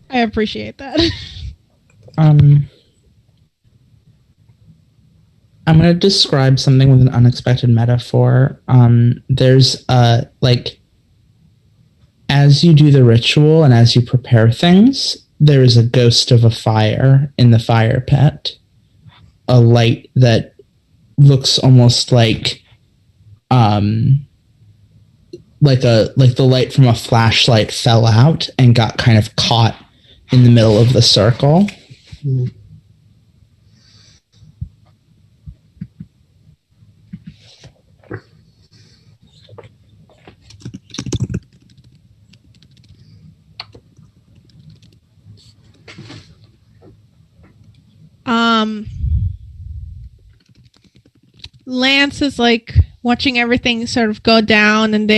I appreciate that. I'm going to describe something with an unexpected metaphor. There's like, as you do the ritual and as you prepare things, there is a ghost of a fire in the fire pit. A light that looks almost like the light from a flashlight fell out and got kind of caught in the middle of the circle. Lance is like watching everything sort of go down, and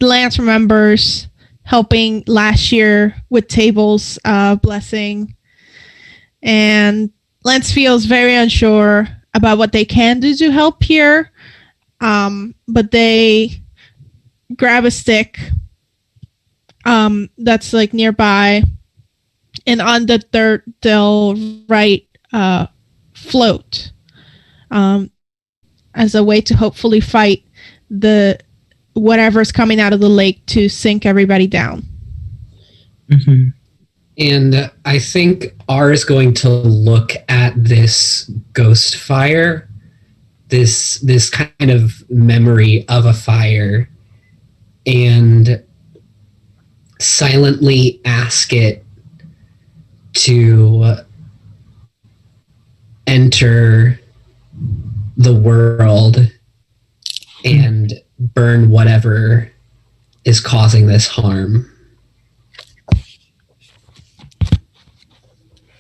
Lance remembers helping last year with Table's blessing, and Lance feels very unsure about what they can do to help here, but they grab a stick that's like nearby, and on the dirt they'll write float as a way to hopefully fight the whatever's coming out of the lake to sink everybody down. Mm-hmm. And I think R is going to look at this ghost fire, this kind of memory of a fire, and silently ask it to enter the world and burn whatever is causing this harm.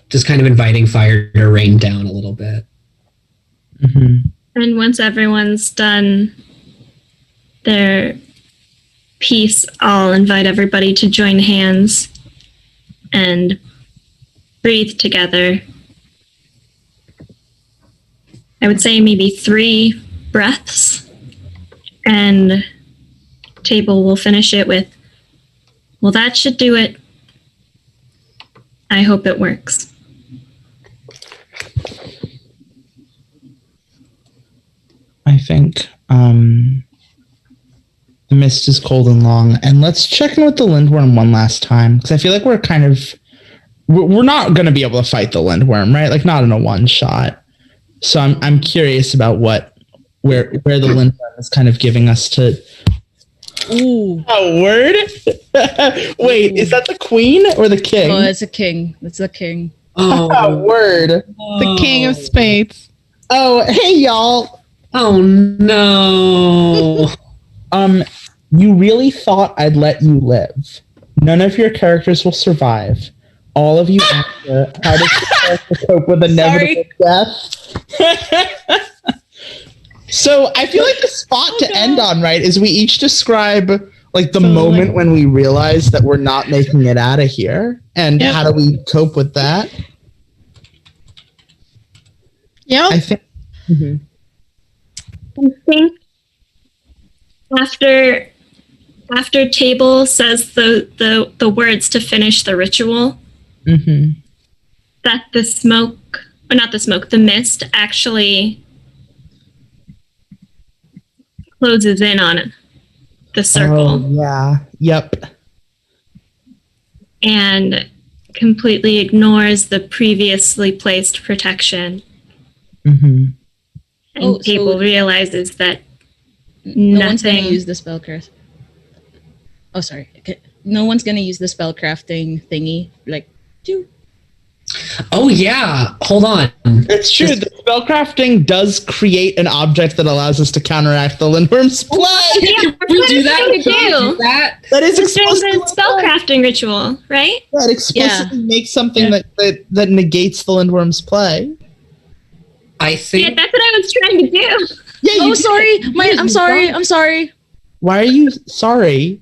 Just kind of inviting fire to rain down a little bit. Mm-hmm. And once everyone's done their piece, I'll invite everybody to join hands and breathe together. I would say maybe 3 breaths, and Table will finish it with, well, that should do it. I hope it works. I think the mist is cold and long, and let's check in with the Lindworm one last time, because I feel like we're not going to be able to fight the Lindworm, right? Like, not in a one shot. So I'm curious about where the Lindworm is kind of giving us to. Ooh. A word? Wait, Ooh. Is that the queen or the king? Oh, it's a king. It's a king. Oh, word. The king of spades. Oh, hey, y'all. Oh no. You really thought I'd let you live. None of your characters will survive. All of you answer, how does your character cope with inevitable death? So I feel like the spot to end on, right, is we each describe like the moment when we realize that we're not making it out of here, and how do we cope with that? Yeah. I think. Mm-hmm. I think after Table says the words to finish the ritual, that the mist actually closes in on the circle. Oh, yeah. Yep. And completely ignores the previously placed protection. Mm-hmm. And Table realizes that no one's going to use the spellcraft. Oh, sorry. No one's going to use the spellcrafting thingy. Like, Oh yeah, hold on. It's true. The spellcrafting does create an object that allows us to counteract the Lindworm's play. Yeah, we do that? That is explicitly the spellcrafting ritual, right? That explicitly makes something that negates the Lindworm's play. I think. Yeah, that's what I was trying to do. Yeah. I'm sorry. Why are you sorry?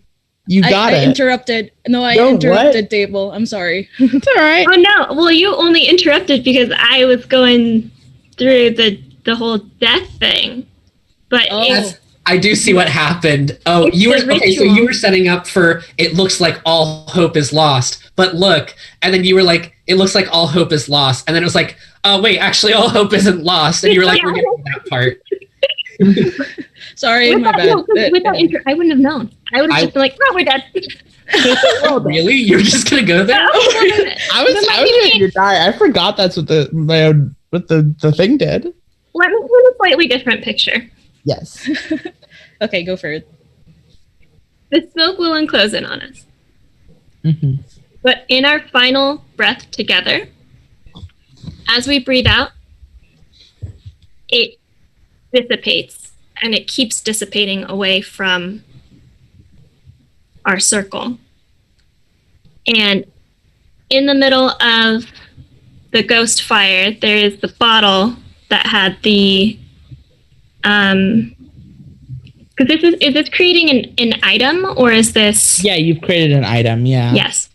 You got it. I interrupted. No, I interrupted Table. I'm sorry. It's all right. Oh no! Well, you only interrupted because I was going through the whole death thing. But I do see what happened. Oh, you were okay. So you were setting up for it looks like all hope is lost. But look, and then you were like, it looks like all hope is lost, and then it was like, oh wait, actually all hope isn't lost, and you were like, we're getting that part. Sorry, my bad. I wouldn't have known. I would have just been like, "No, we're dead." Oh, really? You're just gonna go there? I was ready to die. I forgot that's what the thing did. Let me paint a slightly different picture. Yes. Okay, go for it. The smoke will enclose in on us. Mm-hmm. But in our final breath together, as we breathe out, it dissipates. And it keeps dissipating away from our circle. And in the middle of the ghost fire, there is the bottle that had the because is this creating an item, or is this? Yeah, you've created an item. Yeah. Yes.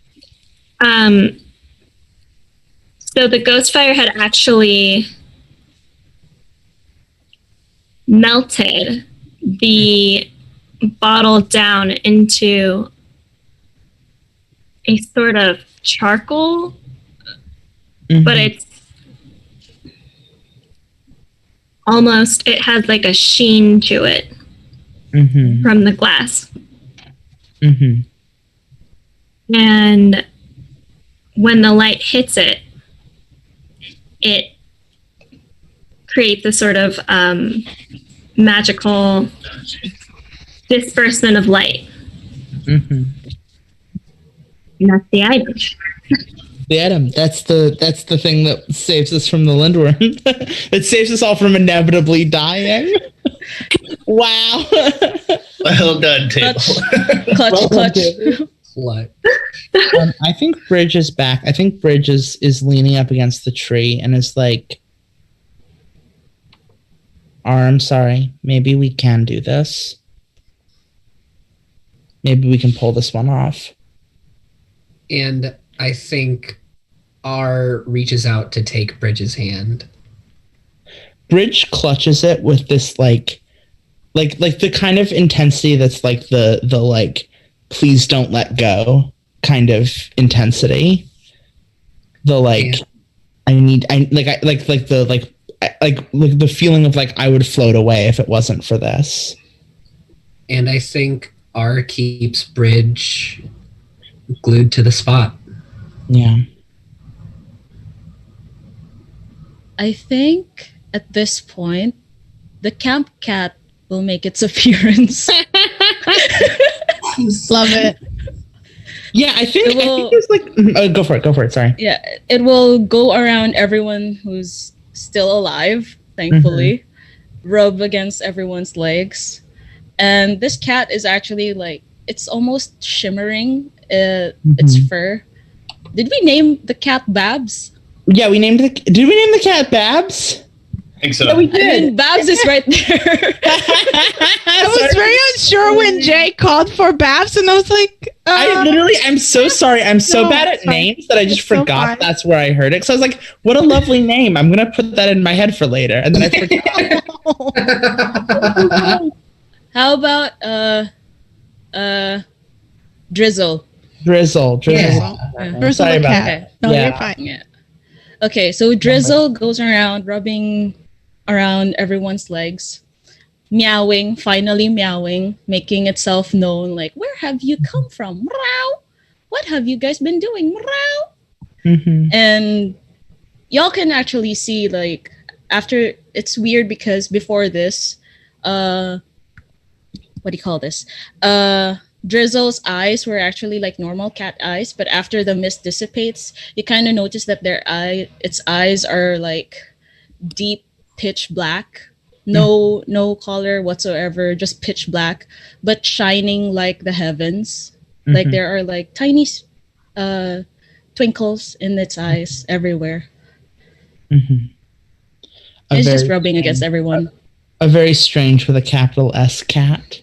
So the ghost fire had actually melted the bottle down into a sort of charcoal, but it's almost, it has like a sheen to it from the glass. And when the light hits it, it creates a sort of magical disbursement of light. And that's the item. The item. That's the thing that saves us from the Lindworm. It saves us all from inevitably dying. Wow. Well done, Table. Clutch. What? I think Bridge is back. I think Bridge is leaning up against the tree and is like, I'm sorry. Maybe we can do this. Maybe we can pull this one off. And I think R reaches out to take Bridge's hand. Bridge clutches it with this like the kind of intensity that's like the like, please don't let go kind of intensity. The like, the feeling of like I would float away if it wasn't for this. And I think R keeps Bridge glued to the spot. Yeah. I think at this point, the camp cat will make its appearance. Love it. Yeah, I think it's like go for it. Sorry. Yeah, it will go around everyone who's still alive, thankfully, rub against everyone's legs. And this cat is actually like, it's almost shimmering, its fur. Did we name the cat Babs? Yeah, did we name the cat Babs? I think so. Yeah, we did. I mean, Babs is right there. I was very unsure when Jay called for Babs, and I was like, I'm so sorry. I'm so No, bad at it's fine. names that I just It's so forgot fine. that's where I heard it. So I was like, what a lovely name. I'm going to put that in my head for later. And then I forgot. How about Drizzle? Drizzle. Yeah. Drizzle Sorry the about cat. that. No, Yeah. you're fine. Yeah. Okay, so Drizzle goes around rubbing around everyone's legs, finally meowing, making itself known, like, where have you come from? Meow. What have you guys been doing? Meow. And y'all can actually see, like, after, it's weird because before this, what do you call this? Drizzle's eyes were actually like normal cat eyes, but after the mist dissipates, you kind of notice that its eyes are like deep pitch black, no color whatsoever, just pitch black, but shining like the heavens. Like there are like tiny twinkles in its eyes everywhere. It's just rubbing against everyone. A very strange with a capital S cat.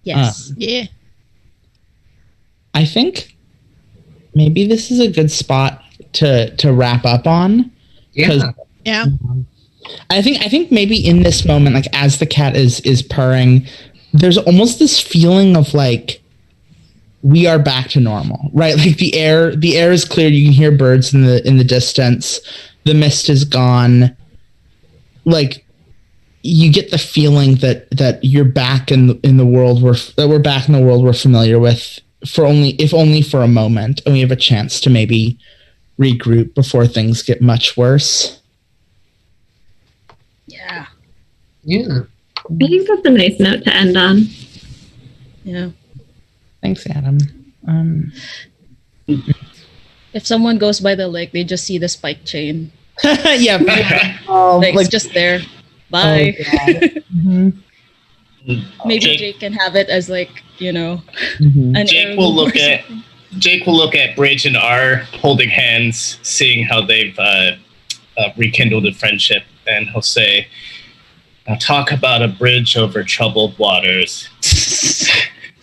Yes. Yeah. I think maybe this is a good spot to wrap up on. Yeah. Yeah. I think maybe in this moment, like as the cat is purring, there's almost this feeling of like we are back to normal, right? Like the air is clear. You can hear birds in the distance. The mist is gone. Like you get the feeling that you're back in the world we're back in the world we're familiar with, if only for a moment, and we have a chance to maybe regroup before things get much worse. Yeah. Yeah. I think that's a nice note to end on. Yeah. Thanks, Adam. If someone goes by the lake, they just see the spike chain. Yeah. Like, it's just there. Bye. Maybe Jake- Jake can have it as like, an Jake heirloom will or look at something. Jake will look at Bridge and R holding hands, seeing how they've rekindled a friendship, and he'll say, "Now talk about a bridge over troubled waters."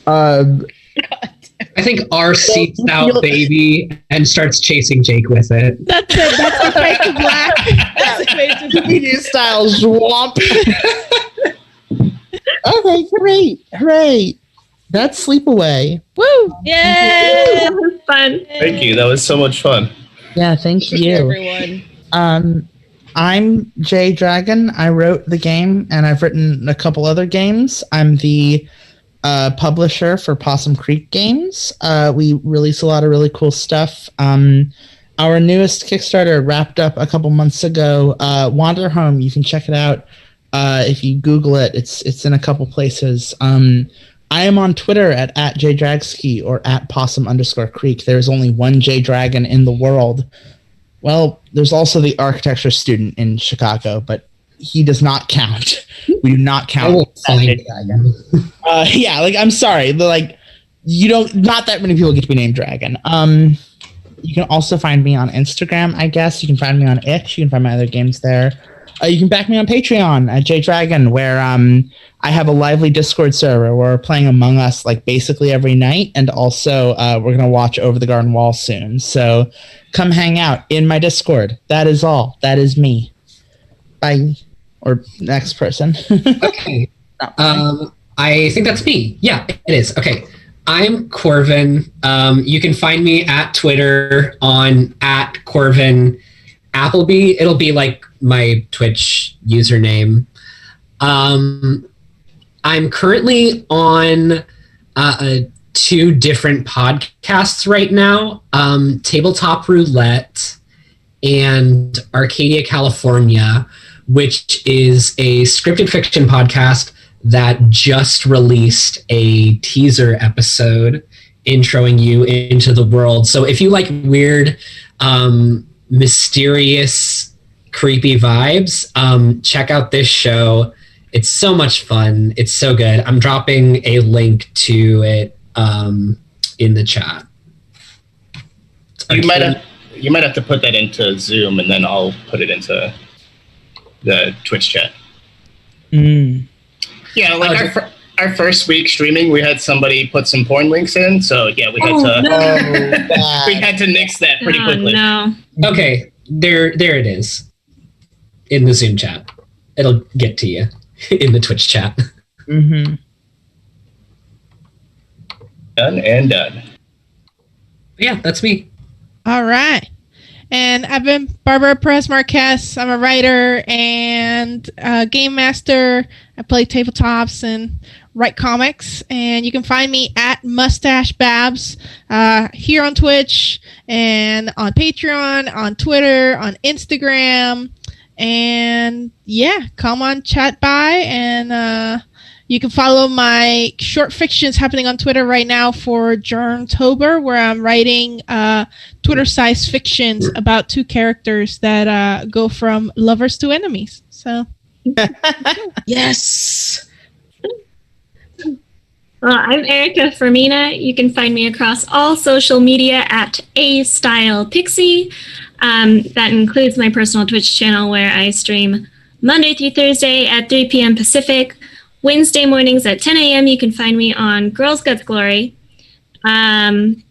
I think R seeks out baby and starts chasing Jake with it. That's it. That's the fade to black. Media style swamp. Okay, great. Hooray. That's Sleepaway. Woo! Yay! That was fun. Thank you. That was so much fun. Yeah, thank you. Everyone. I'm Jay Dragon. I wrote the game, and I've written a couple other games. I'm the publisher for Possum Creek Games. We release a lot of really cool stuff. Our newest Kickstarter wrapped up a couple months ago. Wander Home. You can check it out if you Google it. It's in a couple places. I am on Twitter at jdragsky or at possum_creek. There's only one JDragon in the world. Well, there's also the architecture student in Chicago, but he does not count. We do not count. Yeah, I'm sorry, but not that many people get to be named Dragon. You can also find me on Instagram, I guess. You can find me on Itch. You can find my other games there. You can back me on Patreon at JDragon, where I have a lively Discord server where we're playing Among Us basically every night, and also we're going to watch Over the Garden Wall soon. So come hang out in my Discord. That is all. That is me. Bye. Or next person. Okay. I think that's me. Yeah, it is. Okay. I'm Corvin. You can find me at Twitter on @Corvin Appleby. It'll be my Twitch username. I'm currently on 2 different podcasts right now, Tabletop Roulette and Arcadia, California, which is a scripted fiction podcast that just released a teaser episode introing you into the world. So if you like weird, mysterious, creepy vibes, check out this show. It's so much fun. It's so good. I'm dropping a link to it in the chat. You might have to put that into Zoom, and then I'll put it into the Twitch chat. Yeah, our first week streaming, we had somebody put some porn links in, so yeah, we had to nix that pretty quickly. No. Okay, there it is in the Zoom chat. It'll get to you in the Twitch chat. Mm-hmm. Done and done. Yeah, that's me. All right. And I've been Barbara Perez Marquez. I'm a writer and a game master. I play tabletops and write comics. And you can find me at Mustache Babs here on Twitch and on Patreon, on Twitter, on Instagram. And yeah, come on, chat by. And you can follow my short fictions happening on Twitter right now for Journtober, where I'm writing Twitter-sized fictions about 2 characters that go from lovers to enemies. So, Yes. Well, I'm Erica Fermina. You can find me across all social media at AStylePixie. That includes my personal Twitch channel, where I stream Monday through Thursday at 3 p.m. Pacific. Wednesday mornings at 10 a.m. You can find me on Girls Guts Glory. And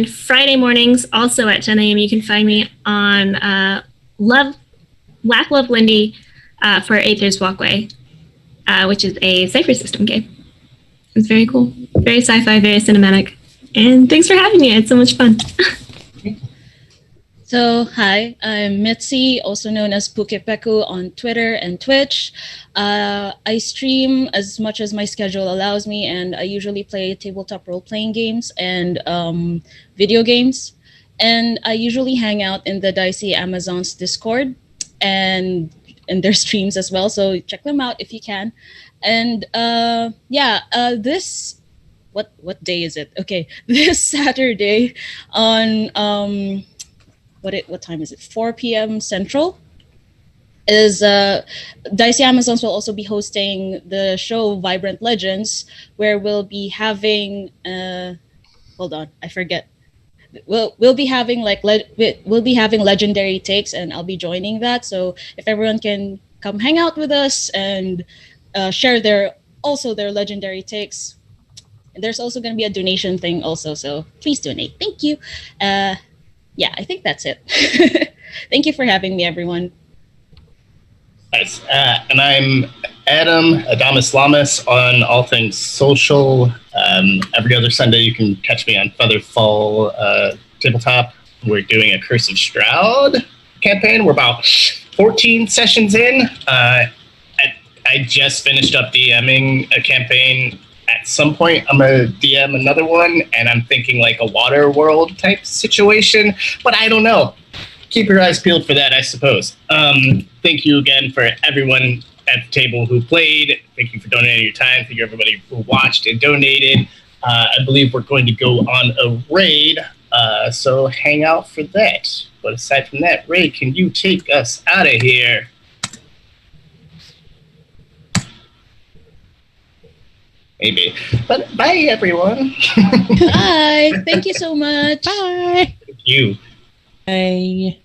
Friday mornings also at 10 a.m. You can find me on Black Love Lindy for Aether's Walkway, which is a Cypher System game. It's very cool. Very sci-fi, very cinematic. And thanks for having me. It's so much fun. So, hi, I'm Mitzi, also known as Pukepeku on Twitter and Twitch. I stream as much as my schedule allows me, and I usually play tabletop role-playing games and video games. And I usually hang out in the Dicey Amazon's Discord and in their streams as well, so check them out if you can. And this... What day is it? Okay, this Saturday on... what time is it? 4 p.m. Central is Dicey Amazons will also be hosting the show Vibrant Legends, where we'll be having hold on, I forget we'll be having we'll be having legendary takes, and I'll be joining that. So if everyone can come hang out with us and share their legendary takes. There's also going to be a donation thing also, so please donate. Thank you. Yeah, I think that's it. Thank you for having me, everyone. Nice. And I'm Adam Adamus Lamas on all things social. Every other Sunday, you can catch me on Featherfall Tabletop. We're doing a Curse of Shroud campaign. We're about 14 sessions in. I just finished up DMing a campaign. At some point, I'm going to DM another one, and I'm thinking like a water world type situation, but I don't know. Keep your eyes peeled for that, I suppose. Thank you again for everyone at the table who played. Thank you for donating your time. Thank you everybody who watched and donated. I believe we're going to go on a raid, so hang out for that. But aside from that, Ray, can you take us out of here? Maybe. But bye, everyone. Bye. Thank you so much. Bye. Thank you. Bye.